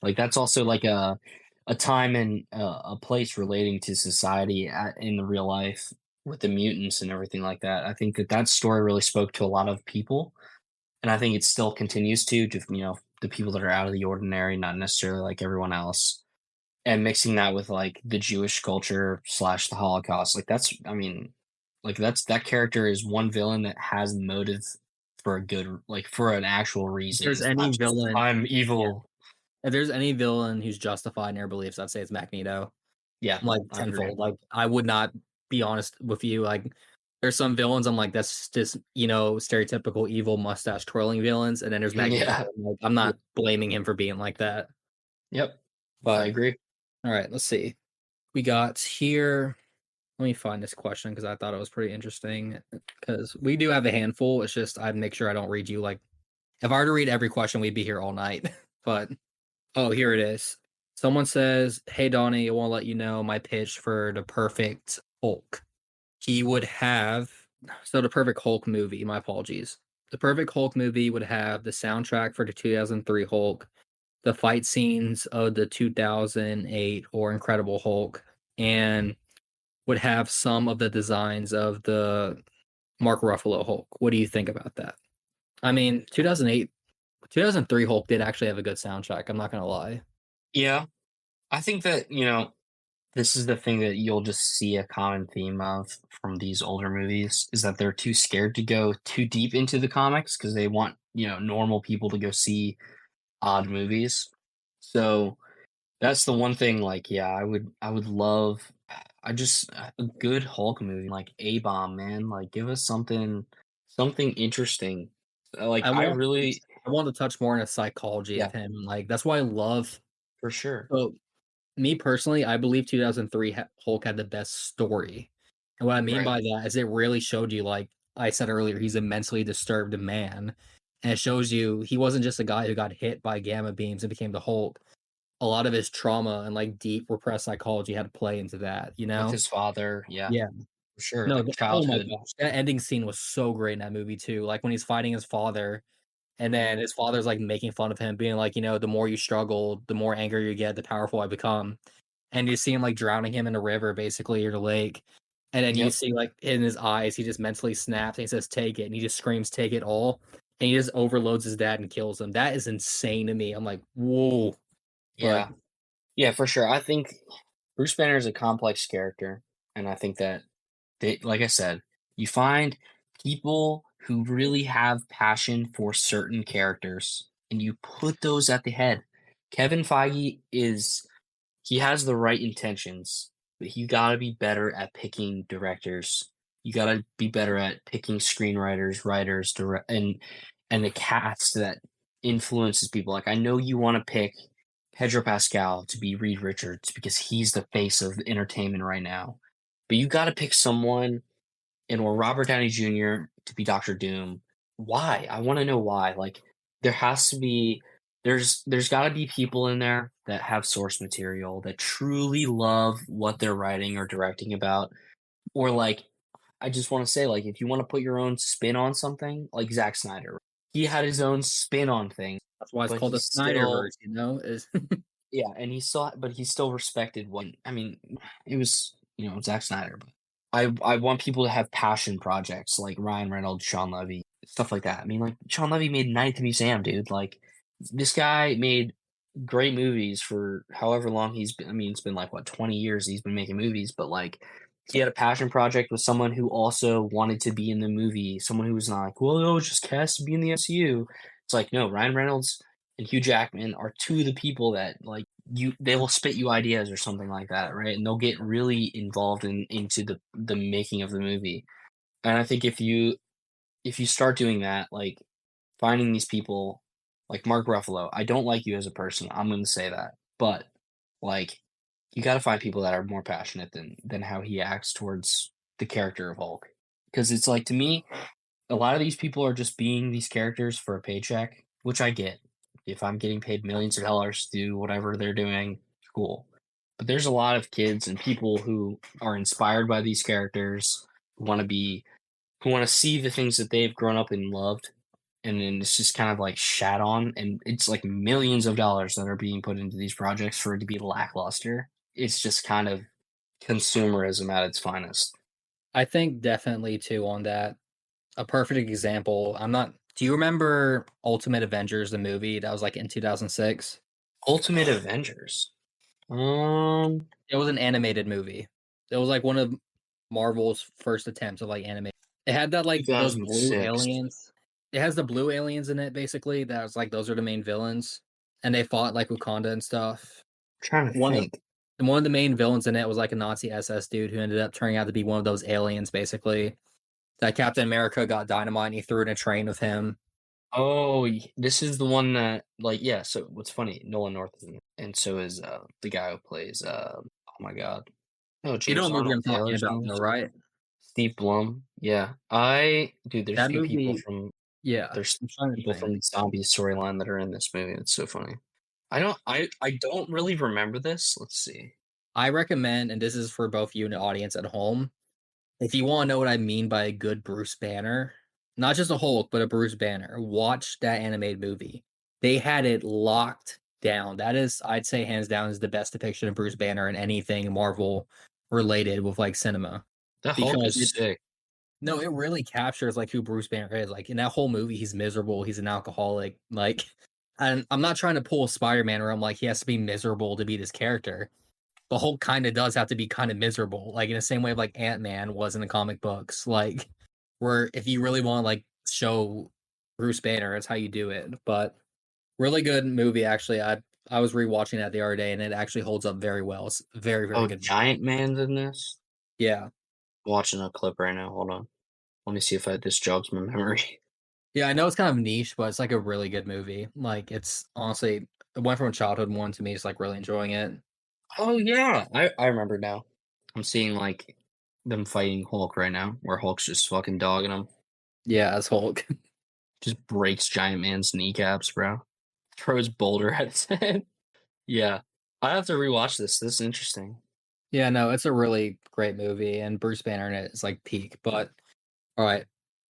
like that's also like a time and a place relating to society in the real life with the mutants and everything like that. I think that that story really spoke to a lot of people, and I think it still continues to the people that are out of the ordinary, not necessarily like everyone else. And mixing that with like the Jewish culture slash the Holocaust, like that's I mean, like that character is one villain that has motive for a good like for an actual if reason. there's It's not any just villain, I'm yeah, evil. if there's any villain who's justified in their beliefs, I'd say it's Magneto. Yeah, Like I agree. tenfold. Like I would not be honest with you. Like there's some villains I'm like that's just stereotypical evil mustache twirling villains, and then there's Magneto. Yeah. Like I'm Yeah. not blaming him for being like that. Yep. I But agree. all right, let's see. We got here. Let me find this question because I thought it was pretty interesting. Because we do have a handful. It's just I make sure I don't read you like if I were to read every question, we'd be here all night. But oh, here it is. Someone says, "Hey Donnie, I want to let you know my pitch for the perfect Hulk." He would have the perfect Hulk movie. My apologies. The perfect Hulk movie would have the soundtrack for the 2003 Hulk, the fight scenes of the 2008 or Incredible Hulk, and would have some of the designs of the Mark Ruffalo Hulk. What do you think about that? I mean, 2008, 2003 Hulk did actually have a good soundtrack. I'm not gonna lie. Yeah. I think that, this is the thing that you'll just see a common theme of from these older movies is that they're too scared to go too deep into the comics because they want, normal people to go see odd movies. So that's the one thing, like, yeah, I would love a good Hulk movie, like A-Bomb, man. Like, give us something interesting. Like, I I want really I want to touch more on the psychology yeah, of him. Like that's why I love. for sure. So me personally, I believe 2003 Hulk had the best story. And what I mean Right. by that is it really showed you, like I said earlier, he's a mentally disturbed man. And it shows you he wasn't just a guy who got hit by gamma beams and became the Hulk. A lot of his trauma and like deep repressed psychology had to play into that, you With know? his father, yeah, Yeah. for sure, No, like, oh my childhood. gosh. That ending scene was so great in that movie too. Like when he's fighting his father and Mhm. then his father's like making fun of him, being like, the more you struggle, the more angry you get, the powerful I become. And you see him like drowning him in a river, basically, or the lake. And then you Yep. see like in his eyes, he just mentally snaps and he says, "Take it," and he just screams, "Take it all!" And he just overloads his dad and kills him. That is insane to me. I'm like, whoa. But Yeah. Yeah, for sure. I think Bruce Banner is a complex character, and I think that like I said, you find people who really have passion for certain characters, and you put those at the head. Kevin Feige he has the right intentions, but you gotta be better at picking directors. You gotta be better at picking screenwriters, writers, and the cast that influences people. Like I know you want to pick Pedro Pascal to be Reed Richards because he's the face of entertainment right now. But you got to pick someone or Robert Downey Jr. to be Doctor Doom. Why? I want to know why. Like there has to be there's got to be people in there that have source material that truly love what they're writing or directing about or like I just want to say like if you want to put your own spin on something like Zack Snyder. He had his own spin on things, that's why it's but called the he's still Snyderverse, you know? Is yeah, and he still respected what I mean, it was, Zack Snyder, but I want people to have passion projects like Ryan Reynolds, Sean Levy, stuff like that. I mean, like Sean Levy made Night to Be Sam, dude. Like this guy made great movies for however long he's been. I mean, it's been like what 20 years he's been making movies, but like he had a passion project with someone who also wanted to be in the movie, someone who was not like, well, no, just cast to be in the MCU. It's like, no, Ryan Reynolds and Hugh Jackman are two of the people that like they will spit you ideas or something like that, right? And they'll get really involved into the making of the movie. And I think if you start doing that, like finding these people like Mark Ruffalo, I don't like you as a person. I'm going to say that. But like you got to find people that are more passionate than how he acts towards the character of Hulk. Because it's like to me, a lot of these people are just being these characters for a paycheck, which I get. If I'm getting paid millions of dollars to do whatever they're doing, cool. But there's a lot of kids and people who are inspired by these characters, who want to be, who want to see the things that they've grown up and loved, and then it's just kind of like shat on, and it's like millions of dollars that are being put into these projects for it to be lackluster. It's just kind of consumerism at its finest. I think definitely too on that. A perfect example. I'm not. Do you remember Ultimate Avengers, the movie that was like in 2006? Ultimate Avengers. Um, It was an animated movie. It was like one of Marvel's first attempts of like anime. It had that like those blue 2006. aliens. It has the blue aliens in it basically. That was like those are the main villains, and they fought like Wakanda and stuff. Trying to One of think. and one of the main villains in it was like a Nazi SS dude who ended up turning out to be one of those aliens basically. That Captain America got dynamite and he threw in a train with him. Oh, this is the one that, like, yeah. So what's funny? Nolan North is in it, and so is the guy who plays. Oh my God, no, You know James what movie Arnold I'm talking Taylor's about in though, this. right? Steve Blum. Yeah, I dude. There's a That few people movie, from yeah. there's I'm trying to people from think. the zombie storyline that are in this movie. It's so funny. I don't really remember this. Let's see. I recommend, and this is for both you and the audience at home, if you want to know what I mean by a good Bruce Banner, not just a Hulk, but a Bruce Banner, watch that animated movie. They had it locked down. That is, I'd say, hands down, is the best depiction of Bruce Banner in anything Marvel related with like cinema. That Hulk Because is sick. no, it really captures like who Bruce Banner is. Like in that whole movie, he's miserable. He's an alcoholic. Like, and I'm not trying to pull a Spider-Man where I'm like he has to be miserable to be this character. The Hulk kind of does have to be kind of miserable, like in the same way like Ant-Man was in the comic books. Like, where if you really want to like show Bruce Banner, it's how you do it. But really good movie, actually. I was rewatching that the other day, and it actually holds up very well. It's very very Oh, good. Giant Man's in this. Yeah, I'm watching a clip right now. Hold on. Let me see if this jogs my memory. yeah. I know it's kind of niche, but it's like a really good movie. Like it's honestly, it went from a childhood one to me just like really enjoying it. Oh yeah, I remember now. I'm seeing like them fighting Hulk right now, where Hulk's just fucking dogging him. Yeah, as Hulk. Just breaks Giant Man's kneecaps, bro. Throws boulder at his head. Yeah, I have to rewatch this. This is interesting. Yeah, no, it's a really great movie, and Bruce Banner in it is like peak. But all right,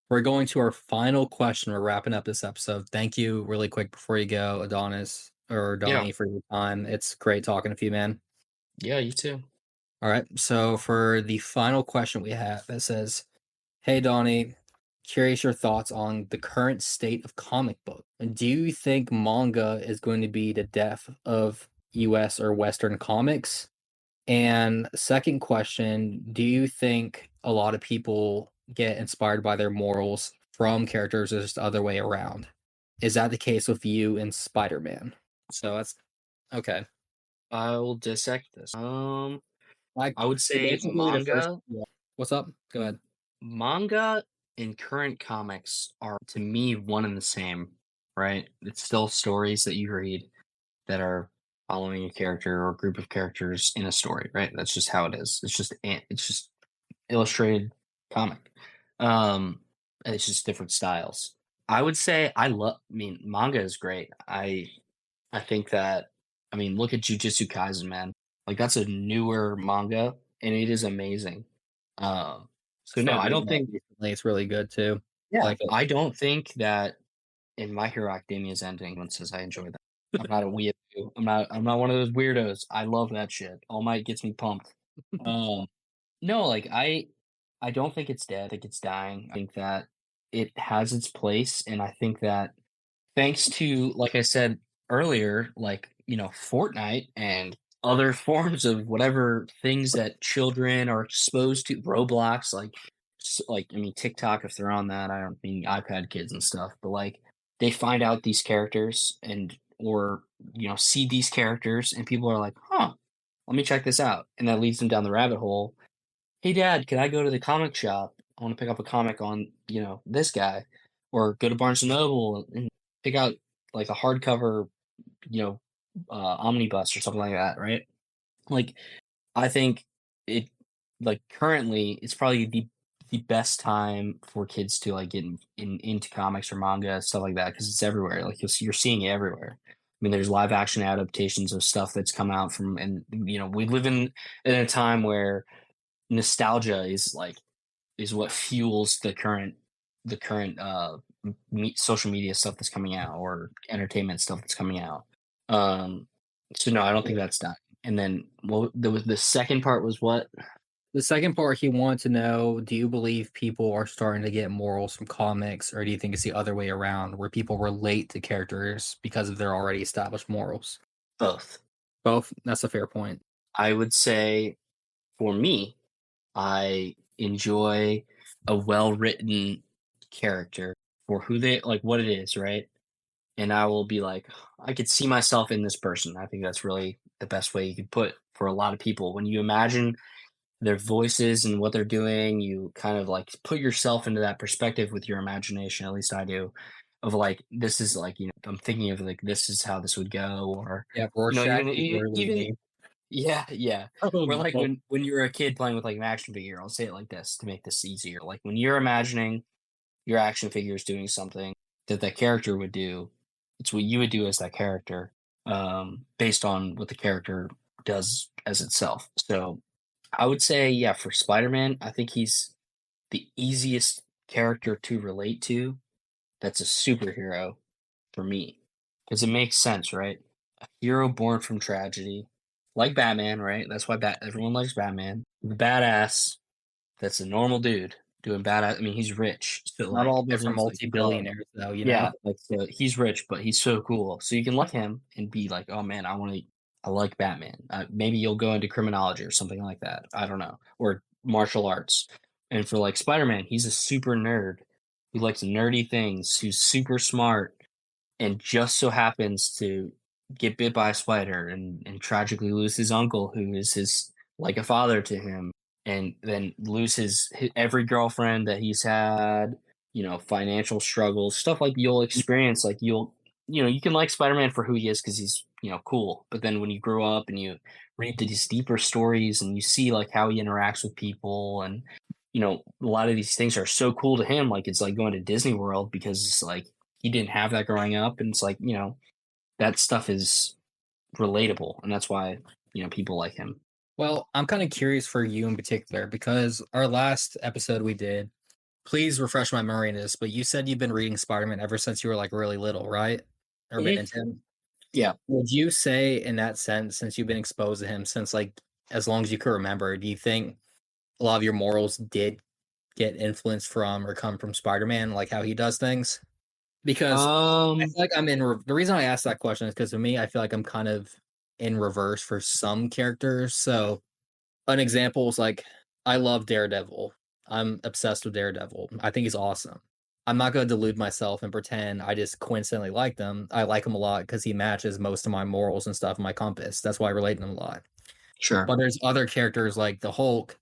we're going to our final question. We're wrapping up this episode. Thank you, really quick before you go, Adonis or Yeah, Donnie, for your time. It's great talking to you, man. yeah, you too. All right, so for the final question we have, it says, "Hey, Donnie, curious your thoughts on the current state of comic book. Do you think manga is going to be the death of U.S. or Western comics?" And second question, do you think a lot of people get inspired by their morals from characters or just the other way around? Is that the case with you in Spider-Man? So that's okay. I will dissect this. Like I would so say basically the first manga, yeah. What's up? Go ahead. manga, and current comics are to me one and the same. Right? It's still stories that you read that are following a character or a group of characters in a story, right? That's just how it is. It's just illustrated comic. And it's just different styles. I would say I mean manga is great. I think that I mean look at Jujutsu Kaisen, man. Like that's a newer manga and it is amazing. Um so no, Started I reading don't that think recently. It's really good too. yeah, Like it. I don't think that in My Hero Academia's ending one says I enjoy that. I'm not a weirdo. I'm not one of those weirdos. I love that shit. All Might gets me pumped. Um no, like I don't think it's dead. I think it's dying. I think that it has its place and I think that thanks to like I said earlier, like, Fortnite and other forms of whatever things that children are exposed to, Roblox, like I mean TikTok if they're on that. I don't mean iPad kids and stuff, but like they find out these characters and or see these characters and people are like, "Huh, let me check this out." And that leads them down the rabbit hole. "Hey dad, can I go to the comic shop? I want to pick up a comic on, this guy." Or go to Barnes and Noble and pick out like a hardcover, you know, omnibus or something like that, right? Like I think it like currently it's probably the best time for kids to like get into comics or manga stuff like that because it's everywhere. Like you're seeing it everywhere. I mean, there's live action adaptations of stuff that's come out from, and we live in a time where nostalgia is what fuels the current social media stuff that's coming out or entertainment stuff that's coming out. Um, so no, I don't think that's done. And then the second part was what? The second part, he wanted to know, do you believe people are starting to get morals from comics, or do you think it's the other way around, where people relate to characters because of their already established morals? Both. Both. That's a fair point. I would say for me, I enjoy a well-written character for who they like, what it is, right? And I will be like, I could see myself in this person. I think that's really the best way you could put for a lot of people. When you imagine their voices and what they're doing, you kind of like put yourself into that perspective with your imagination. At least I do. Of like, this is like, I'm thinking of like, this is how this would go, or Yeah, even Rorschach is literally even me. yeah, yeah. Oh, Or like no. when you were a kid playing with like an action figure. I'll say it like this to make this easier. Like when you're imagining your action figure is doing something that that character would do, it's what you would do as that character, based on what the character does as itself. So I would say, yeah, for Spider-Man, I think he's the easiest character to relate to that's a superhero for me. Because it makes sense, right? A hero born from tragedy, like Batman, right? That's why everyone likes Batman. The badass that's a normal dude doing badass. I mean, he's rich, so Not all like of us are everyone's like, oh, multi-billionaires, though, you know? yeah, like so he's rich, but he's so cool. So you can like him and be like, oh man, I like Batman. Maybe you'll go into criminology or something like that. I don't know, or martial arts. And for like Spider Man, he's a super nerd who likes nerdy things. Who's super smart and just so happens to get bit by a spider and tragically lose his uncle, who is his like a father to him, and then lose his every girlfriend that he's had, financial struggles, stuff like you'll experience, like you can like Spider-Man for who he is because he's cool, but then when you grow up and you read these deeper stories and you see like how he interacts with people, and a lot of these things are so cool to him, like it's like going to Disney World because it's like he didn't have that growing up, and it's like that stuff is relatable, and that's why people like him. Well, I'm kind of curious for you in particular because our last episode we did, please refresh my memory in this, but you said you've been reading Spider-Man ever since you were like really little, right? Or been Mhm. into him. Yeah. Would you say in that sense, since you've been exposed to him since like as long as you can remember, do you think a lot of your morals did get influence from or come from Spider-Man, like how he does things? Because I Um. feel like the reason I asked that question is because to me, I feel like I'm kind of in reverse for some characters. So an example is like I love Daredevil. I'm obsessed with Daredevil. I think he's awesome. I'm not going to delude myself and pretend I just coincidentally like them. I like him a lot because he matches most of my morals and stuff in my compass. That's why I relate to him a lot. Sure. But there's other characters like the Hulk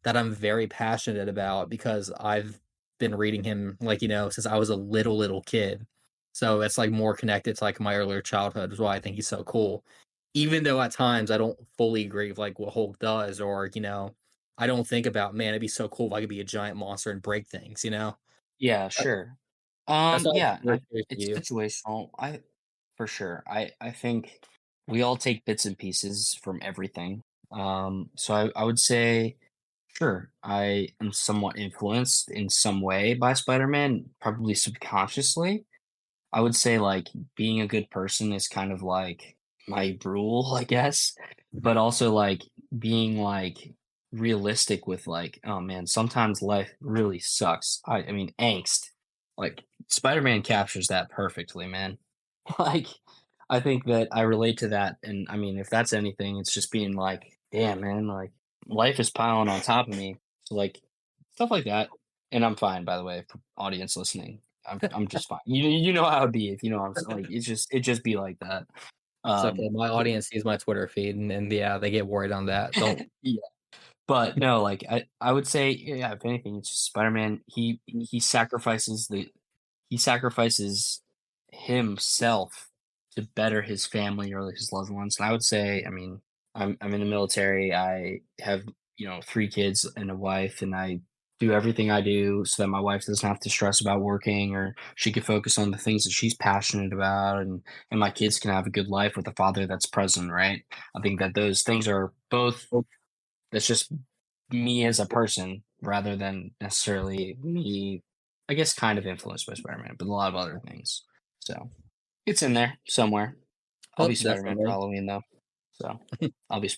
that I'm very passionate about because I've been reading him like, since I was a little kid. So it's like more connected to like my earlier childhood is why I think he's so cool. Even though at times I don't fully agree with like what Hulk does, or, I don't think about, man, it'd be so cool if I could be a giant monster and break things. Yeah. That- Sure. That's all Yeah. very curious for It's you. situational. For sure. I think we all take bits and pieces from everything. So I would say, sure, I am somewhat influenced in some way by Spider-Man, probably subconsciously. I would say like being a good person is kind of like my rule, I guess, but also like being like realistic with like, oh man, sometimes life really sucks. I mean, angst. Like Spider-Man captures that perfectly, man. Like I think that I relate to that, and I mean, if that's anything, it's just being like, damn, man, like life is piling on top of me. So like stuff like that, and I'm fine, by the way, for audience listening. I'm just fine. You know how it'd be if you know what I'm saying. Like it just be like that. It's okay. My But audience sees my Twitter feed and yeah, they get worried on that. Don't. yeah, but no, like I would say, yeah, if anything, it's just Spider-Man. He sacrifices himself to better his family or his loved ones. And I would say, I mean, I'm in the military. I have 3 kids and a wife, and I do everything I do so that my wife doesn't have to stress about working, or she can focus on the things that she's passionate about, and my kids can have a good life with a father that's present, right? I think that those things are both that's just me as a person rather than necessarily me, I guess, kind of influenced by Spider-Man, but a lot of other things. So it's in there somewhere. I'll be Yep, Spider-Man for definitely. Halloween though. So I'll be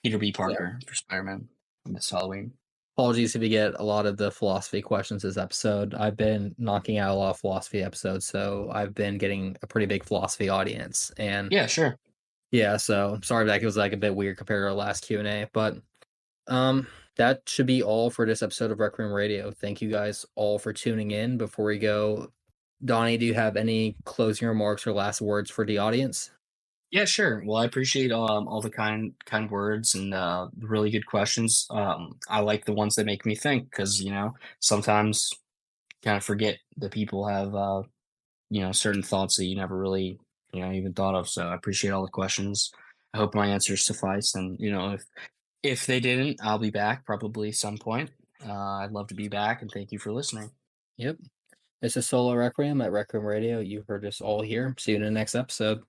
Peter B. Yeah. Parker for Spider-Man this Halloween. Apologies if you get a lot of the philosophy questions this episode. I've been knocking out a lot of philosophy episodes, so I've been getting a pretty big philosophy audience. And Yeah, sure. yeah, so I'm sorry that it was like a bit weird compared to our last Q&A, but um that should be all for this episode of Requiem Radio. Thank you guys all for tuning in. Before we go, Donnie, do you have any closing remarks or last words for the audience? Yeah, sure. Well, I appreciate all the kind words and really good questions. I like the ones that make me think because sometimes kind of forget that people have certain thoughts that you never really even thought of. So I appreciate all the questions. I hope my answers suffice, and if they didn't, I'll be back probably some point. I'd love to be back, and thank you for listening. Yep. This is Sola Requiem at Requiem Radio. You heard us all here. See you in the next episode.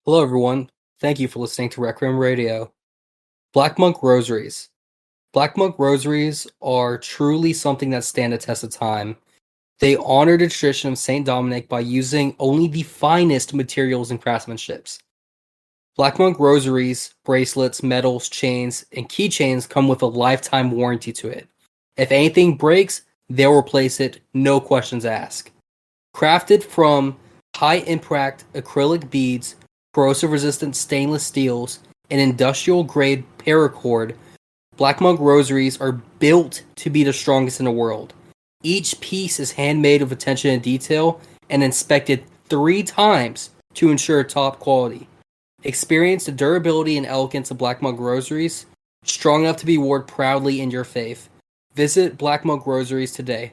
Hello, everyone. Thank you for listening to Requiem Radio. Black Monk Rosaries. Black Monk Rosaries are truly something that stand the test of time. They honor the tradition of St. Dominic by using only the finest materials and craftsmanships. Black Monk Rosaries, bracelets, medals, chains, and keychains come with a lifetime warranty to it. If anything breaks, they'll replace it, no questions asked. Crafted from high-impact acrylic beads, corrosion-resistant stainless steels, and industrial-grade paracord, Black Monk Rosaries are built to be the strongest in the world. Each piece is handmade with attention to detail and inspected 3 times to ensure top quality. Experience the durability and elegance of Black Monk Rosaries, strong enough to be worn proudly in your faith. Visit Black Monk Rosaries today.